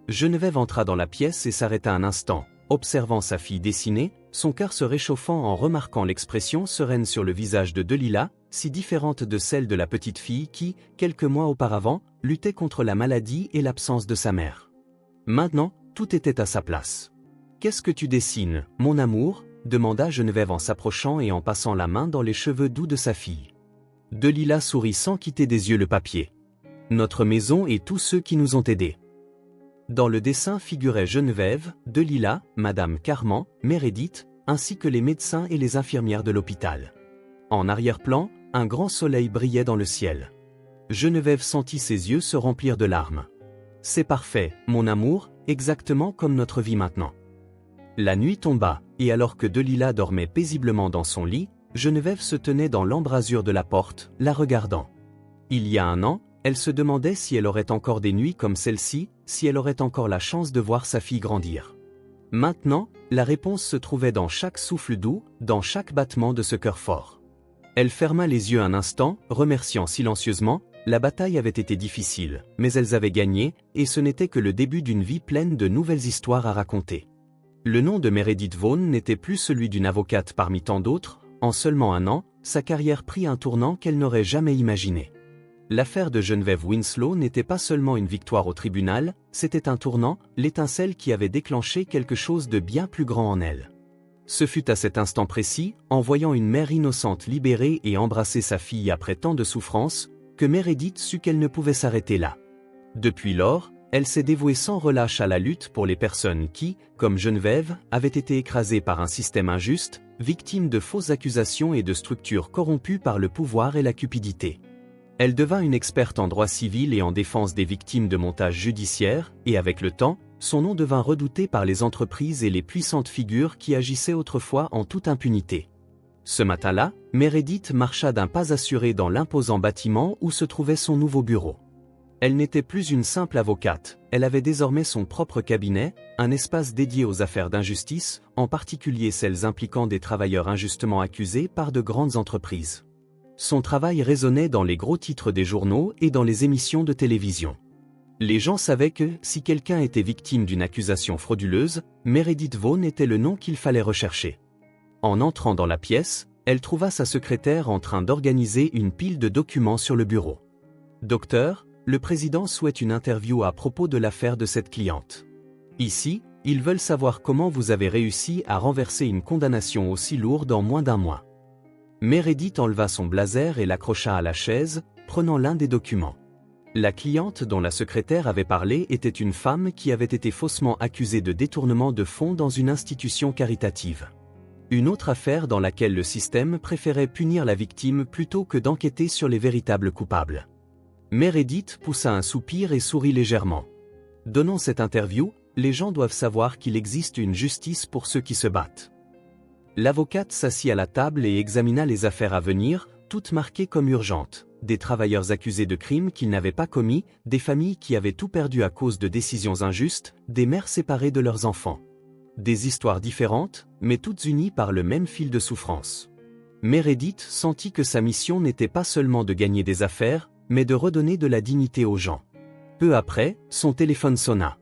Geneviève entra dans la pièce et s'arrêta un instant, observant sa fille dessiner, son cœur se réchauffant en remarquant l'expression sereine sur le visage de Delilah, si différente de celle de la petite fille qui, quelques mois auparavant, luttait contre la maladie et l'absence de sa mère. Maintenant, tout était à sa place. « Qu'est-ce que tu dessines, mon amour ?» demanda Geneviève en s'approchant et en passant la main dans les cheveux doux de sa fille. Delilah sourit sans quitter des yeux le papier. « Notre maison et tous ceux qui nous ont aidés. » Dans le dessin figuraient Geneviève, Delilah, Madame Carman, Meredith, ainsi que les médecins et les infirmières de l'hôpital. En arrière-plan, un grand soleil brillait dans le ciel. Geneviève sentit ses yeux se remplir de larmes. « C'est parfait, mon amour, exactement comme notre vie maintenant. » La nuit tomba, et alors que Delilah dormait paisiblement dans son lit, Geneviève se tenait dans l'embrasure de la porte, la regardant. Il y a un an, elle se demandait si elle aurait encore des nuits comme celle-ci, si elle aurait encore la chance de voir sa fille grandir. Maintenant, la réponse se trouvait dans chaque souffle doux, dans chaque battement de ce cœur fort. Elle ferma les yeux un instant, remerciant silencieusement, La bataille avait été difficile, mais elles avaient gagné, et ce n'était que le début d'une vie pleine de nouvelles histoires à raconter. Le nom de Meredith Vaughn n'était plus celui d'une avocate parmi tant d'autres. En seulement un an, sa carrière prit un tournant qu'elle n'aurait jamais imaginé. L'affaire de Geneviève Winslow n'était pas seulement une victoire au tribunal, c'était un tournant, l'étincelle qui avait déclenché quelque chose de bien plus grand en elle. Ce fut à cet instant précis, en voyant une mère innocente libérée et embrasser sa fille après tant de souffrances, que Meredith sut qu'elle ne pouvait s'arrêter là. Depuis lors, elle s'est dévouée sans relâche à la lutte pour les personnes qui, comme Geneviève, avaient été écrasées par un système injuste, victimes de fausses accusations et de structures corrompues par le pouvoir et la cupidité. Elle devint une experte en droit civil et en défense des victimes de montages judiciaires, et avec le temps, son nom devint redouté par les entreprises et les puissantes figures qui agissaient autrefois en toute impunité. Ce matin-là, Meredith marcha d'un pas assuré dans l'imposant bâtiment où se trouvait son nouveau bureau. Elle n'était plus une simple avocate, elle avait désormais son propre cabinet, un espace dédié aux affaires d'injustice, en particulier celles impliquant des travailleurs injustement accusés par de grandes entreprises. Son travail résonnait dans les gros titres des journaux et dans les émissions de télévision. Les gens savaient que, si quelqu'un était victime d'une accusation frauduleuse, Meredith Vaughn était le nom qu'il fallait rechercher. En entrant dans la pièce, elle trouva sa secrétaire en train d'organiser une pile de documents sur le bureau. « Docteur, le président souhaite une interview à propos de l'affaire de cette cliente. Ici, ils veulent savoir comment vous avez réussi à renverser une condamnation aussi lourde en moins d'un mois. » Meredith enleva son blazer et l'accrocha à la chaise, prenant l'un des documents. La cliente dont la secrétaire avait parlé était une femme qui avait été faussement accusée de détournement de fonds dans une institution caritative. Une autre affaire dans laquelle le système préférait punir la victime plutôt que d'enquêter sur les véritables coupables. Meredith poussa un soupir et sourit légèrement. Donnant cette interview, les gens doivent savoir qu'il existe une justice pour ceux qui se battent. L'avocate s'assit à la table et examina les affaires à venir, toutes marquées comme urgentes. Des travailleurs accusés de crimes qu'ils n'avaient pas commis, des familles qui avaient tout perdu à cause de décisions injustes, des mères séparées de leurs enfants. Des histoires différentes, mais toutes unies par le même fil de souffrance. Meredith sentit que sa mission n'était pas seulement de gagner des affaires, mais de redonner de la dignité aux gens. Peu après, son téléphone sonna.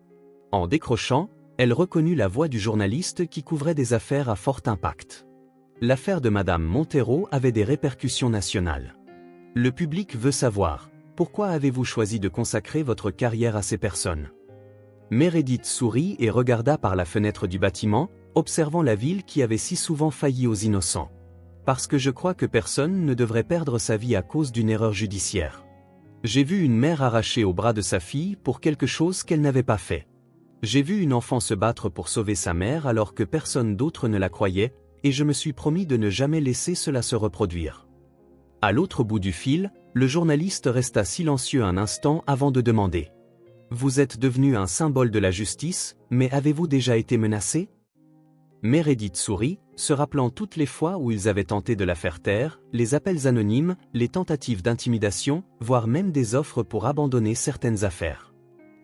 En décrochant, elle reconnut la voix du journaliste qui couvrait des affaires à fort impact. L'affaire de Madame Montero avait des répercussions nationales. Le public veut savoir, pourquoi avez-vous choisi de consacrer votre carrière à ces personnes ? Meredith sourit et regarda par la fenêtre du bâtiment, observant la ville qui avait si souvent failli aux innocents. Parce que je crois que personne ne devrait perdre sa vie à cause d'une erreur judiciaire. J'ai vu une mère arrachée au bras de sa fille pour quelque chose qu'elle n'avait pas fait. J'ai vu une enfant se battre pour sauver sa mère alors que personne d'autre ne la croyait, et je me suis promis de ne jamais laisser cela se reproduire. À l'autre bout du fil, le journaliste resta silencieux un instant avant de demander. Vous êtes devenu un symbole de la justice, mais avez-vous déjà été menacé ? Meredith sourit, se rappelant toutes les fois où ils avaient tenté de la faire taire, les appels anonymes, les tentatives d'intimidation, voire même des offres pour abandonner certaines affaires.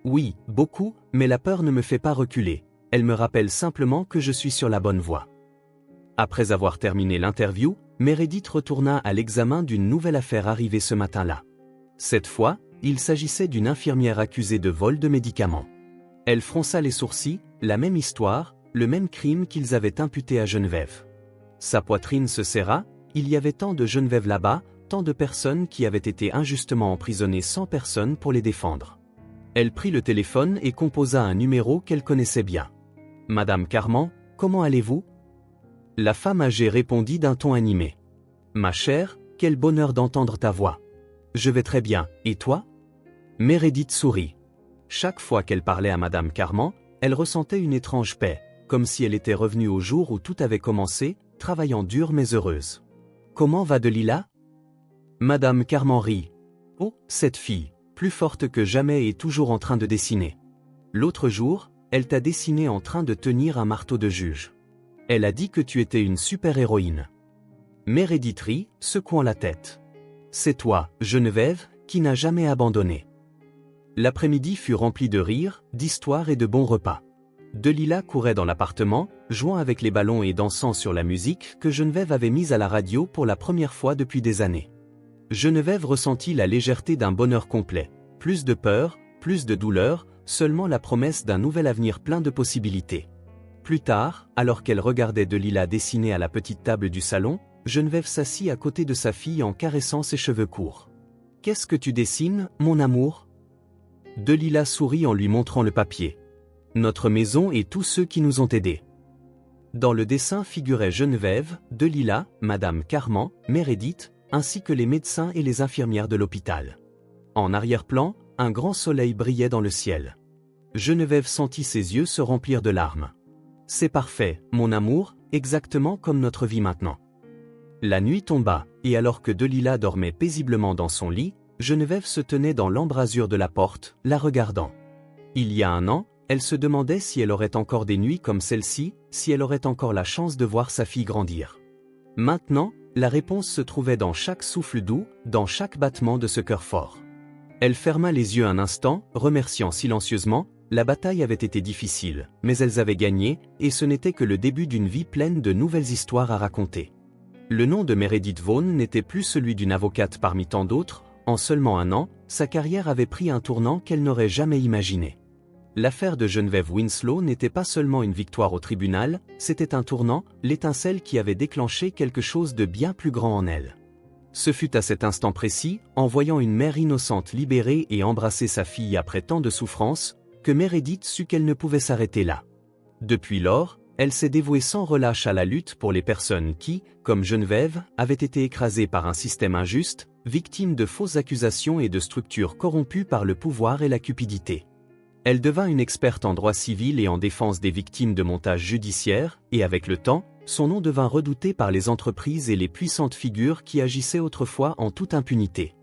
Oui, beaucoup, mais la peur ne me fait pas reculer, elle me rappelle simplement que je suis sur la bonne voie. Après avoir terminé l'interview, Meredith retourna à l'examen d'une nouvelle affaire arrivée ce matin-là. Cette fois, il s'agissait d'une infirmière accusée de vol de médicaments. Elle fronça les sourcils, la même histoire, le même crime qu'ils avaient imputé à Geneviève. Sa poitrine se serra, il y avait tant de Geneviève là-bas, tant de personnes qui avaient été injustement emprisonnées sans personne pour les défendre. Elle prit le téléphone et composa un numéro qu'elle connaissait bien. « Madame Carman, comment allez-vous » La femme âgée répondit d'un ton animé. « Ma chère, quel bonheur d'entendre ta voix. Je vais très bien, et toi » Meredith sourit. Chaque fois qu'elle parlait à Madame Carman, elle ressentait une étrange paix, comme si elle était revenue au jour où tout avait commencé, travaillant dur mais heureuse. « Comment va Delilah » Madame Carman rit. « Oh, cette fille, plus forte que jamais et toujours en train de dessiner. L'autre jour, elle t'a dessiné en train de tenir un marteau de juge. Elle a dit que tu étais une super-héroïne. » Meredith rit, secouant la tête. « C'est toi, Geneviève, qui n'as jamais abandonné. » L'après-midi fut rempli de rires, d'histoires et de bons repas. Delilah courait dans l'appartement, jouant avec les ballons et dansant sur la musique que Geneviève avait mise à la radio pour la première fois depuis des années. Geneviève ressentit la légèreté d'un bonheur complet. Plus de peur, plus de douleur, seulement la promesse d'un nouvel avenir plein de possibilités. Plus tard, alors qu'elle regardait Delila dessiner à la petite table du salon, Geneviève s'assit à côté de sa fille en caressant ses cheveux courts. « Qu'est-ce que tu dessines, mon amour ?» Delila sourit en lui montrant le papier. « Notre maison et tous ceux qui nous ont aidés. » Dans le dessin figuraient Geneviève, Delila, Madame Carman, Meredith, ainsi que les médecins et les infirmières de l'hôpital. En arrière-plan, un grand soleil brillait dans le ciel. Geneviève sentit ses yeux se remplir de larmes. « C'est parfait, mon amour, exactement comme notre vie maintenant. » La nuit tomba, et alors que Delila dormait paisiblement dans son lit, Geneviève se tenait dans l'embrasure de la porte, la regardant. Il y a un an, elle se demandait si elle aurait encore des nuits comme celle-ci, si elle aurait encore la chance de voir sa fille grandir. Maintenant, la réponse se trouvait dans chaque souffle doux, dans chaque battement de ce cœur fort. Elle ferma les yeux un instant, remerciant silencieusement. La bataille avait été difficile, mais elles avaient gagné, et ce n'était que le début d'une vie pleine de nouvelles histoires à raconter. Le nom de Meredith Vaughn n'était plus celui d'une avocate parmi tant d'autres. En seulement un an, sa carrière avait pris un tournant qu'elle n'aurait jamais imaginé. L'affaire de Geneviève Winslow n'était pas seulement une victoire au tribunal, c'était un tournant, l'étincelle qui avait déclenché quelque chose de bien plus grand en elle. Ce fut à cet instant précis, en voyant une mère innocente libérée et embrasser sa fille après tant de souffrances, que Meredith sut qu'elle ne pouvait s'arrêter là. Depuis lors, elle s'est dévouée sans relâche à la lutte pour les personnes qui, comme Geneviève, avaient été écrasées par un système injuste, victimes de fausses accusations et de structures corrompues par le pouvoir et la cupidité. Elle devint une experte en droit civil et en défense des victimes de montages judiciaires, et avec le temps, son nom devint redouté par les entreprises et les puissantes figures qui agissaient autrefois en toute impunité.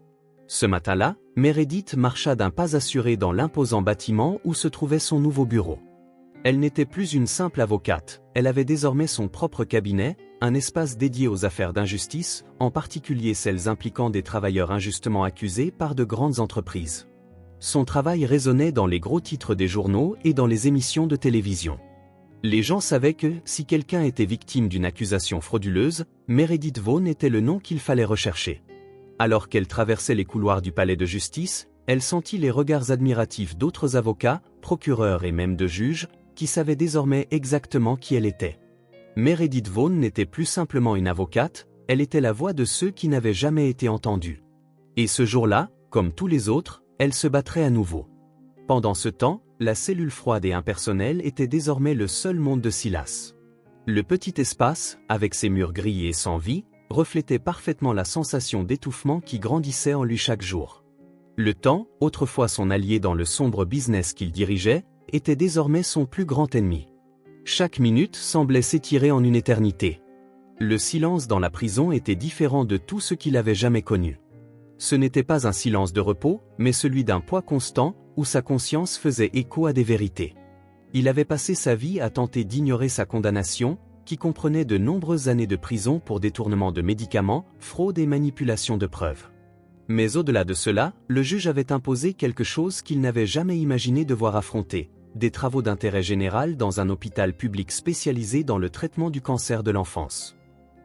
Ce matin-là, Meredith marcha d'un pas assuré dans l'imposant bâtiment où se trouvait son nouveau bureau. Elle n'était plus une simple avocate, elle avait désormais son propre cabinet, un espace dédié aux affaires d'injustice, en particulier celles impliquant des travailleurs injustement accusés par de grandes entreprises. Son travail résonnait dans les gros titres des journaux et dans les émissions de télévision. Les gens savaient que, si quelqu'un était victime d'une accusation frauduleuse, Meredith Vaughn était le nom qu'il fallait rechercher. Alors qu'elle traversait les couloirs du palais de justice, elle sentit les regards admiratifs d'autres avocats, procureurs et même de juges, qui savaient désormais exactement qui elle était. Meredith Vaughn n'était plus simplement une avocate, elle était la voix de ceux qui n'avaient jamais été entendus. Et ce jour-là, comme tous les autres, elle se battrait à nouveau. Pendant ce temps, la cellule froide et impersonnelle était désormais le seul monde de Silas. Le petit espace, avec ses murs gris et sans vie, reflétait parfaitement la sensation d'étouffement qui grandissait en lui chaque jour. Le temps, autrefois son allié dans le sombre business qu'il dirigeait, était désormais son plus grand ennemi. Chaque minute semblait s'étirer en une éternité. Le silence dans la prison était différent de tout ce qu'il avait jamais connu. Ce n'était pas un silence de repos, mais celui d'un poids constant, où sa conscience faisait écho à des vérités. Il avait passé sa vie à tenter d'ignorer sa condamnation, qui comprenait de nombreuses années de prison pour détournement de médicaments, fraude et manipulation de preuves. Mais au-delà de cela, le juge avait imposé quelque chose qu'il n'avait jamais imaginé devoir affronter, des travaux d'intérêt général dans un hôpital public spécialisé dans le traitement du cancer de l'enfance.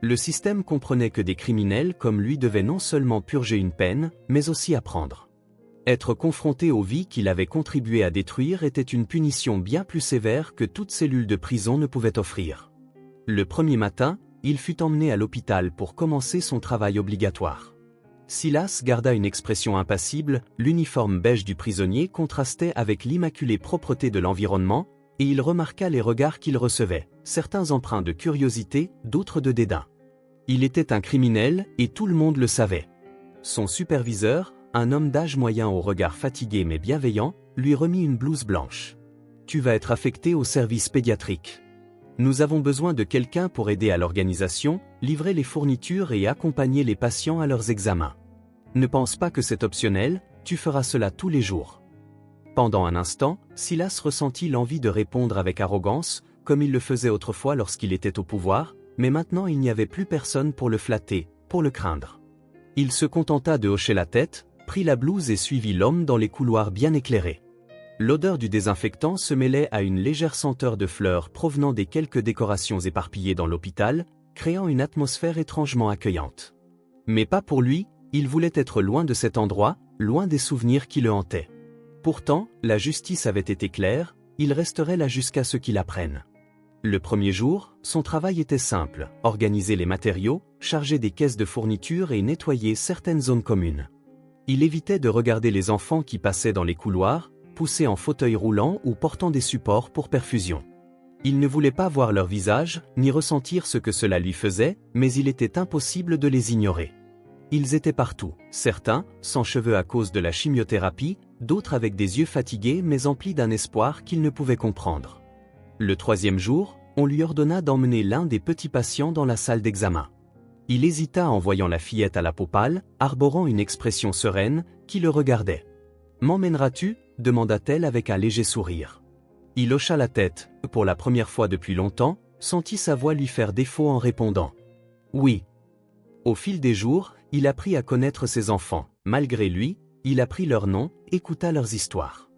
Le système comprenait que des criminels comme lui devaient non seulement purger une peine, mais aussi apprendre. Être confronté aux vies qu'il avait contribué à détruire était une punition bien plus sévère que toute cellule de prison ne pouvait offrir. Le premier matin, il fut emmené à l'hôpital pour commencer son travail obligatoire. Silas garda une expression impassible, l'uniforme beige du prisonnier contrastait avec l'immaculée propreté de l'environnement, et il remarqua les regards qu'il recevait, certains empreints de curiosité, d'autres de dédain. Il était un criminel, et tout le monde le savait. Son superviseur, un homme d'âge moyen au regard fatigué mais bienveillant, lui remit une blouse blanche. « Tu vas être affecté au service pédiatrique. Nous avons besoin de quelqu'un pour aider à l'organisation, livrer les fournitures et accompagner les patients à leurs examens. Ne pense pas que c'est optionnel, tu feras cela tous les jours. » Pendant un instant, Silas ressentit l'envie de répondre avec arrogance, comme il le faisait autrefois lorsqu'il était au pouvoir, mais maintenant il n'y avait plus personne pour le flatter, pour le craindre. Il se contenta de hocher la tête, prit la blouse et suivit l'homme dans les couloirs bien éclairés. L'odeur du désinfectant se mêlait à une légère senteur de fleurs provenant des quelques décorations éparpillées dans l'hôpital, créant une atmosphère étrangement accueillante. Mais pas pour lui, Il voulait être loin de cet endroit, loin des souvenirs qui le hantaient. Pourtant, la justice avait été claire, il resterait là jusqu'à ce qu'il apprenne. Le premier jour, son travail était simple, organiser les matériaux, charger des caisses de fournitures et nettoyer certaines zones communes. Il évitait de regarder les enfants qui passaient dans les couloirs, poussés en fauteuil roulant ou portant des supports pour perfusion. Il ne voulait pas voir leur visage, ni ressentir ce que cela lui faisait, mais il était impossible de les ignorer. Ils étaient partout, certains, sans cheveux à cause de la chimiothérapie, d'autres avec des yeux fatigués mais emplis d'un espoir qu'ils ne pouvaient comprendre. Le troisième jour, on lui ordonna d'emmener l'un des petits patients dans la salle d'examen. Il hésita en voyant la fillette à la peau pâle, arborant une expression sereine, qui le regardait. « M'emmèneras-tu » demanda-t-elle avec un léger sourire. Il hocha la tête, pour la première fois depuis longtemps, sentit sa voix lui faire défaut en répondant « Oui ». Au fil des jours, il apprit à connaître ses enfants. Malgré lui, il apprit leurs noms, écouta leurs histoires.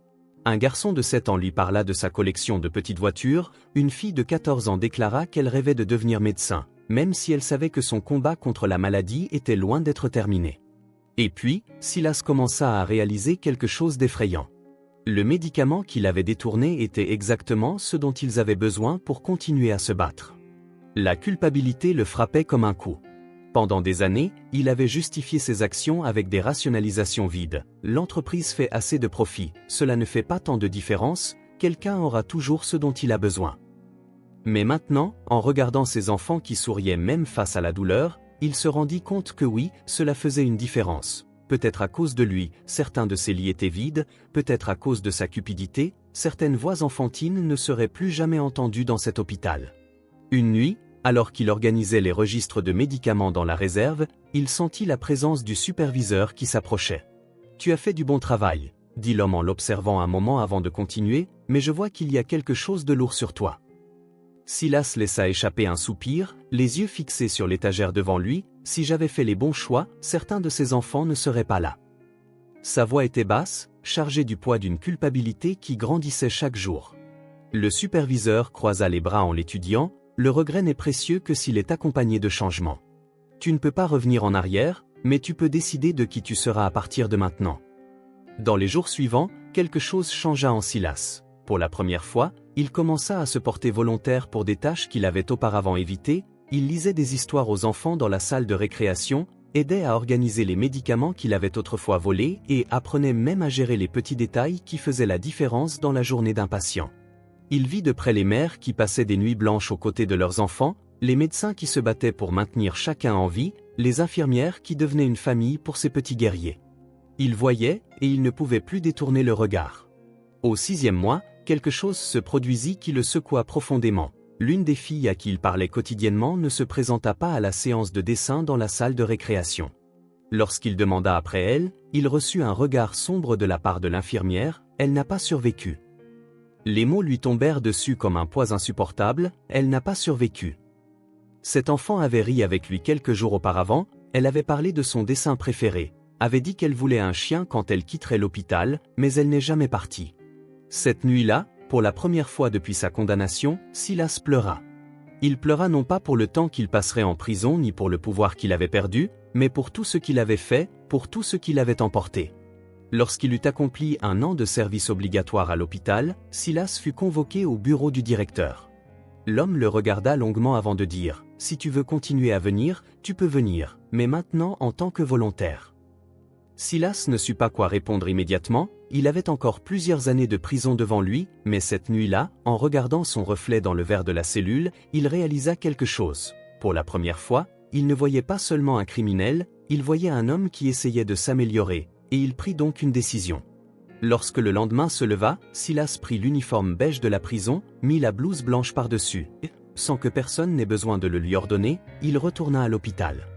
Un garçon de 7 ans lui parla de sa collection de petites voitures, une fille de 14 ans déclara qu'elle rêvait de devenir médecin, même si elle savait que son combat contre la maladie était loin d'être terminé. Et puis, Silas commença à réaliser quelque chose d'effrayant. Le médicament qu'il avait détourné était exactement ce dont ils avaient besoin pour continuer à se battre. La culpabilité le frappait comme un coup. Pendant des années, il avait justifié ses actions avec des rationalisations vides. L'entreprise fait assez de profit, cela ne fait pas tant de différence, quelqu'un aura toujours ce dont il a besoin. Mais maintenant, en regardant ses enfants qui souriaient même face à la douleur, il se rendit compte que oui, cela faisait une différence. Peut-être à cause de lui, certains de ses lits étaient vides, peut-être à cause de sa cupidité, certaines voix enfantines ne seraient plus jamais entendues dans cet hôpital. Une nuit, alors qu'il organisait les registres de médicaments dans la réserve, il sentit la présence du superviseur qui s'approchait. « Tu as fait du bon travail », dit l'homme en l'observant un moment avant de continuer, « mais je vois qu'il y a quelque chose de lourd sur toi. » Silas laissa échapper un soupir, les yeux fixés sur l'étagère devant lui. « Si j'avais fait les bons choix, certains de ses enfants ne seraient pas là. » Sa voix était basse, chargée du poids d'une culpabilité qui grandissait chaque jour. Le superviseur croisa les bras en l'étudiant. Le regret n'est précieux que s'il est accompagné de changements. Tu ne peux pas revenir en arrière, mais tu peux décider de qui tu seras à partir de maintenant. Dans les jours suivants, quelque chose changea en Silas. Pour la première fois, il commença à se porter volontaire pour des tâches qu'il avait auparavant évitées. Il lisait des histoires aux enfants dans la salle de récréation, aidait à organiser les médicaments qu'il avait autrefois volés et apprenait même à gérer les petits détails qui faisaient la différence dans la journée d'un patient. Il vit de près les mères qui passaient des nuits blanches aux côtés de leurs enfants, les médecins qui se battaient pour maintenir chacun en vie, les infirmières qui devenaient une famille pour ces petits guerriers. Il voyait, et il ne pouvait plus détourner le regard. Au 6e mois, quelque chose se produisit qui le secoua profondément. L'une des filles à qui il parlait quotidiennement ne se présenta pas à la séance de dessin dans la salle de récréation. Lorsqu'il demanda après elle, il reçut un regard sombre de la part de l'infirmière, « Elle n'a pas survécu. » Les mots lui tombèrent dessus comme un poids insupportable, « Elle n'a pas survécu. » Cet enfant avait ri avec lui quelques jours auparavant, elle avait parlé de son dessin préféré, avait dit qu'elle voulait un chien quand elle quitterait l'hôpital, mais elle n'est jamais partie. Cette nuit-là, pour la première fois depuis sa condamnation, Silas pleura. Il pleura non pas pour le temps qu'il passerait en prison ni pour le pouvoir qu'il avait perdu, mais pour tout ce qu'il avait fait, pour tout ce qu'il avait emporté. Lorsqu'il eut accompli 1 an de service obligatoire à l'hôpital, Silas fut convoqué au bureau du directeur. L'homme le regarda longuement avant de dire « Si tu veux continuer à venir, tu peux venir, mais maintenant en tant que volontaire. » Silas ne sut pas quoi répondre immédiatement, il avait encore plusieurs années de prison devant lui, mais cette nuit-là, en regardant son reflet dans le verre de la cellule, il réalisa quelque chose. Pour la première fois, il ne voyait pas seulement un criminel, il voyait un homme qui essayait de s'améliorer. Et il prit donc une décision. Lorsque le lendemain se leva, Silas prit l'uniforme beige de la prison, mit la blouse blanche par-dessus. Sans que personne n'ait besoin de le lui ordonner, il retourna à l'hôpital.